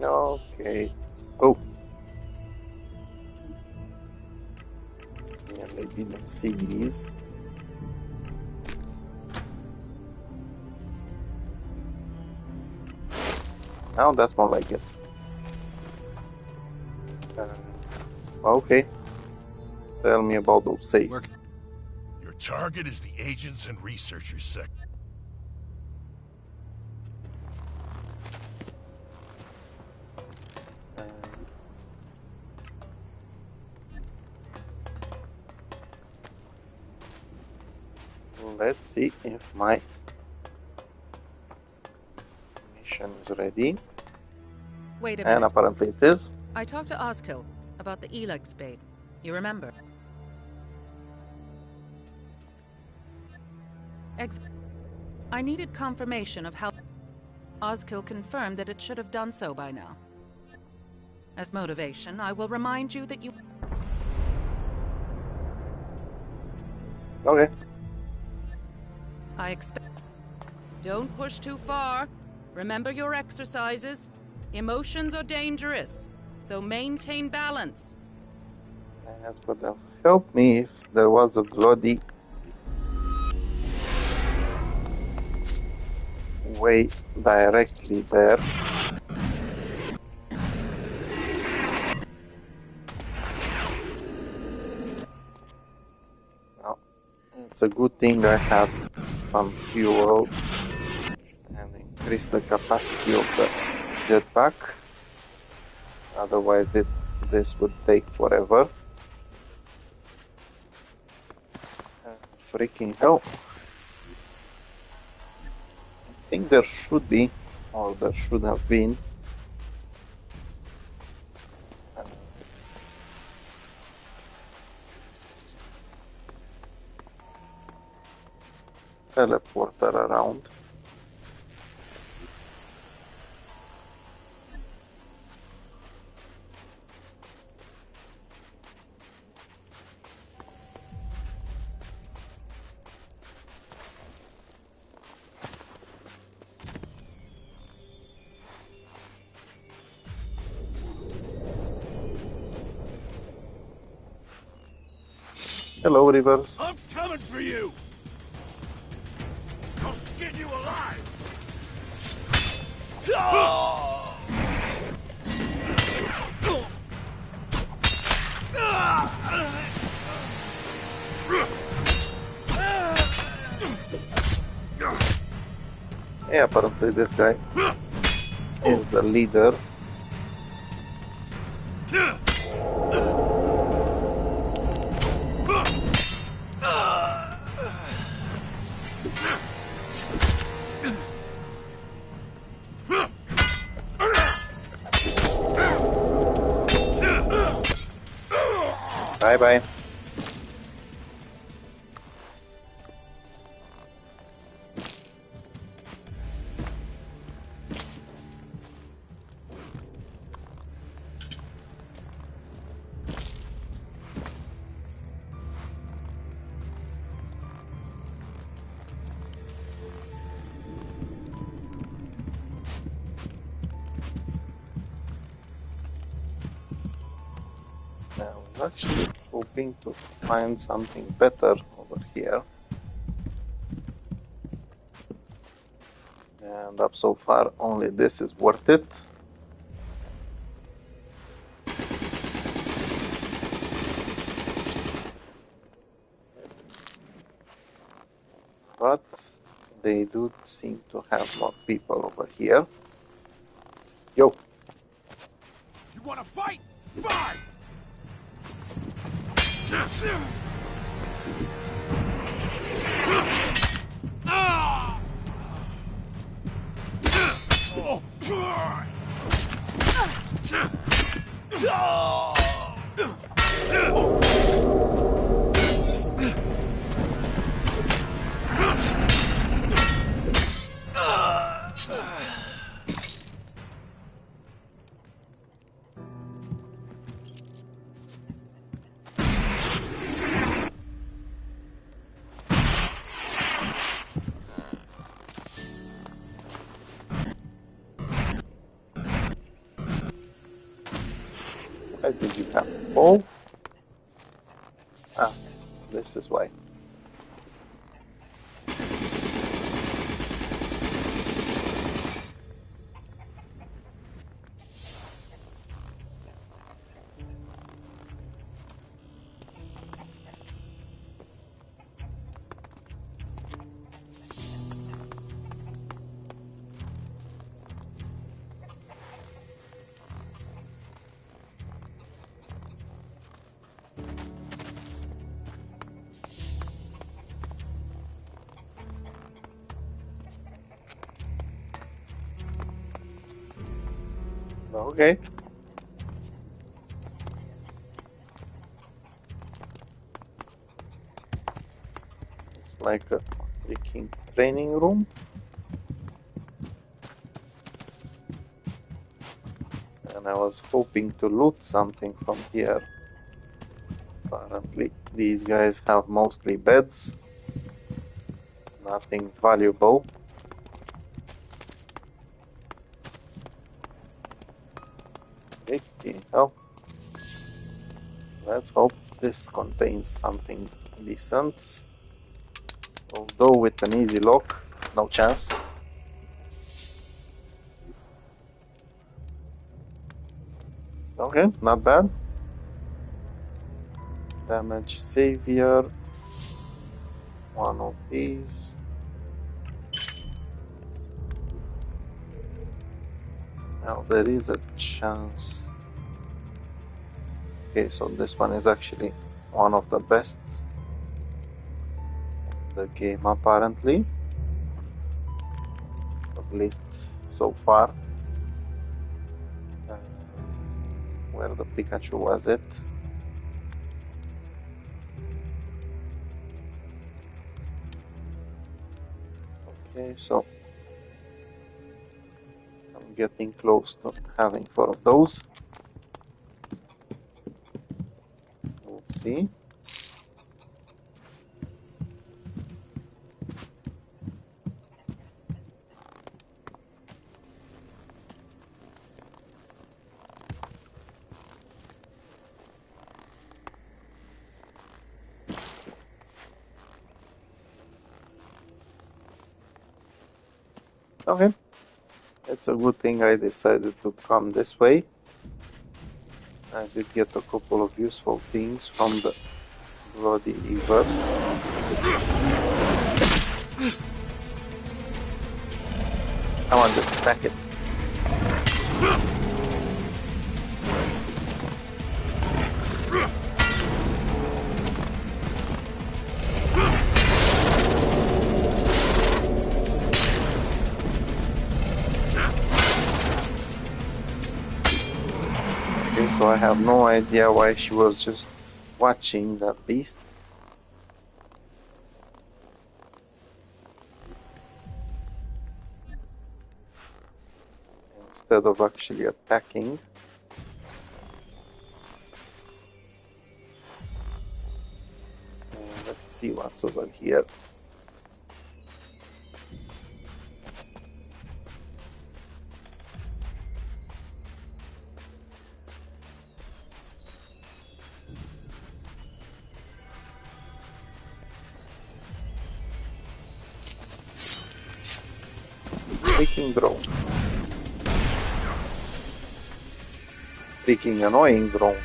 Okay. Oh. Yeah, I didn't see these. Now that's more like it. Okay. Tell me about those safes. Your target is the agents and researchers sector. Let's see if my mission is ready. Wait a minute. And apparently it is. I talked to Oskill about the Elex bait. You remember? I needed confirmation of how Oskill confirmed that it should have done so by now. As motivation, I will remind you that you... Okay. I expect... Don't push too far. Remember your exercises. Emotions are dangerous, so maintain balance. That would have helped me if there was a bloody way directly there. Well, it's a good thing I have some fuel and increase the capacity of the jetpack. Otherwise this would take forever. Freaking hell. I think there should be, or there should have been, teleporter around. Hello, Rivers. I'm coming for you! I'll skin you alive! Yeah, apparently this guy is the leader. Bye-bye. I was actually hoping to find something better over here. And up so far, only this is worth it. but they do seem to have more people over here. Yo! You wanna fight? Fine! Why did you have to fall? Ah, this is why. Okay. It's like a freaking training room. And I was hoping to loot something from here. Apparently, these guys have mostly beds. Nothing valuable. Hell. Let's hope this contains something decent. Although with an easy lock, no chance. Okay, not bad. Damage savior. One of these. Now there is a chance. Okay, so this one is actually one of the best in the game apparently. At least so far. Where the Pikachu was it? Okay, so I'm getting close to having 4 of those. Oopsie. Okay, it's a good thing I decided to come this way. I did get a couple of useful things from the bloody reverse. Come on, just attack it. So I have no idea why she was just watching that beast. Instead of actually attacking. Let's see what's over here. Freaking drone. Freaking annoying drone.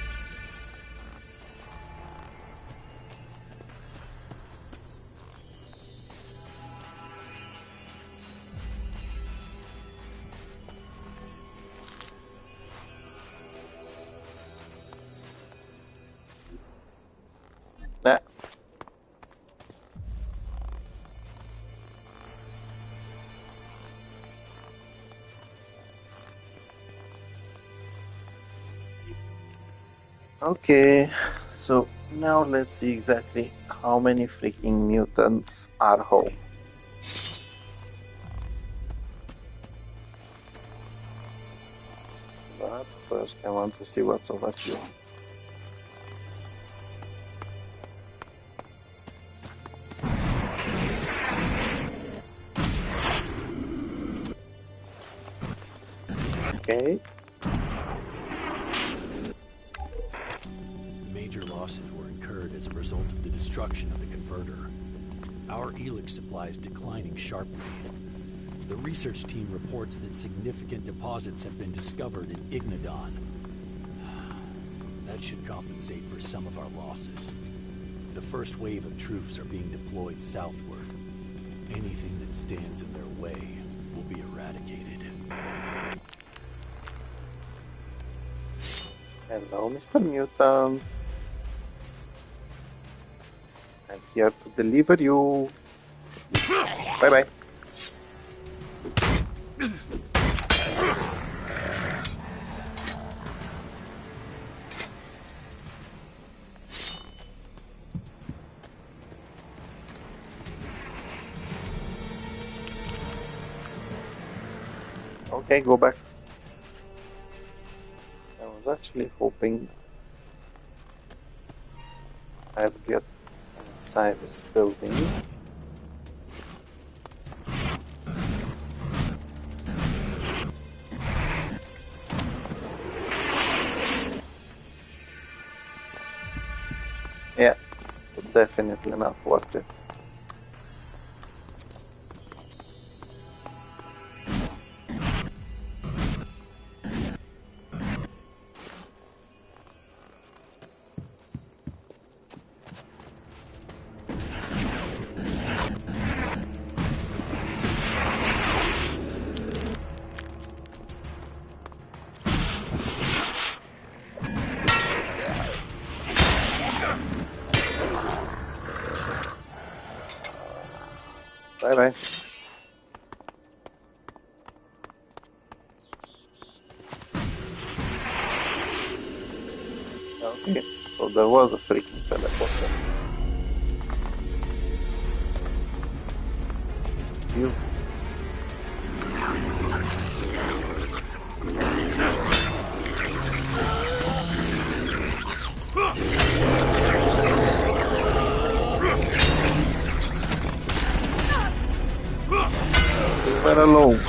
Okay, so now let's see exactly how many freaking mutants are home. But first I want to see what's over here. Okay. Major losses were incurred as a result of the destruction of the converter. Our Elex supply is declining sharply. The research team reports that significant deposits have been discovered in Ignodon. That should compensate for some of our losses. The first wave of troops are being deployed southward. Anything that stands in their way will be eradicated. Hello, Mr. Mutant. I'm here to deliver you. Bye-bye. Okay, go back. I was actually hoping I'd get inside this building. Yeah, definitely not worth it. Bye-bye. Okay, so there was a freaking teleporter. You. Leave her alone.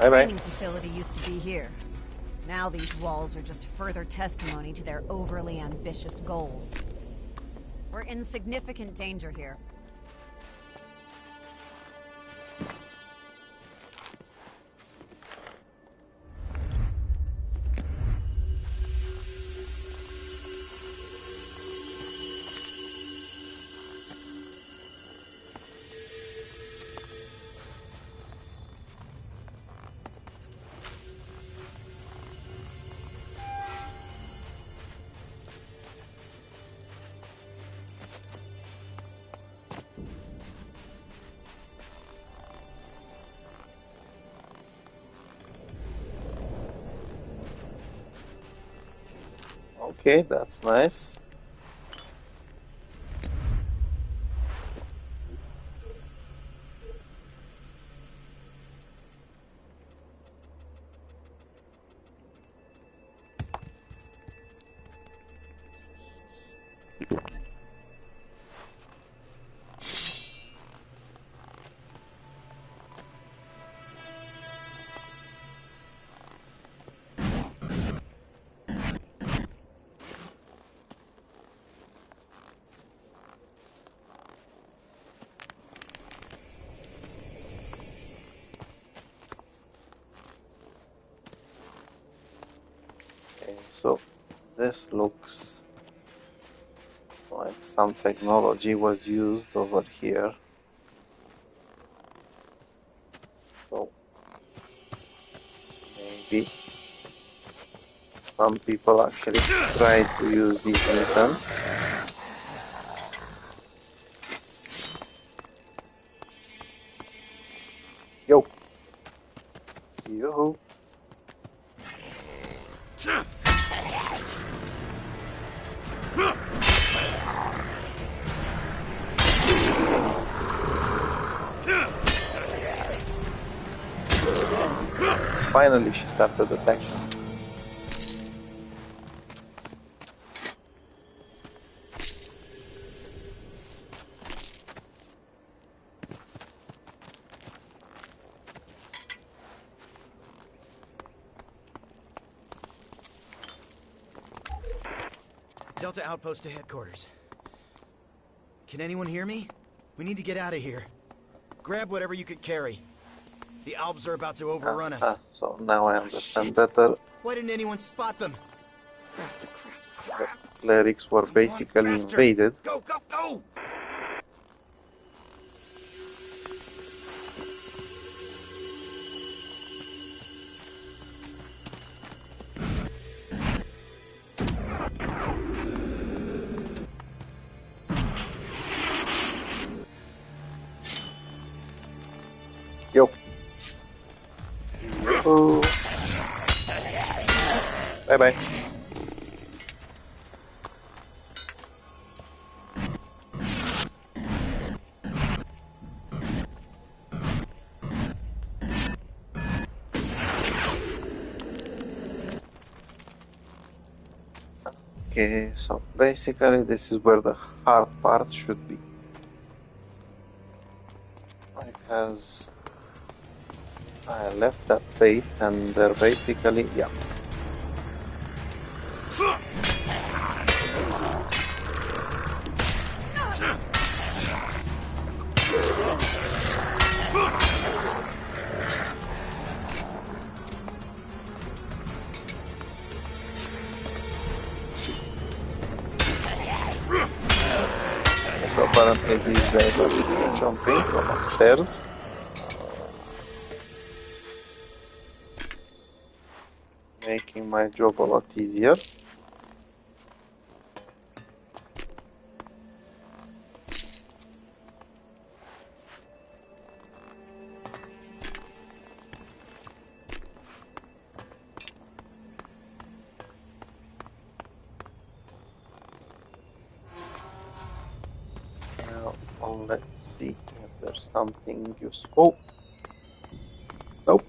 Training facility used to be here. Now these walls are just further testimony to their overly ambitious goals. We're in significant danger here. Okay, that's nice. so this looks like some technology was used over here. So maybe some people actually try to use these mutants. Yo! Yoo-hoo! Finally, she started attacking. Delta outpost to headquarters. Can anyone hear me? We need to get out of here. Grab whatever you could carry. The Albs are about to overrun us. So now I understand better. Why didn't anyone spot them? The clerics were basically invaded. Go, go, go! Yo. Yo. Bye bye. Okay, so basically this is where the hard part should be. Because I left that bait and they're basically, yeah. So apparently these guys are jumping from upstairs. Making my job a lot easier. Now let's see if there's something useful. Nope.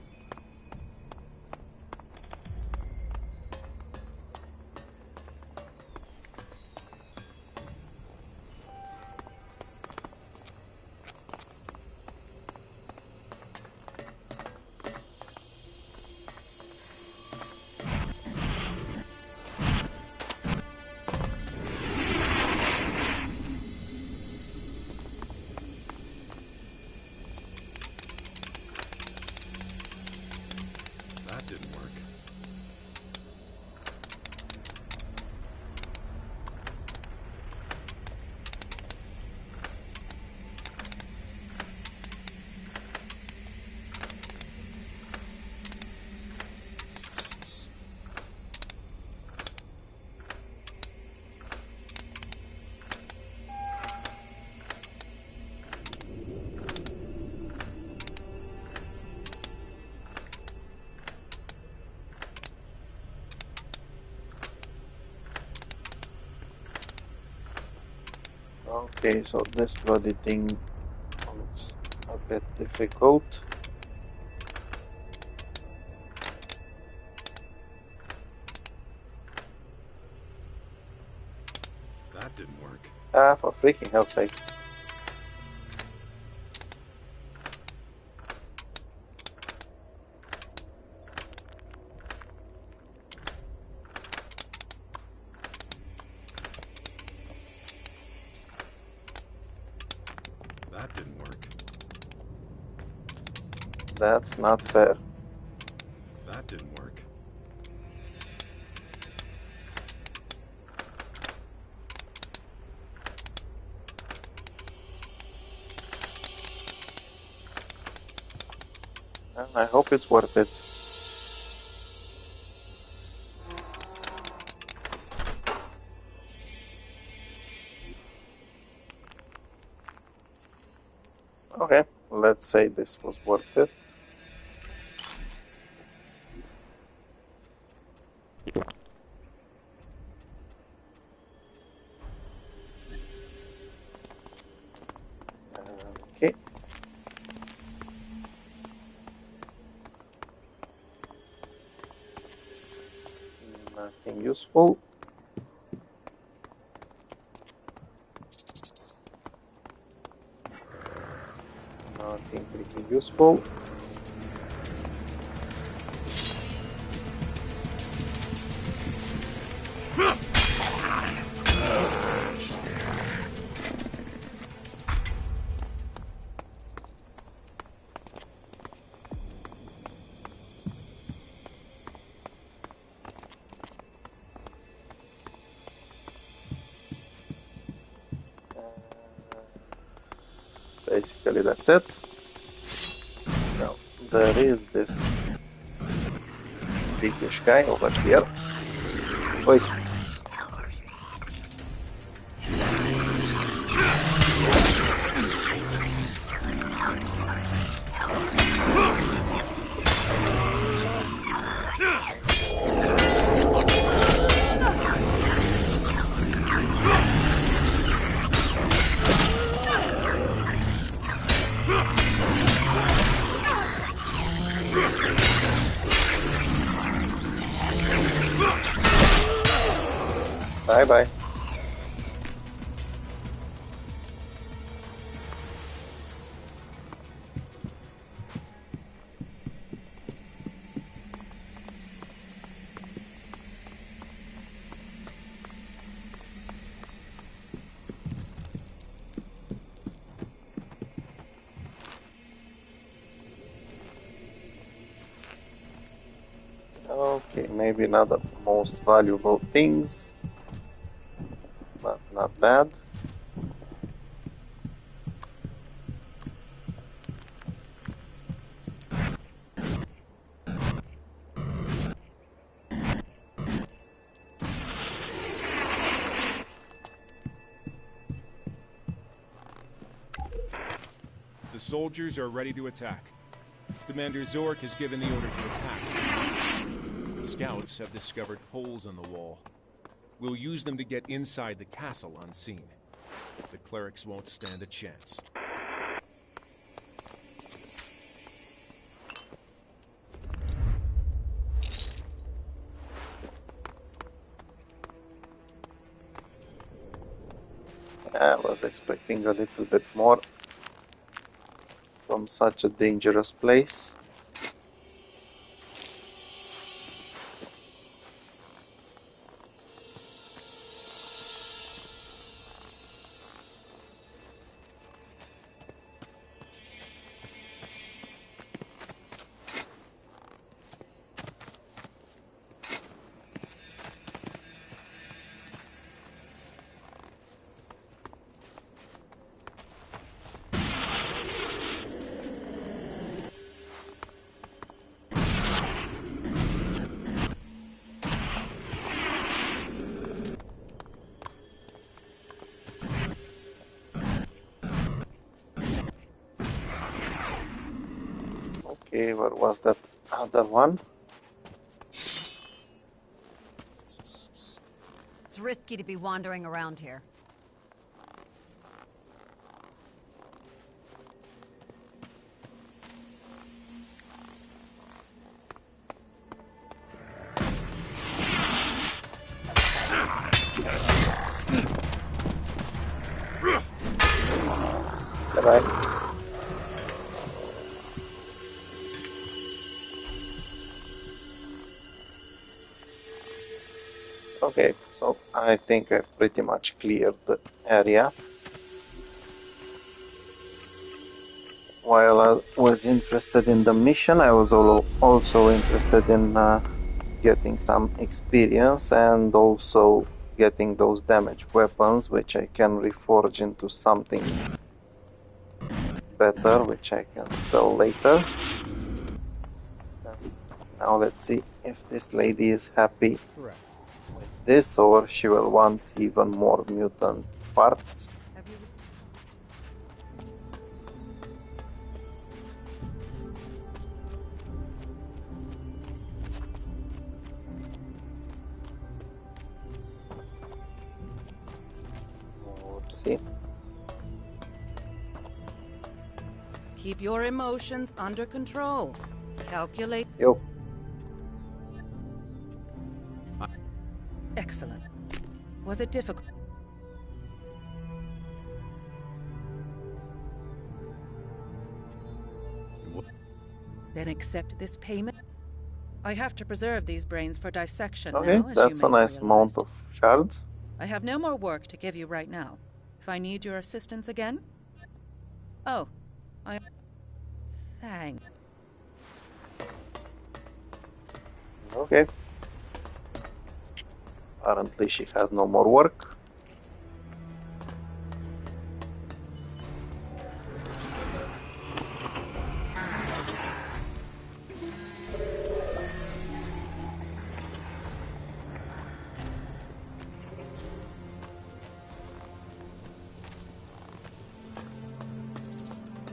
Okay, so this bloody thing looks a bit difficult. That didn't work. Ah, for freaking hell's sake. That didn't work. That's not fair. That didn't work. I hope it's worth it. Okay, let's say this was worth it. Okay. Nothing useful. Nothing pretty useful. Basically, that's it. Now, there is this biggish guy over here. Wait. Bye-bye. Okay, maybe not the most valuable things, but not bad. The soldiers are ready to attack. Commander Zork has given the order to attack. The scouts have discovered holes in the wall. We'll use them to get inside the castle unseen. The clerics won't stand a chance. I was expecting a little bit more from such a dangerous place. Okay, where was that other one? It's risky to be wandering around here. Bye-bye. Okay, so I think I've pretty much cleared the area. While I was interested in the mission, I was also interested in getting some experience and also getting those damaged weapons, which I can reforge into something better, which I can sell later. Now let's see if this lady is happy Correct. with this, or she will want even more mutant parts. Oopsie. Keep your emotions under control. Calculate. Yo. Excellent. Was it difficult? Then accept this payment. I have to preserve these brains for dissection Okay, now, as that's you a may nice realize. amount of shards. I have no more work to give you right now. If I need your assistance again... Oh, Thanks. Okay. Apparently she has no more work.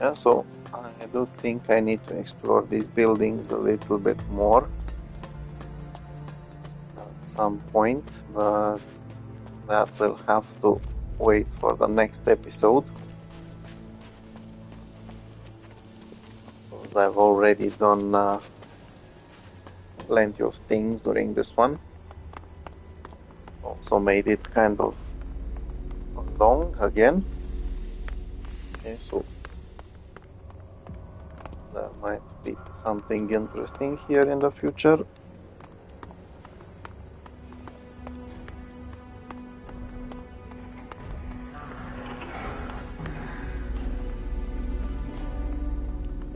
Yeah, so I do think I need to explore these buildings a little bit more at some point, but that will have to wait for the next episode. Because I've already done plenty of things during this one. Also made it kind of long again. Okay, so there might be something interesting here in the future.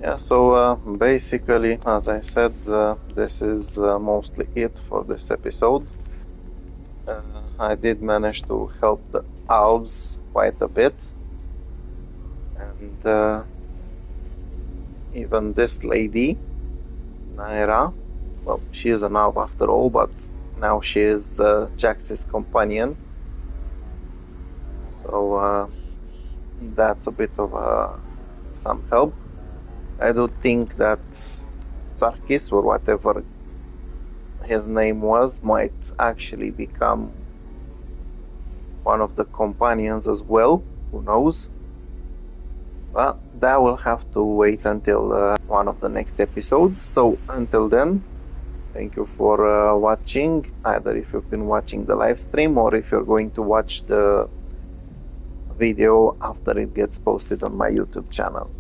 Yeah, so basically, as I said, this is mostly it for this episode. I did manage to help the Albs quite a bit, and even this lady, Naira, well, she is an Alb after all, but now she is Jax's companion, so that's a bit of some help. I do think that Sarkis, or whatever his name was, might actually become one of the companions as well. Who knows? But that will have to wait until one of the next episodes. So until then, thank you for watching, either if you've been watching the live stream or if you're going to watch the video after it gets posted on my YouTube channel.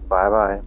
Bye bye.